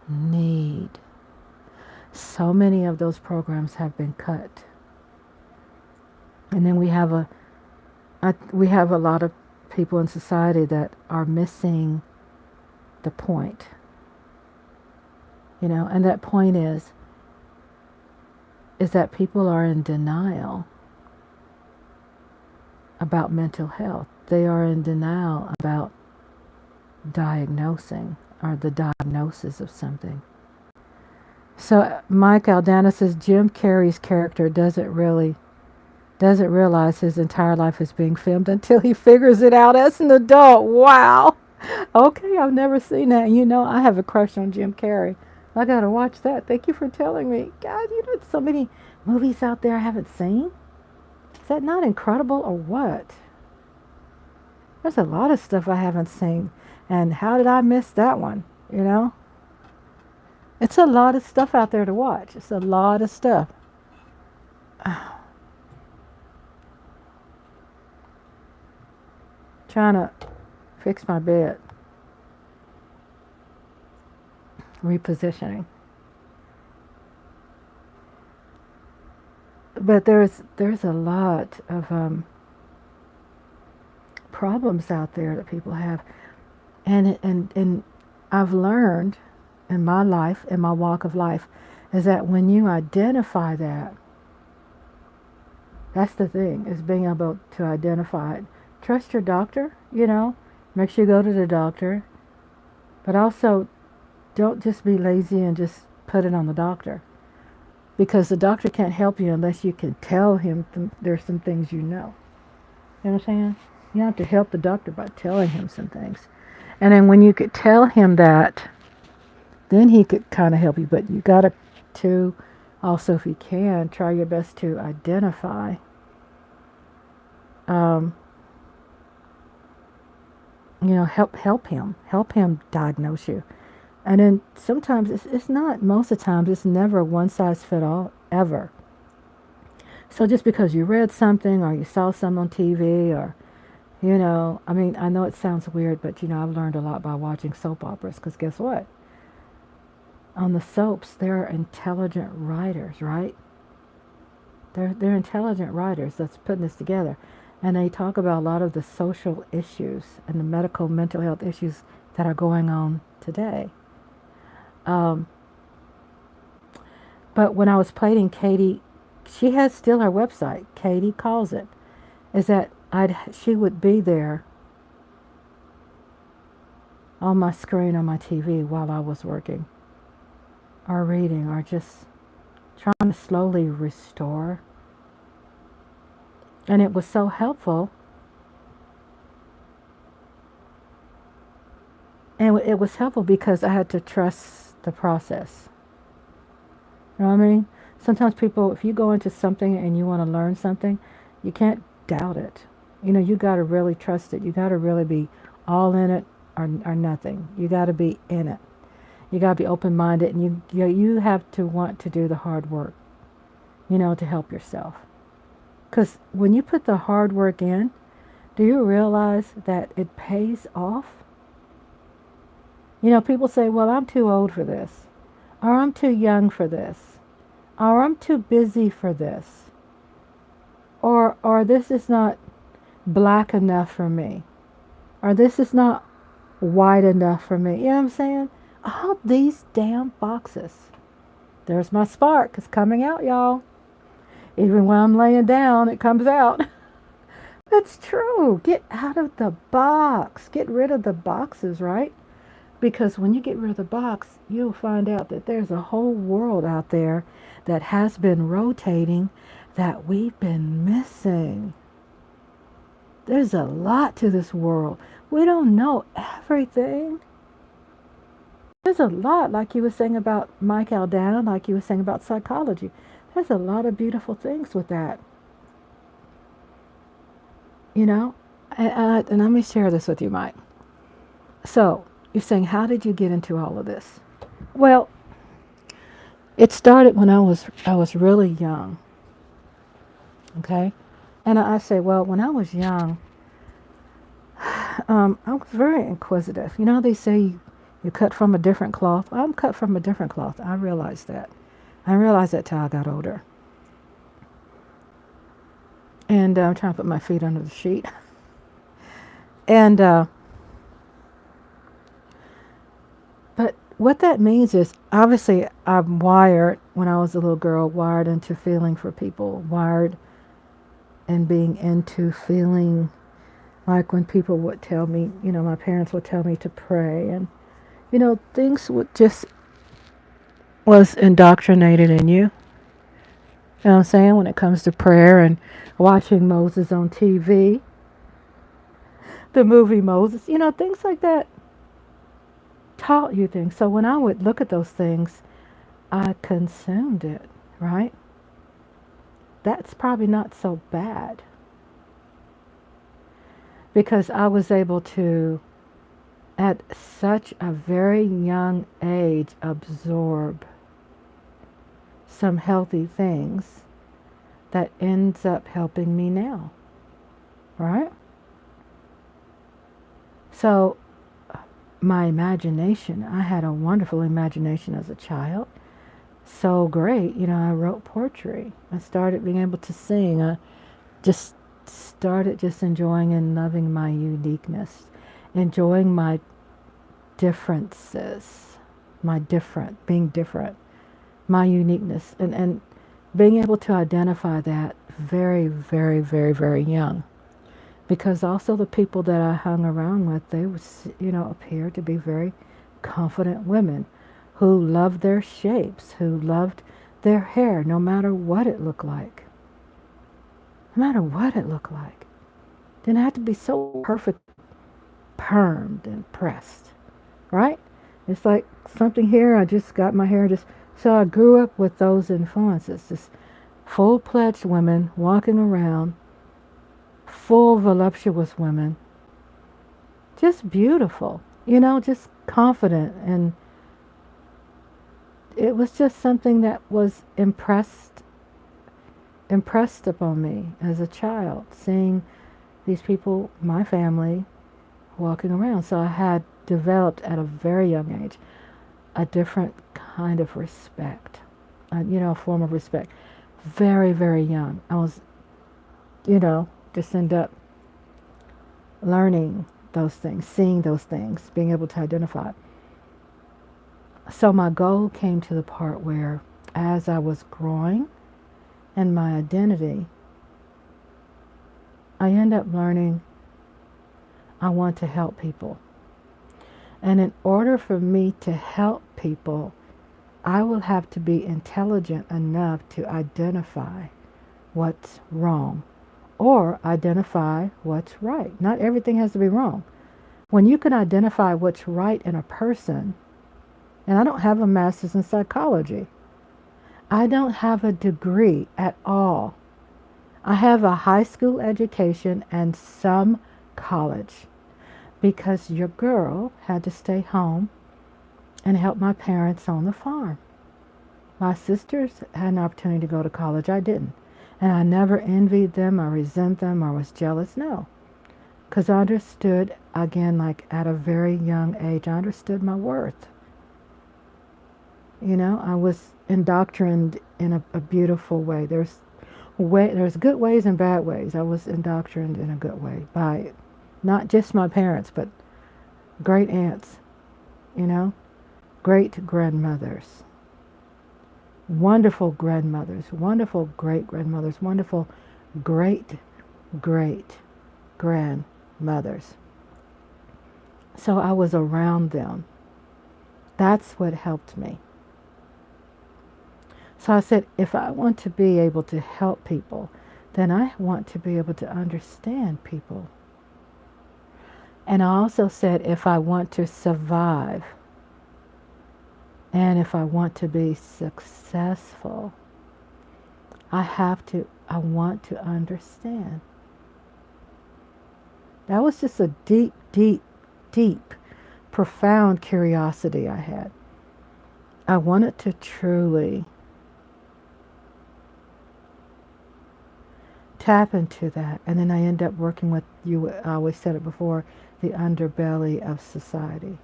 need. So many of those programs have been cut. And then we have a lot of people in society that are missing the point. And that point is that people are in denial about mental health. They are in denial about diagnosing or the diagnosis of something. So Mike Aldana says Jim Carrey's character doesn't realize his entire life is being filmed until he figures it out as an adult. Wow. Okay, I've never seen that. I have a crush on Jim Carrey. I gotta watch that. Thank you for telling me. God, there's so many movies out there I haven't seen. Is that not incredible or what? There's a lot of stuff I haven't seen. And how did I miss that one? It's a lot of stuff out there to watch. It's a lot of stuff. Trying to fix my bed. Repositioning. But there's a lot of problems out there that people have, and I've learned in my life, in my walk of life, is that when you identify that's the thing, is being able to identify it. Trust your doctor, make sure you go to the doctor, but also don't just be lazy and just put it on the doctor, because the doctor can't help you unless you can tell him there's some things you know. You know what I'm saying? You have to help the doctor by telling him some things. And then when you could tell him that, then he could kind of help you. But you got to also, if you can, try your best to identify help him diagnose you. And then sometimes it's not, most of the times it's never one size fit all, ever. So just because you read something or you saw something on TV or, I mean, I know it sounds weird, but, I've learned a lot by watching soap operas because guess what? On the soaps, there are intelligent writers, right? They're intelligent writers that's putting this together. And they talk about a lot of the social issues and the medical, mental health issues that are going on today. But when I was playing Katie, she has still her website, Katie Calls It, is that she would be there on my screen on my TV while I was working or reading or just trying to slowly restore. And it was so helpful. And it was helpful because I had to trust the process. You know what I mean? Sometimes people, if you go into something and you want to learn something, you can't doubt it. You got to really trust it. You got to really be all in it or nothing. You got to be in it. You got to be open-minded, and you have to want to do the hard work, to help yourself. Because when you put the hard work in, do you realize that it pays off? People say, well, I'm too old for this, or I'm too young for this, or I'm too busy for this, or this is not black enough for me, or this is not white enough for me. You know what I'm saying? All these damn boxes. There's my spark. It's coming out, y'all. Even when I'm laying down, it comes out. That's true. Get out of the box. Get rid of the boxes, right? Because when you get rid of the box, you'll find out that there's a whole world out there that has been rotating that we've been missing. There's a lot to this world. We don't know everything. There's a lot, like you were saying about Mike Aldana, like you were saying about psychology. There's a lot of beautiful things with that. And let me share this with you, Mike. So, you're saying, how did you get into all of this? Well, it started when I was really young. Okay? And I say, well, when I was young, I was very inquisitive. They say you cut from a different cloth. I'm cut from a different cloth. I realized that. I realized that till I got older. And I'm trying to put my feet under the sheet. And, but what that means is, obviously, I'm wired, when I was a little girl, wired into feeling for people, wired and being into feeling like when people would tell me, my parents would tell me to pray, and, things would just was indoctrinated in you. You know what I'm saying? When it comes to prayer and watching Moses on TV, the movie Moses, things like that taught you things. So when I would look at those things, I consumed it, right? That's probably not so bad. Because I was able to, at such a very young age, absorb some healthy things that ends up helping me now, right? So my imagination, I had a wonderful imagination as a child. So great, I wrote poetry. I started being able to sing. I just started enjoying and loving my uniqueness, enjoying my differences, being different, my uniqueness, and being able to identify that very, very, very, very young. Because also the people that I hung around with, they was, appeared to be very confident women who loved their shapes, who loved their hair, no matter what it looked like. No matter what it looked like. Didn't have to be so perfect, permed and pressed, right? It's like something here, I just got my hair so I grew up with those influences. This full-fledged women walking around, full voluptuous women, just beautiful, just confident, and it was just something that was impressed impressed upon me as a child, seeing these people, my family, walking around. So I had developed at a very young age a different kind of respect, a form of respect. Very, very young. I was, just end up learning those things, seeing those things, being able to identify. So my goal came to the part where, as I was growing in my identity, I end up learning I want to help people. And in order for me to help people, I will have to be intelligent enough to identify what's wrong or identify what's right. Not everything has to be wrong. When you can identify what's right in a person, and I don't have a master's in psychology. I don't have a degree at all. I have a high school education and some college because your girl had to stay home and help my parents on the farm. My sisters had an opportunity to go to college. I didn't. And I never envied them or resent them or was jealous. No. Because I understood, again, like at a very young age, I understood my worth. I was indoctrined in a beautiful way. There's good ways and bad ways. I was indoctrined in a good way by not just my parents, but great aunts, great grandmothers, wonderful grandmothers, wonderful great grandmothers, wonderful great great grandmothers. So I was around them. That's what helped me. So I said, if I want to be able to help people, then I want to be able to understand people. And I also said, if I want to survive, and if I want to be successful, I want to understand. That was just a deep, deep, deep, profound curiosity I had. I wanted to truly tap into that. And then I end up working with, I always said it before, the underbelly of society.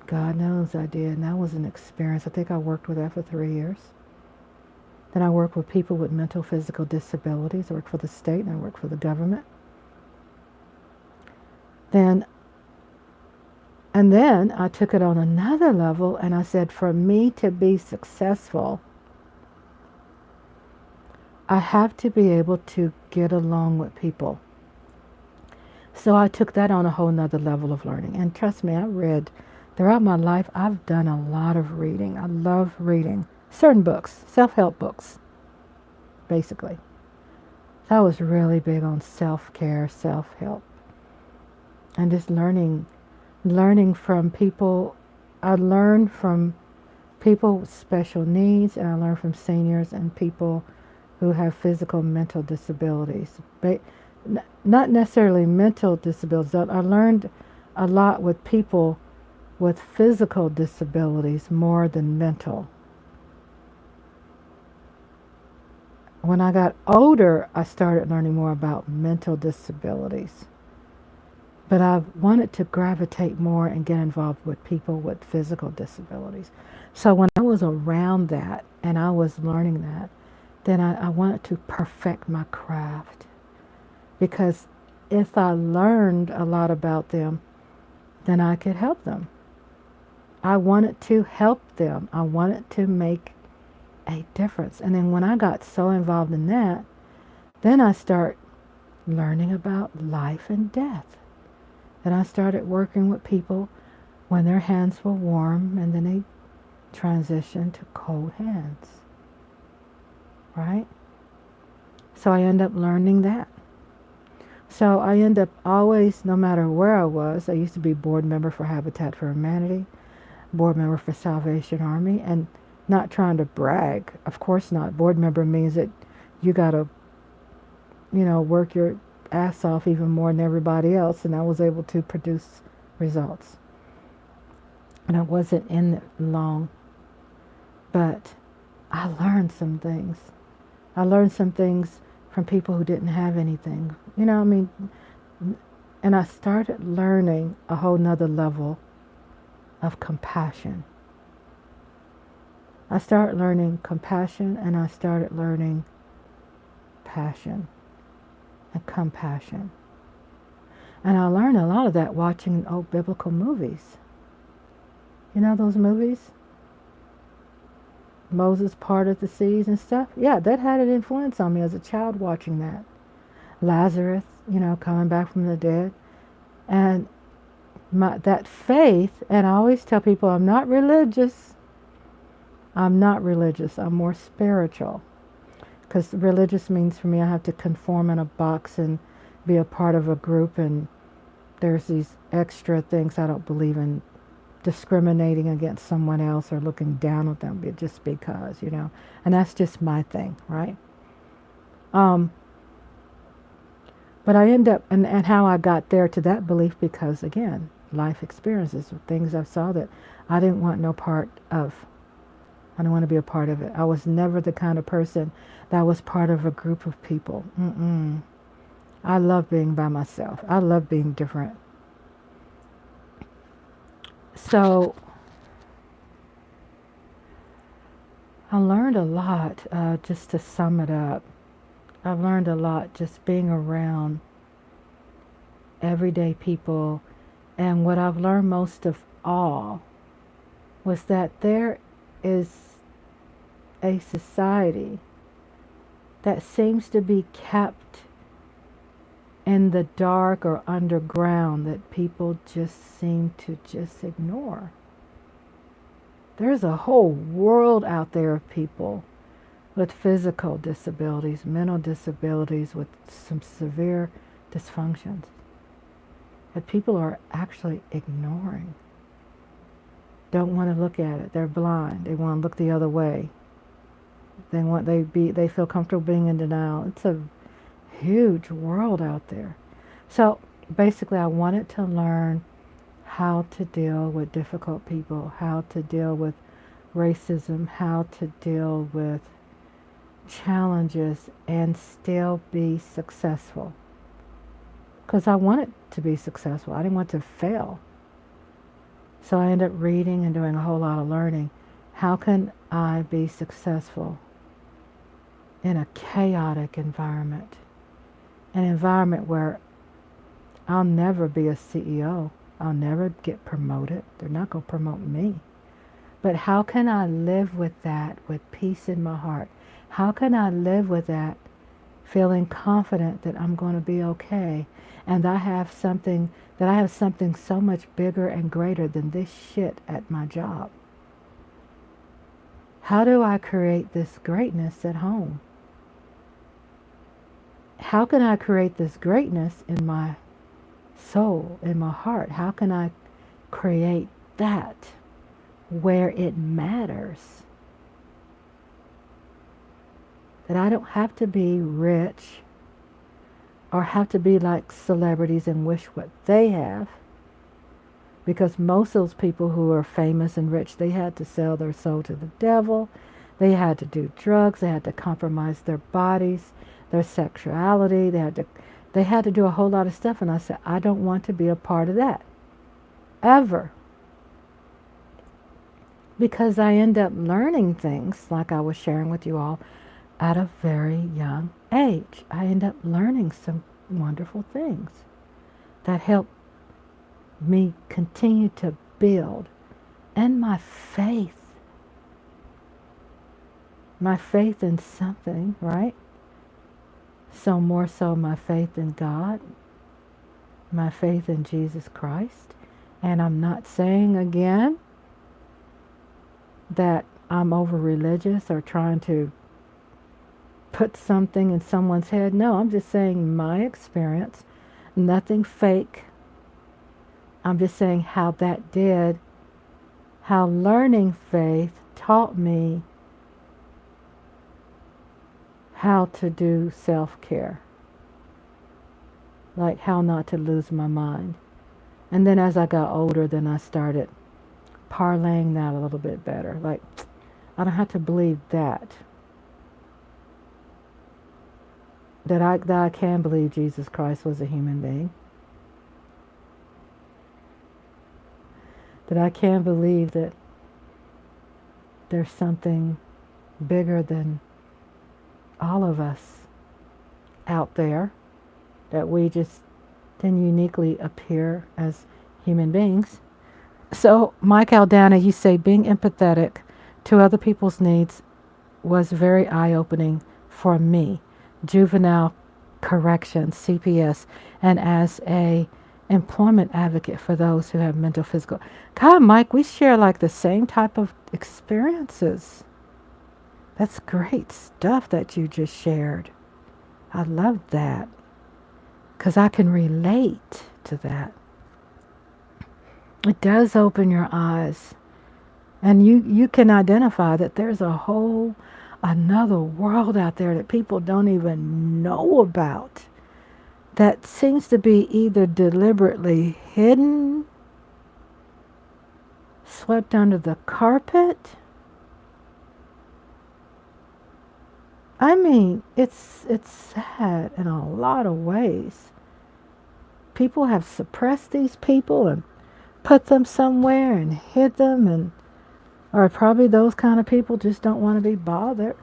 God knows I did. And that was an experience. I think I worked with that for 3 years. Then I worked with people with mental, physical disabilities. I worked for the state and I worked for the government. And then I took it on another level and I said, for me to be successful, I have to be able to get along with people. So I took that on a whole nother level of learning. And trust me, I read throughout my life. I've done a lot of reading. I love reading certain books, self-help books, basically. So I was really big on self-care, self-help, and just learning from people. I learned from people with special needs, and I learned from seniors and people who have physical, mental disabilities. Not necessarily mental disabilities. I learned a lot with people with physical disabilities more than mental. When I got older, I started learning more about mental disabilities. But I wanted to gravitate more and get involved with people with physical disabilities. So when I was around that and I was learning that, then I wanted to perfect my craft. Because if I learned a lot about them, then I could help them. I wanted to help them. I wanted to make a difference. And then when I got so involved in that, then I start learning about life and death. Then I started working with people when their hands were warm and then they transitioned to cold hands. Right? So I end up learning that. So I end up always, no matter where I was, I used to be board member for Habitat for Humanity, board member for Salvation Army, and not trying to brag. Of course not. Board member means that you got to, work your ass off even more than everybody else, and I was able to produce results. And I wasn't in it long, but I learned some things. I learned some things from people who didn't have anything. You know, I mean, and I started learning a whole nother level of compassion. I started learning compassion, and I started learning passion and compassion. And I learned a lot of that watching old biblical movies. You know those movies? Moses parted the seas and stuff. Yeah, that had an influence on me as a child watching that. Lazarus, you know, coming back from the dead. And that faith, and I always tell people I'm not religious. I'm not religious. I'm more spiritual. Because religious means for me I have to conform in a box and be a part of a group, and there's these extra things. I don't believe in discriminating against someone else or looking down on them just because, you know. And that's just my thing, right? But I end up, and how I got there to that belief, because again, life experiences, things I saw that I didn't want no part of. I didn't want to be a part of it. I was never the kind of person that was part of a group of people. I love being by myself. I love being different. So I learned a lot, just to sum it up. I learned a lot just being around everyday people. And what I've learned most of all was that there is a society that seems to be kept in the dark or underground that people just seem to just ignore. There's a whole world out there of people with physical disabilities, mental disabilities, with some severe dysfunctions that people are actually ignoring. Don't want to look at it. They're blind. They want to look the other way. They feel comfortable being in denial. It's a huge world out there. So basically I wanted to learn how to deal with difficult people, how to deal with racism, how to deal with challenges and still be successful. Because I wanted to be successful. I didn't want to fail. So I ended up reading and doing a whole lot of learning. How can I be successful in a chaotic environment? An environment where I'll never be a CEO. I'll never get promoted. They're not going to promote me. But how can I live with that with peace in my heart? How can I live with that feeling confident that I'm going to be okay, and I have something so much bigger and greater than this shit at my job? How do I create this greatness at home? How can I create this greatness in my soul, in my heart? How can I create that where it matters? That I don't have to be rich or have to be like celebrities and wish what they have. Because most of those people who are famous and rich, they had to sell their soul to the devil. They had to do drugs. They had to compromise their bodies, their sexuality. They had to do a whole lot of stuff. And I said, I don't want to be a part of that. Ever. Because I end up learning things, like I was sharing with you all, at a very young age. I end up learning some wonderful things that help me continue to build. And my faith in something, right? So more so my faith in God, my faith in Jesus Christ. And I'm not saying again that I'm over religious or trying to put something in someone's head. No, I'm just saying my experience, nothing fake. I'm just saying how learning faith taught me how to do self-care. Like how not to lose my mind. And then as I got older, then I started parlaying that a little bit better. Like, I don't have to believe that. that I can believe Jesus Christ was a human being. That I can believe that there's something bigger than all of us out there, that we just didn't uniquely appear as human beings. So, Mike Aldana, you say being empathetic to other people's needs was very eye-opening for me. Juvenile corrections, CPS, and as a employment advocate for those who have mental, physical. God, Mike, we share like the same type of experiences. That's great stuff that you just shared. I love that because I can relate to that. It does open your eyes, and you can identify that there's a whole another world out there that people don't even know about, that seems to be either deliberately hidden, swept under the carpet. I mean, it's sad in a lot of ways. People have suppressed these people and put them somewhere and hid them, and or probably those kind of people just don't want to be bothered.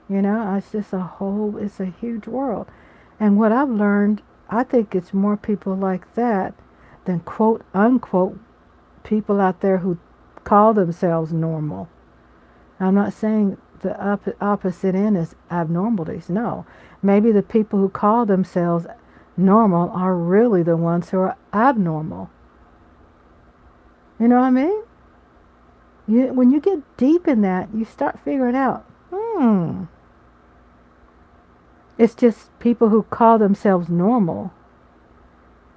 You know, it's just it's a huge world. And what I've learned, I think it's more people like that than quote unquote people out there who call themselves normal. I'm not saying the opposite end is abnormalities. No. Maybe the people who call themselves normal are really the ones who are abnormal. You know what I mean? When you get deep in that, you start figuring out, it's just people who call themselves normal.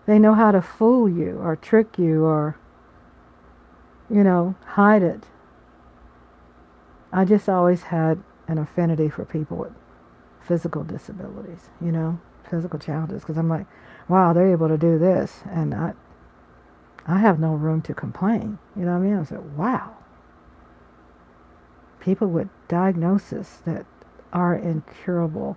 They know how to fool you or trick you or, hide it. I just always had an affinity for people with physical disabilities, physical challenges, because I'm like, wow, they're able to do this, and I have no room to complain. You know what I mean? I said, wow. People with diagnoses that are incurable,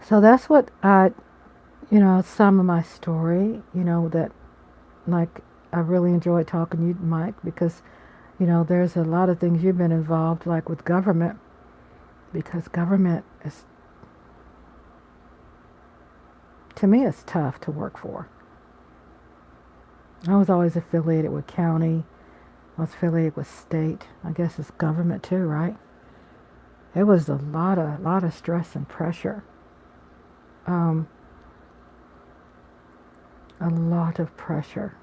So that's what some of my story, that, like, I really enjoyed talking to you, Mike, because, there's a lot of things you've been involved, like with government, because government is, to me, it's tough to work for. I was always affiliated with county. I was affiliated with state. I guess it's government too, right? It was a lot of stress and pressure. A lot of pressure.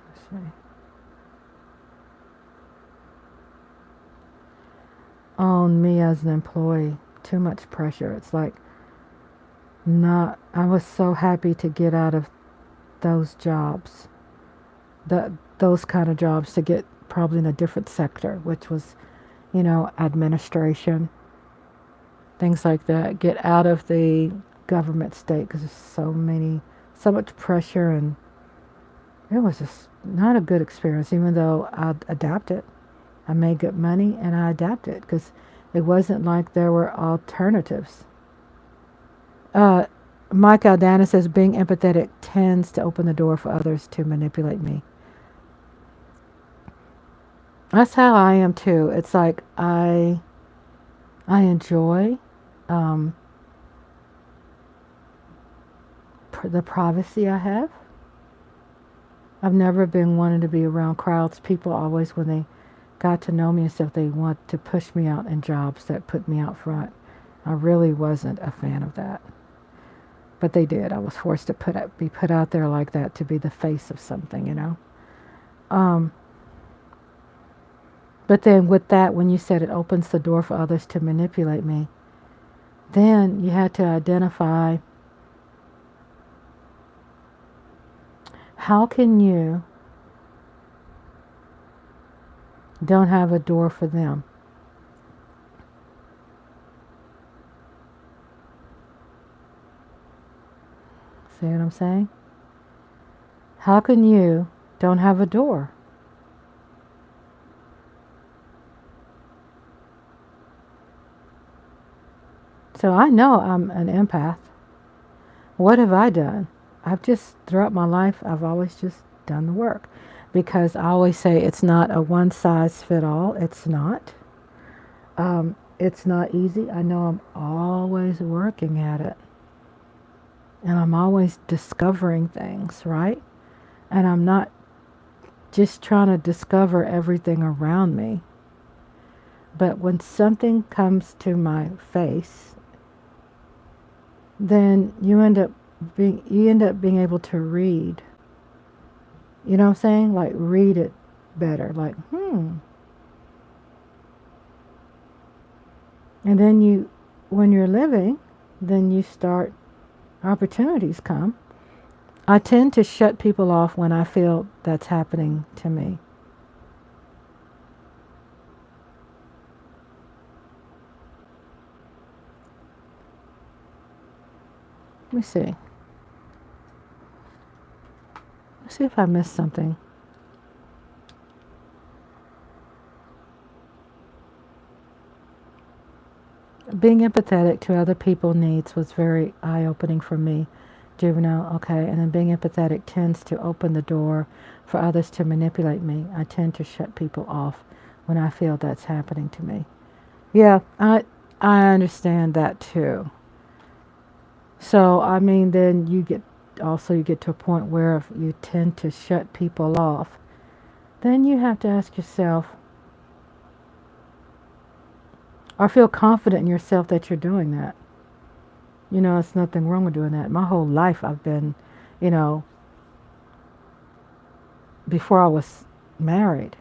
Let's see. On me as an employee, too much pressure. It's like I was so happy to get out of those jobs, those kind of jobs, to get probably in a different sector, which was, administration, things like that. Get out of the government state, because there's so much pressure, and it was just not a good experience, even though I adapted. I made good money and I adapted, because it wasn't like there were alternatives. Mike Aldana says, being empathetic tends to open the door for others to manipulate me. That's how I am too. It's like I enjoy the privacy I have. I've never been wanting to be around crowds. People always, when they got to know me and stuff, they want to push me out in jobs that put me out front. I really wasn't a fan of that. But they did. I was forced to be put out there like that, to be the face of something, But then with that, when you said it opens the door for others to manipulate me, then you had to identify, how can you don't have a door for them? See what I'm saying? How can you don't have a door So I know I'm an empath. What have I done? I've just, throughout my life, I've always just done the work. Because I always say it's not a one size fit all. It's not. It's not easy. I know I'm always working at it. And I'm always discovering things, right? And I'm not just trying to discover everything around me. But when something comes to my face, then you end up being able to read. You know what I'm saying? Like read it better. Like, And then when you're living, then you start, opportunities come. I tend to shut people off when I feel that's happening to me. Let me see. Let's see if I missed something. Being empathetic to other people's needs was very eye-opening for me. Juvenile, okay. And then being empathetic tends to open the door for others to manipulate me. I tend to shut people off when I feel that's happening to me. Yeah, I understand that too. So, I mean, then you get to a point where if you tend to shut people off, then you have to ask yourself, or feel confident in yourself that you're doing that. You know, there's nothing wrong with doing that. My whole life I've been, before I was married.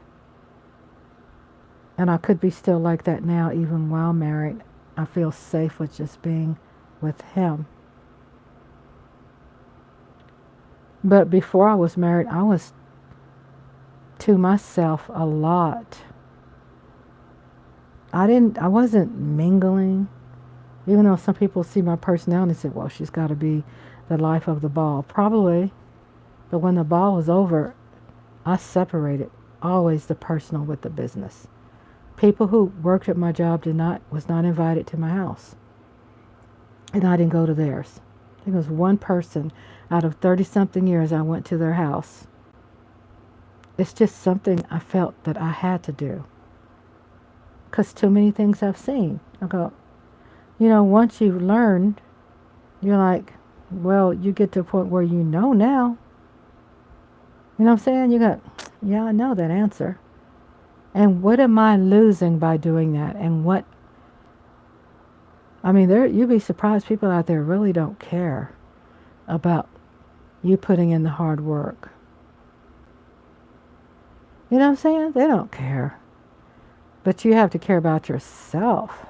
And I could be still like that now, even while married. I feel safe with just being with him. But before I was married, I was to myself a lot. I wasn't mingling. Even though some people see my personality and say, well, she's got to be the life of the ball. Probably. But when the ball was over, I separated always the personal with the business. People who worked at my job was not invited to my house. And I didn't go to theirs. I think it was one person out of 30-something years I went to their house. It's just something I felt that I had to do. Because too many things I've seen. I go, once you've learned, you're like, well, you get to a point where you know now. You know what I'm saying? You got, yeah, I know that answer. And what am I losing by doing that? And you'd be surprised people out there really don't care about you putting in the hard work. You know what I'm saying? They don't care. But you have to care about yourself.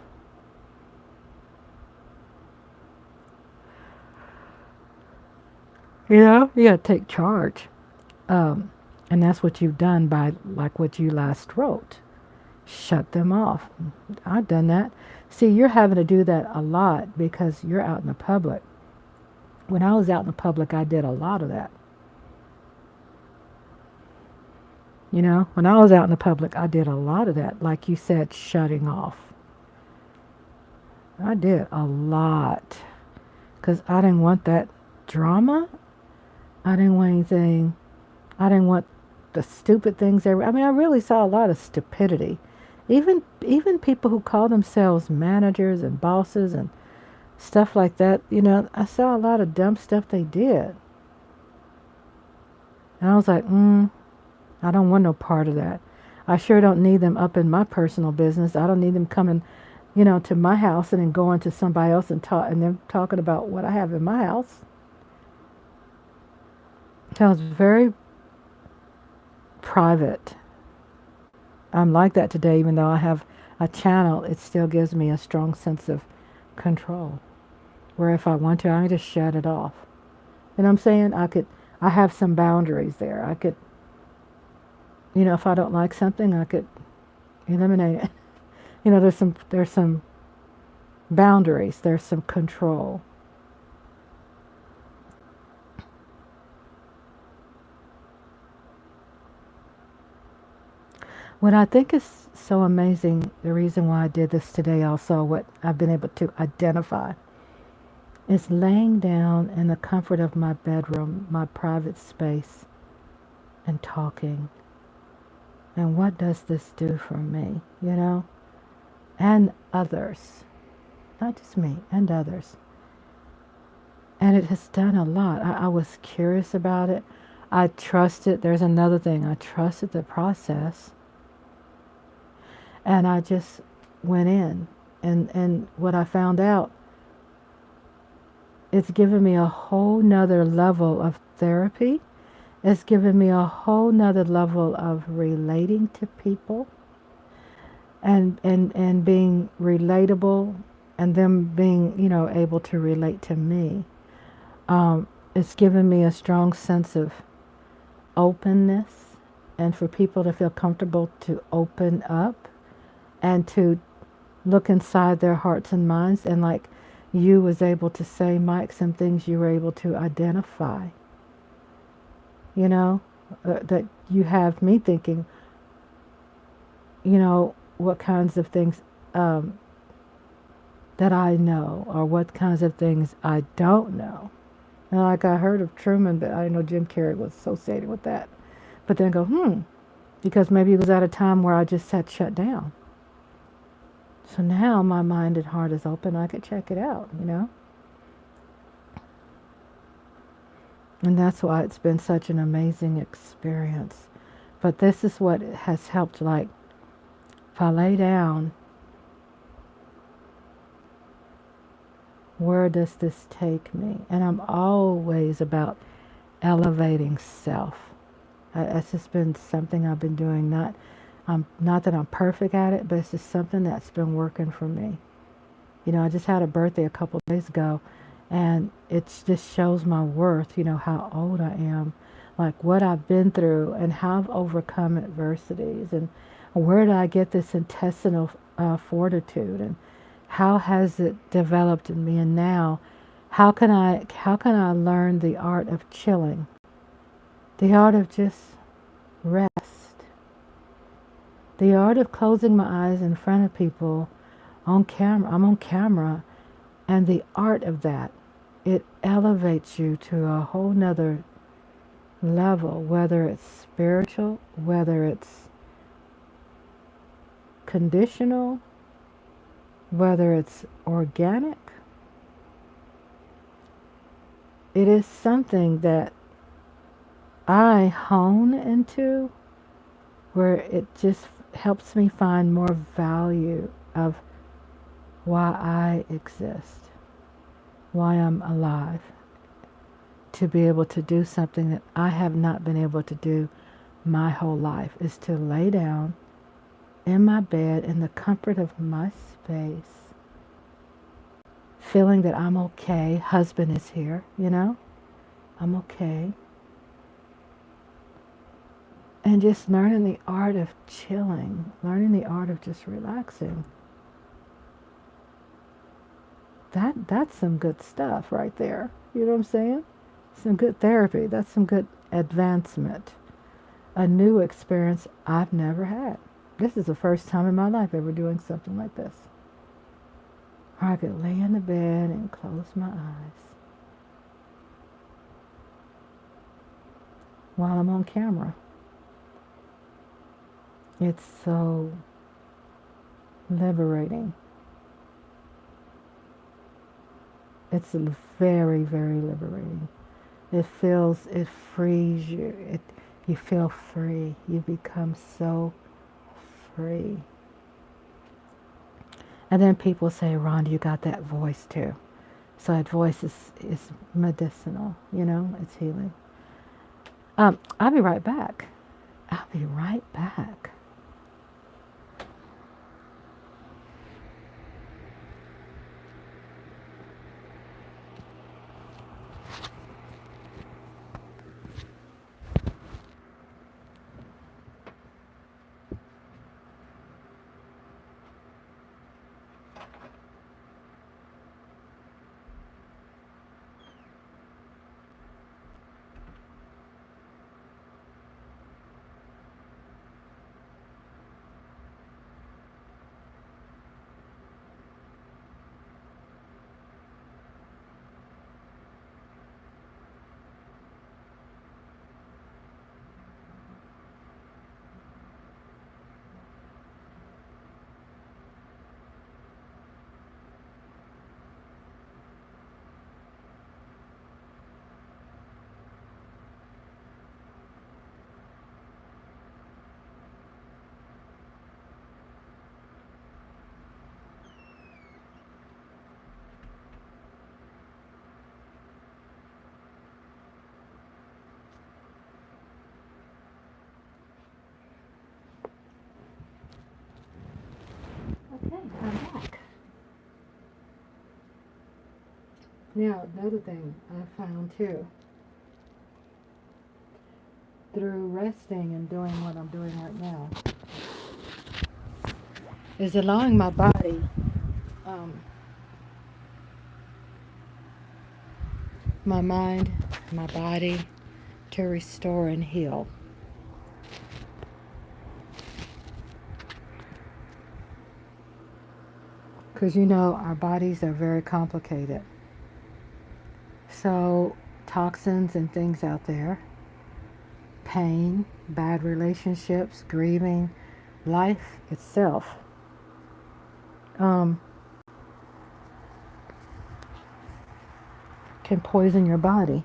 You got to take charge. And that's what you've done by, like what you last wrote. Shut them off. I've done that. See, you're having to do that a lot because you're out in the public. When I was out in the public, I did a lot of that. When I was out in the public, I did a lot of that. Like you said, shutting off. I did a lot. Because I didn't want that drama. I didn't want anything. I didn't want the stupid things. I really saw a lot of stupidity. Even people who call themselves managers and bosses and stuff like that, I saw a lot of dumb stuff they did. And I was like, I don't want no part of that. I sure don't need them up in my personal business. I don't need them coming, to my house and then going to somebody else and them talking about what I have in my house. So I was very private. I'm like that today, even though I have a channel, it still gives me a strong sense of control. Where if I want to, I can just shut it off. You know what I'm saying? I have some boundaries there. I could, if I don't like something, I could eliminate it. There's some boundaries. There's some control. What I think is so amazing, the reason why I did this today also, what I've been able to identify, is laying down in the comfort of my bedroom, my private space, and talking. And what does this do for me, you know? And others. Not just me, and others. And it has done a lot. I was curious about it. I trusted, there's another thing, I trusted the process. And I just went in. And what I found out, it's given me a whole nother level of therapy. It's given me a whole nother level of relating to people and being relatable, and them being, you know, able to relate to me. It's given me a strong sense of openness, and for people to feel comfortable to open up and to look inside their hearts and minds, and like you was able to say, Mike, some things you were able to identify, you know, that you have me thinking, you know, what kinds of things that I know, or what kinds of things I don't know. And like I heard of Truman, but I know Jim Carrey was associated with that. But then go, because maybe it was at a time where I just had shut down. So now my mind and heart is open. I could check it out, you know. And that's why it's been such an amazing experience. But this is what has helped, like, if I lay down, where does this take me? And I'm always about elevating self. It's just been something I've been doing. Not that I'm perfect at it, but it's just something that's been working for me. You know, I just had a birthday a couple of days ago, and it just shows my worth, you know, how old I am, like what I've been through and how I've overcome adversities, and where did I get this intestinal fortitude, and how has it developed in me, and now how can I learn the art of chilling, the art of just rest, the art of closing my eyes in front of people on camera. I'm on camera, and the art of that, it elevates you to a whole nother level, whether it's spiritual, whether it's conditional, whether it's organic. It is something that I hone into, where it just helps me find more value of why I exist, why I'm alive, to be able to do something that I have not been able to do my whole life, is to lay down in my bed in the comfort of my space, feeling that I'm okay. Husband is here, you know, I'm okay. And just learning the art of chilling, learning the art of just relaxing. That's some good stuff right there. You know what I'm saying? Some good therapy. That's some good advancement. A new experience I've never had. This is the first time in my life ever doing something like this, where I could lay in the bed and close my eyes while I'm on camera. It's so liberating. It's very, very liberating. It frees you. You feel free. You become so free. And then people say, Rhonda, you got that voice too. So that voice is medicinal, you know, it's healing. I'll be right back. I'll be right back. Now, another thing I found too, through resting and doing what I'm doing right now, is allowing my body, my mind, my body to restore and heal. Because our bodies are very complicated. So, toxins and things out there, pain, bad relationships, grieving, life itself. Can poison your body.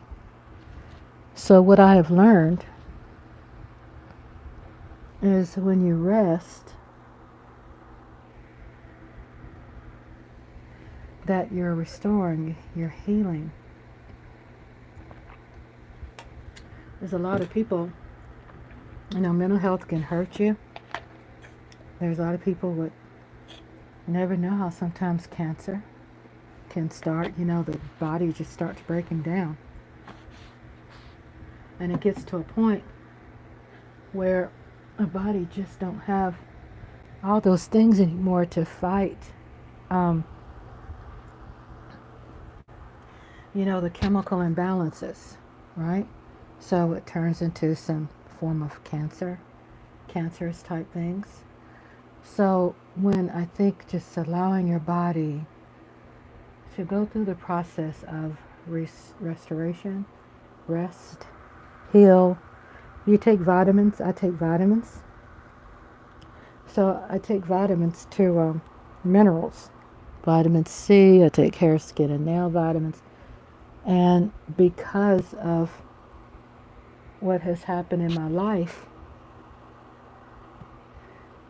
So what I have learned is when you rest, that you're restoring, you're healing. There's a lot of people, mental health can hurt you. There's a lot of people that never know how sometimes cancer can start, the body just starts breaking down. And it gets to a point where a body just don't have all those things anymore to fight. The chemical imbalances, right? So it turns into some form of cancerous type things. So when I think just allowing your body to go through the process of restoration, rest, heal. You take vitamins. I take vitamins. So I take vitamins to minerals. Vitamin C. I take hair, skin, and nail vitamins. And because of what has happened in my life,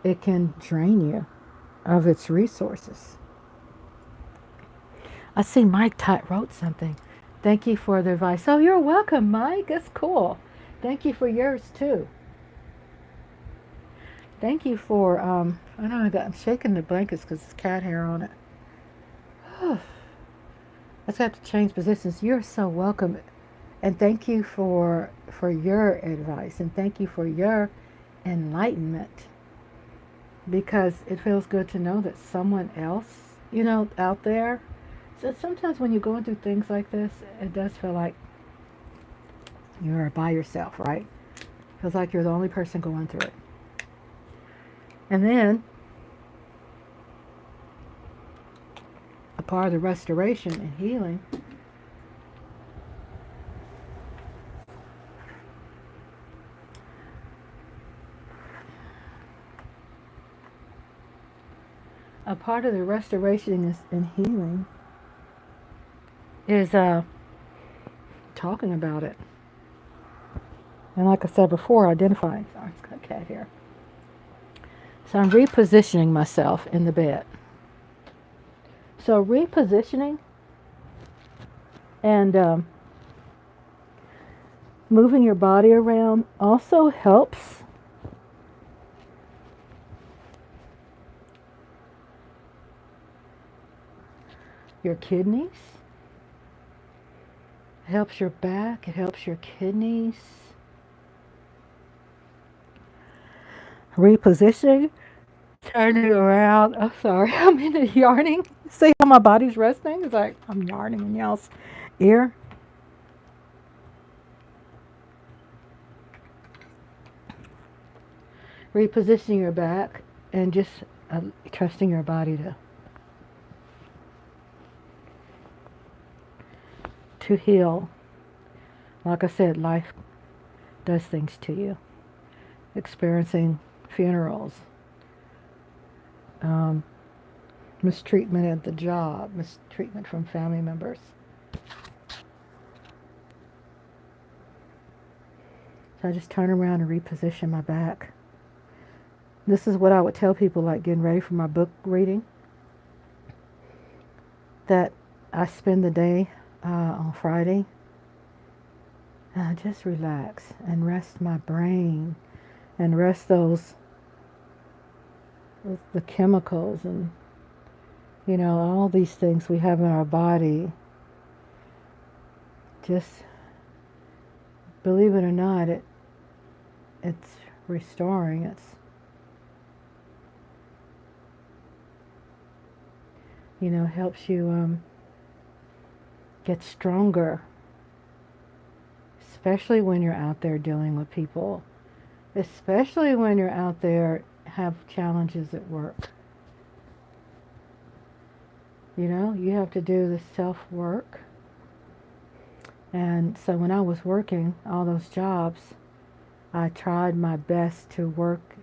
it can drain you of its resources. I see Mike wrote something. Thank you for the advice. Oh, you're welcome, Mike. That's cool. Thank you for yours too. Thank you for, I'm shaking the blankets because there's cat hair on it. I just have to change positions. You're so welcome. And thank you for your advice. And thank you for your enlightenment. Because it feels good to know that someone else, out there. So sometimes when you're going through things like this, it does feel like you're by yourself, right? It feels like you're the only person going through it. And then, a part of the restoration and healing and healing is talking about it. And like I said before, identifying. Sorry, it's got a cat here. So I'm repositioning myself in the bed. So repositioning and moving your body around also helps your kidneys. It helps your back. It helps your kidneys. Repositioning, turning around. Oh, sorry, I'm into yarning. See how my body's resting? It's like I'm yarning in y'all's ear. Repositioning your back and just trusting your body to heal. Like I said, life does things to you. Experiencing funerals, mistreatment at the job, mistreatment from family members. So I just turn around and reposition my back. This is what I would tell people like getting ready for my book reading. That I spend the day on Friday and I just relax and rest my brain and rest the chemicals and all these things we have in our body just, believe it or not, it's restoring. It's, you know, helps you get stronger, especially when you're out there dealing with people, especially when you're out there have challenges at work. You know, you have to do the self-work. And so when I was working all those jobs, I tried my best to work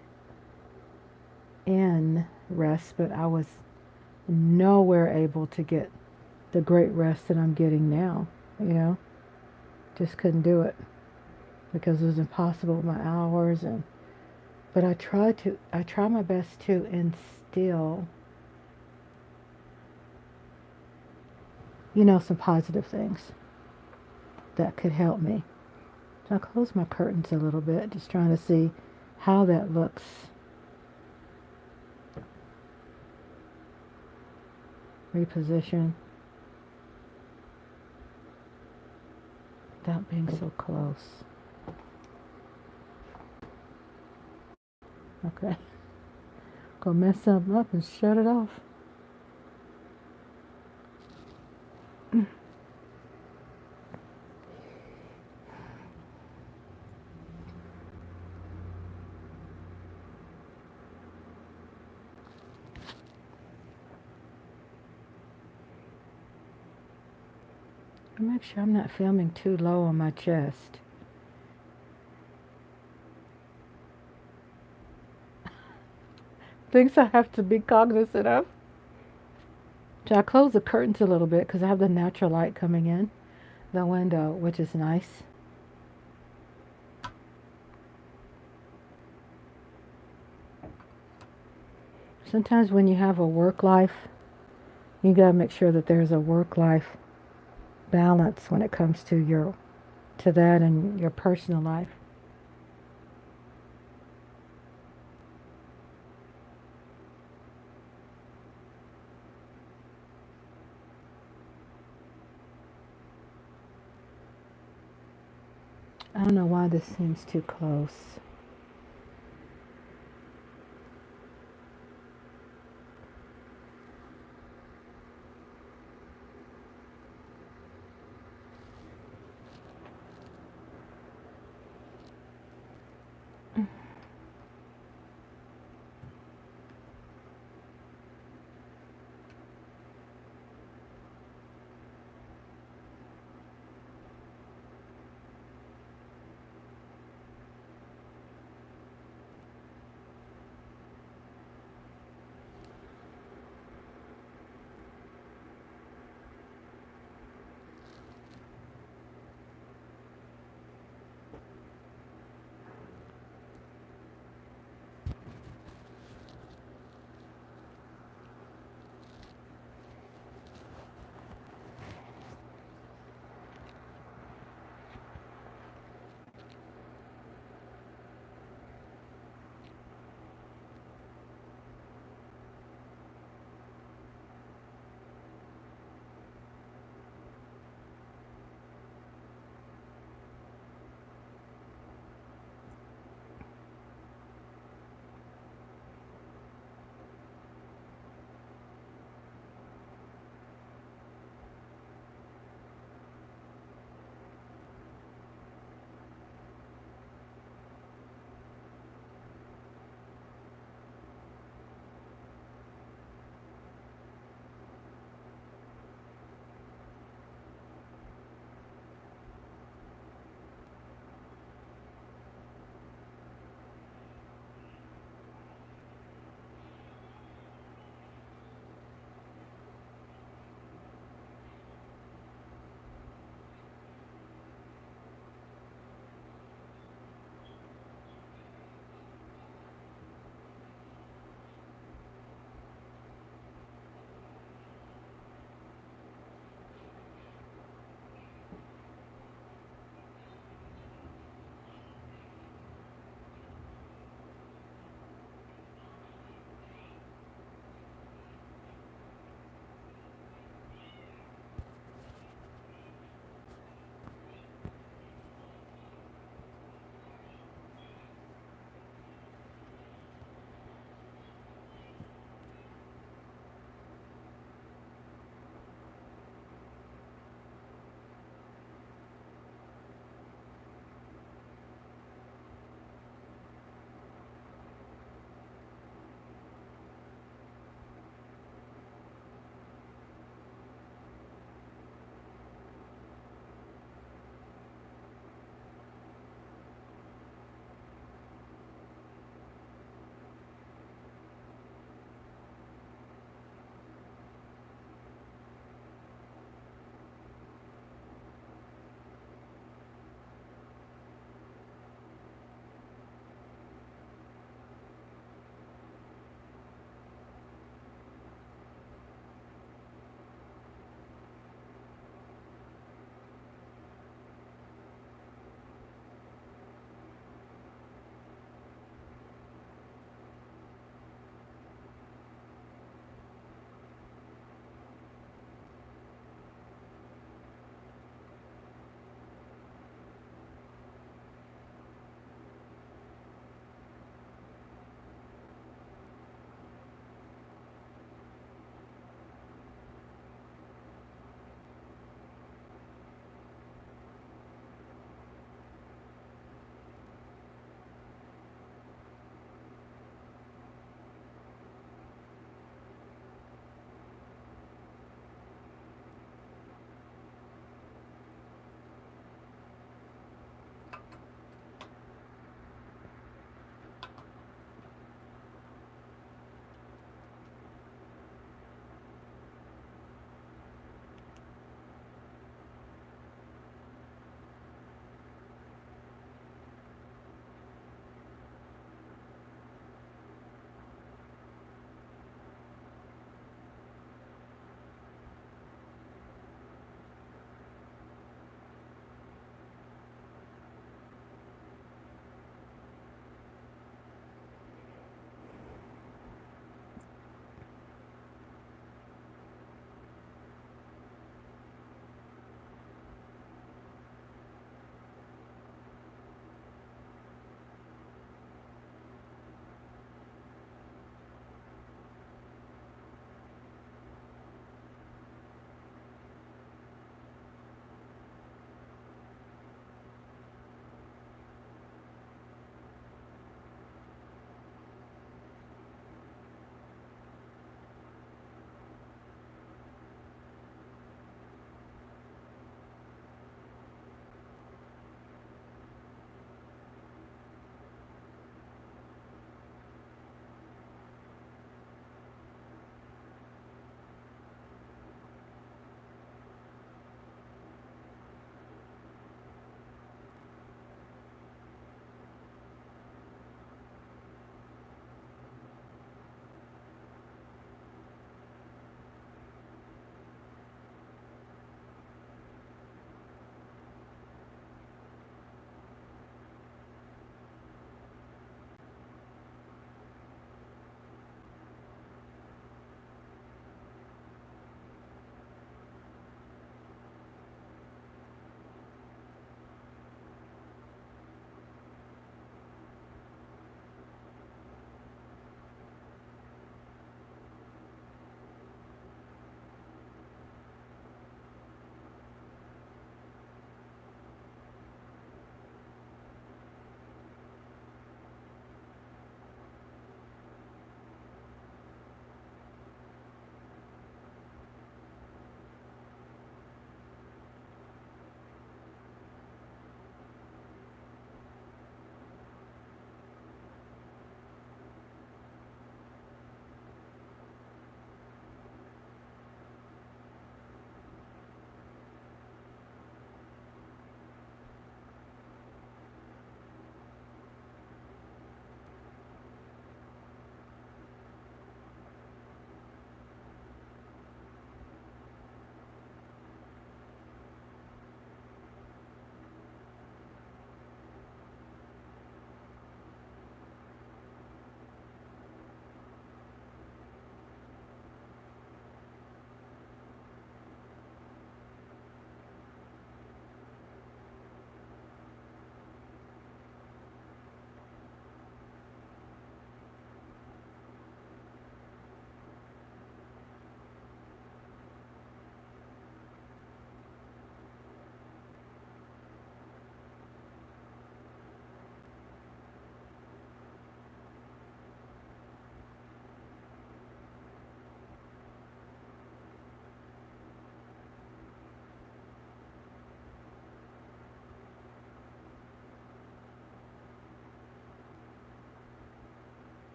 in rest, but I was nowhere able to get the great rest that I'm getting now, you know. Just couldn't do it because it was impossible with my hours. But I try my best to instill, you know, some positive things that could help me. So I close my curtains a little bit, just trying to see how that looks. Reposition without being so close. Okay. Go mess something up and shut it off. Make sure I'm not filming too low on my chest. Things I have to be cognizant of. So I close the curtains a little bit because I have the natural light coming in the window, which is nice. Sometimes when you have a work life, you gotta make sure that there's a work-life balance when it comes to that and your personal life. I don't know why this seems too close.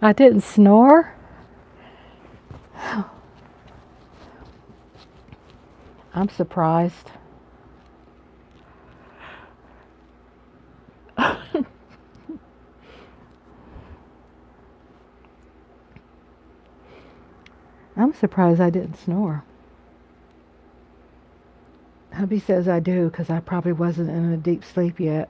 I didn't snore. I'm surprised. I'm surprised I didn't snore. Hubby says I do because I probably wasn't in a deep sleep yet.